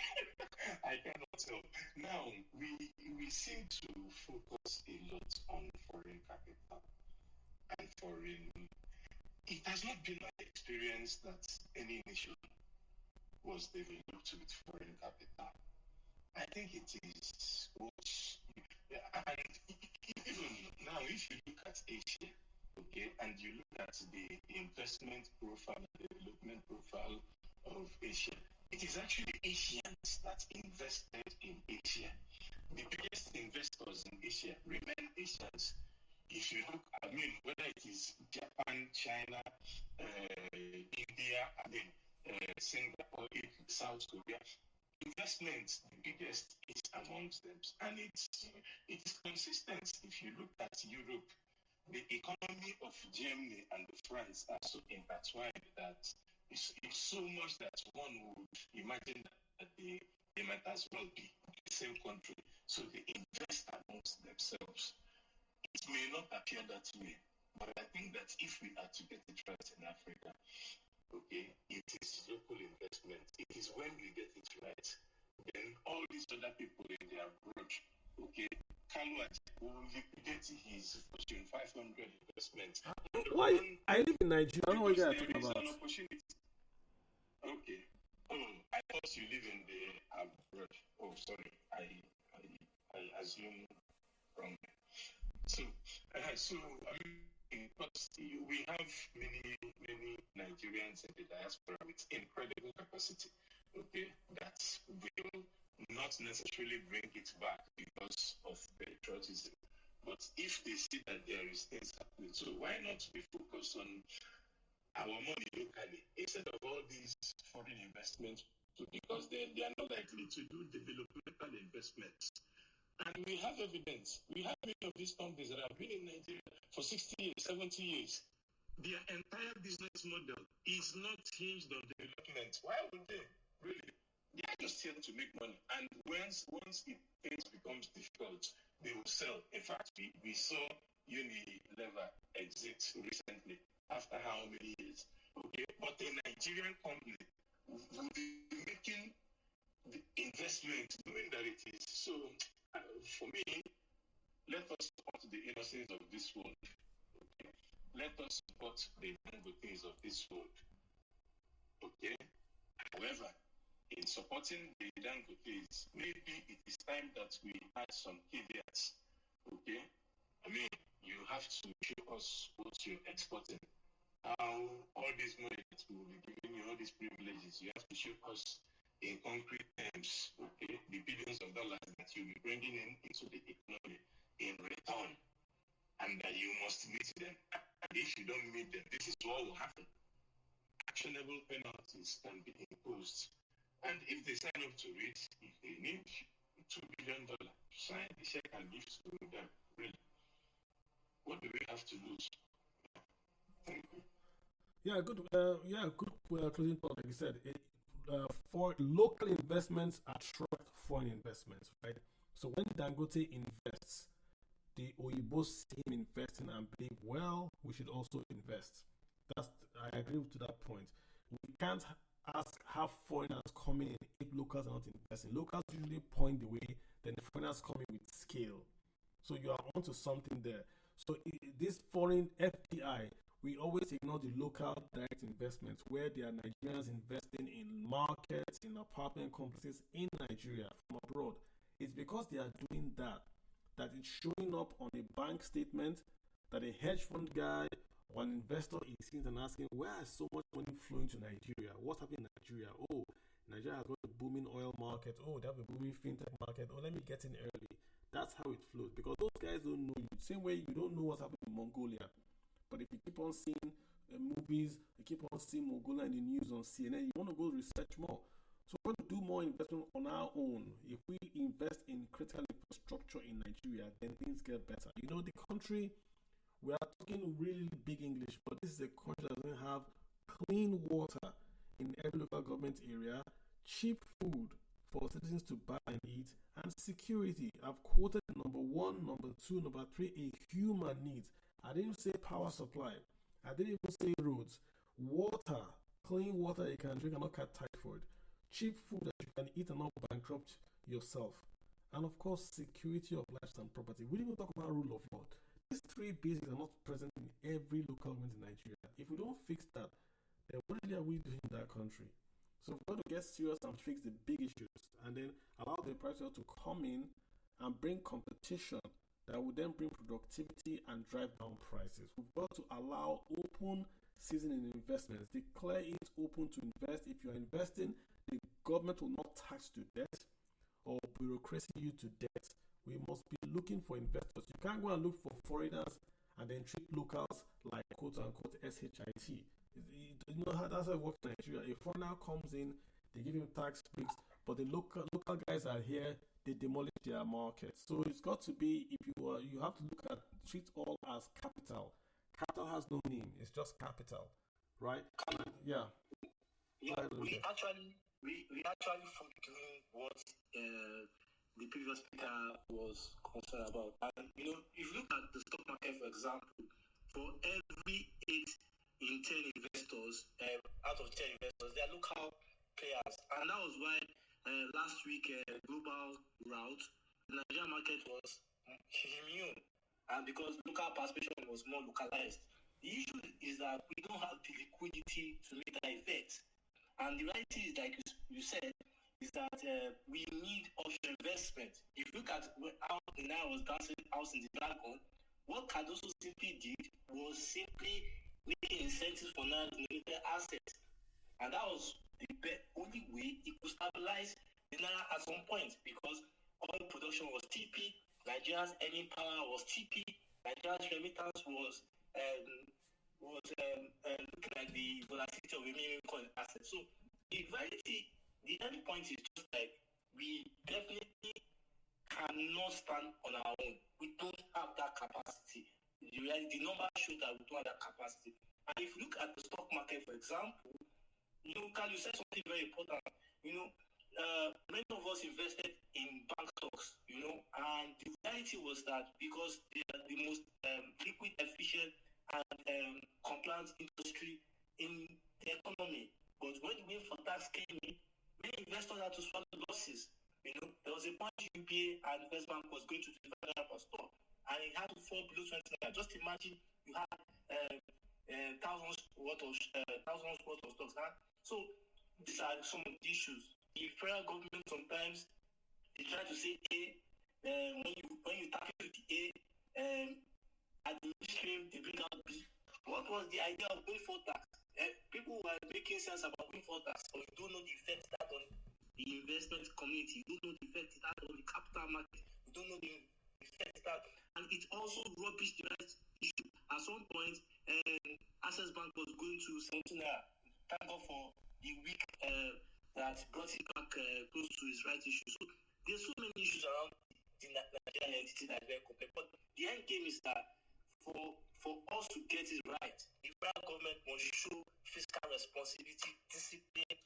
I cannot help. Now, we seem to focus a lot on foreign capital and foreign. It has not been my experience that any nation was developed with foreign capital. I think it is and even now, if you look at Asia, okay, and you look at the investment profile, the development profile of Asia, it is actually Asians that invested in Asia. The biggest investors in Asia remain Asians. If you look, whether it is Japan, China, India, Singapore, South Korea, investment, the biggest is amongst them. And it's consistent. If you look at Europe, the economy of Germany and France are so intertwined that it's so much that one would imagine that they might as well be the same country. So they invest amongst themselves. It may not appear that way, but I think that if we are to get it right in Africa, okay, it is local investment. It is when we get it right, then all these other people in their abroad, okay, Kalu will liquidate his Fortune 500 investment. Why? I live in Nigeria. I don't know what you're talking about. Okay. Oh, I thought you live in the abroad. Oh, sorry. I assume wrong. So but we have many Nigerians in the diaspora with incredible capacity, okay, that will not necessarily bring it back because of patriotism. But if they see that there is things happening, so why not we focus on our money locally instead of all these foreign investments? Because they are not likely to do developmental investments. And we have evidence. We have many of these companies that have been in Nigeria for 60 years, 70 years. Their entire business model is not hinged on development. Why would they? Really? just here to make money. And once things becomes difficult, they will sell. In fact, we saw Unilever exit recently after how many years? Okay, but a Nigerian company will be making the investment knowing that it is. So, for me, let us support the innocence of this world. Okay, let us support the Dangotes of this world. Okay, however, in supporting the Dangotes, maybe it is time that we add some caveats. Okay, I mean, you have to show us what you're exporting. How all this money that we will be giving you, all these privileges, you have to show us in concrete terms, okay, the billions of dollars that you'll be bringing into the economy in return, and that you must meet them. And if you don't meet them, this is what will happen. Actionable penalties can be imposed. And if they sign up to it, if they need $2 billion, sign the check and give to them. Really. What do we have to lose? Thank you. Yeah, good. Good closing thought. Like you said, for local investments attract foreign investments, right? So when Dangote invests, the Oyibos see him investing and believe, well, we should also invest. I agree to that point. We can't have foreigners coming in if locals are not investing. Locals usually point the way, then the foreigners come in with scale. So you are onto something there. So this foreign FDI, we always ignore the local direct investments where there are Nigerians investing in markets, in apartment complexes in Nigeria from abroad. It's because they are doing that it's showing up on a bank statement that a hedge fund guy or an investor is seeing and asking, where is so much money flowing to Nigeria? What's happening in Nigeria? Oh, Nigeria has got a booming oil market. Oh, they have a booming fintech market. Oh, let me get in early. That's how it flows because those guys don't know you. Same way you don't know what's happening in Mongolia. But if you keep on seeing movies, you keep on seeing Mongolia in the news on CNN, you want to go research more. So we're going to do more investment on our own. If we invest in critical infrastructure in Nigeria, then things get better. You know, the country, we are talking really big English, but this is a country that doesn't have clean water in every local government area, cheap food for citizens to buy and eat, and security. I've quoted number 1, number 2, number 3, a human need. I didn't say power supply. I didn't even say roads. Water, clean water you can drink and not catch typhoid. Cheap food that you can eat and not bankrupt yourself. And of course, security of lives and property. We didn't even talk about rule of law. These 3 basics are not present in every local government in Nigeria. If we don't fix that, then what really are we doing in that country? So we've got to get serious and fix the big issues and then allow the private sector to come in and bring competition that will then bring productivity and drive down prices. We've got to allow open season in investments. Declare it open to invest. If you're investing, the government will not tax to debt or bureaucracy you to debt. We must be looking for investors. You can't go and look for foreigners and then treat locals like quote unquote SHIT. You know how that's how it works in Nigeria. A foreigner comes in, they give him tax breaks, but the local guys are here, they demolish their markets. So it's got to be, if you have to look at, treat all as capital. Capital has no name, it's just capital, right? Yeah. Yeah, we actually forgotten what the previous speaker was concerned about. And you know, if you look at the stock market, for example, for every 8 in 10 investors, out of 10 investors, they are local players, and that was why last week global route, the Nigerian market was immune, and because local participation was more localized. The issue is that we don't have the liquidity to make that effect. And the reality is, like you said, is that we need offshore investment. If you look at how the Naira was dancing house in the dragon, what Cardoso simply did was simply making incentives for non-denominated assets. And that was the only way it could stabilize the Naira at some point, because oil production was TP, Nigeria's earning power was TP, Nigeria's remittance was looking like the volatility of a minimum coin asset. So in reality, the end point is just like we definitely cannot stand on our own. We don't have that capacity. The number shows that we don't have that capacity. And if you look at the stock market, for example, you know, Carl, you said something very important. You know, many of us invested in bank stocks, and the reality was that because they are the most liquid, efficient, and compliant industry in the economy. But when the win for tax came in, many investors had to swallow losses. There was a point UBA and First Bank was going to 25 naira per store, and it had to fall below 20 naira. Just imagine you had thousands worth of stocks. Huh? So these are some of the issues. The federal government sometimes they try to say A, when you tap into the A, at the midstream they bring out B. What was the idea of windfall tax? People were making sense about windfall tax, but you don't know the effect that on the investment community. You don't know the effect that on the capital market. You don't know the effect that, and it also rubbish the right issue. At some point, Access Bank was going to 17 naira. Thank God for the week that brought it back close to its right issue. So there's so many issues around the Nigerian entity that are very complex. But the end game is that for us to get it right, the federal government must show fiscal responsibility, discipline,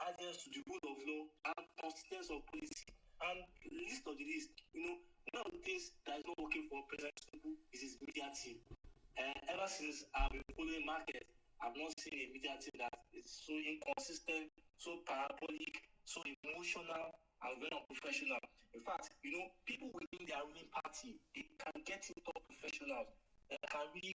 adherence to the rule of law, and consistency of policy. And least of the least, one of the things that is not working for President Tinubu is his media team. Ever since I've been following market, I've not seen a media team that is so inconsistent, so parabolic, so emotional, and very unprofessional. In fact, people within their ruling party, they can get in top professionals that can really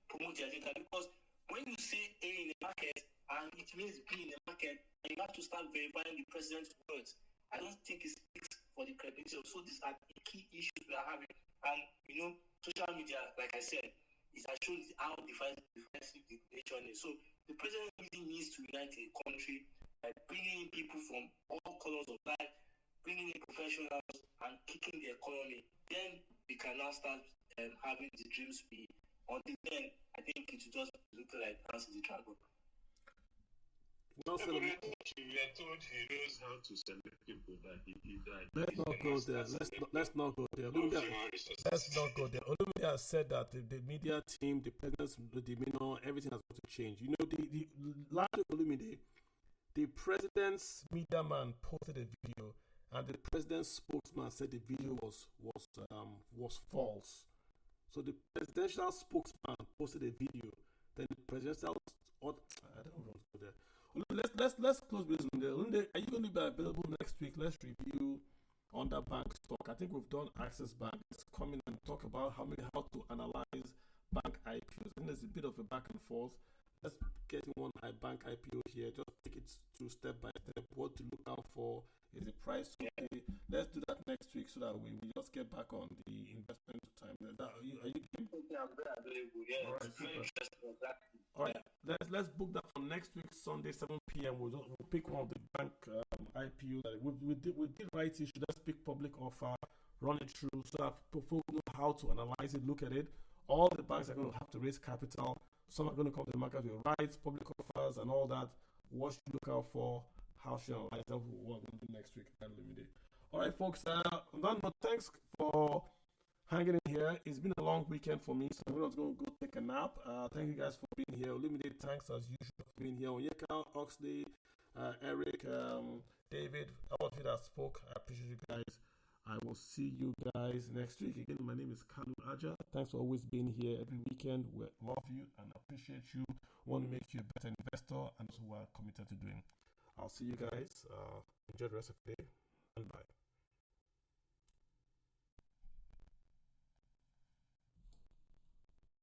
promote their agenda. Because when you say A in the market and it means B in the market, and you have to start verifying the president's words, I don't think it speaks for the credibility. So these are the key issues we are having. And social media, like I said, it has shown how defensive the nation is. So the president really needs to unite the country by bringing in people from all colors of life, bringing in professionals, and kicking the economy. Then we can now start having the dreams be. Until then, I think it will just look like Dance the Dragon. Well, so we are told he knows how to select people that he died. Let's not go there. Let's not go there. Let's not go there. Olumide has said that the media team, the president's demeanor, everything has got to change. The last week, Olumide, the president's media man posted a video, and the president's spokesman said the video was false. So the presidential spokesman posted a video, then the presidential I don't want to go there. Let's close business on there. Are you going to be available next week? Let's review underbank stock. I think we've done Access Bank. Let's come in and talk about how to analyze bank IPOs. I think there's a bit of a back and forth. Let's get in one bank IPO here. Just take it through step by step. What to look out for? Is the price okay? Let's do that next week so that we just get back on the investment time. Are you game? All right. Let's book that for next week, Sunday, 7 p.m. We'll pick one of the bank IPO that we did right issue. Let's pick public offer, run it through so that people know how to analyze it, look at it. All the banks are going to have to raise capital. Some are going to come to the market with rights, public offers, and all that. What should you look out for? How should you analyze that? What we're going to do next week. All right, folks. Thanks for hanging in here. It's been a long weekend for me, so I'm going to go take a nap. Thank you guys for being here. Limited thanks as usual for being here. Onyeka, Oxley, Eric, David, all of you that spoke. I appreciate you guys. I will see you guys next week. Again, my name is Kalu Aja. Thanks for always being here every weekend. We love you and appreciate you. We want to make you a better investor, and that's what we're committed to doing. I'll see you guys. Enjoy the rest of the day, and bye.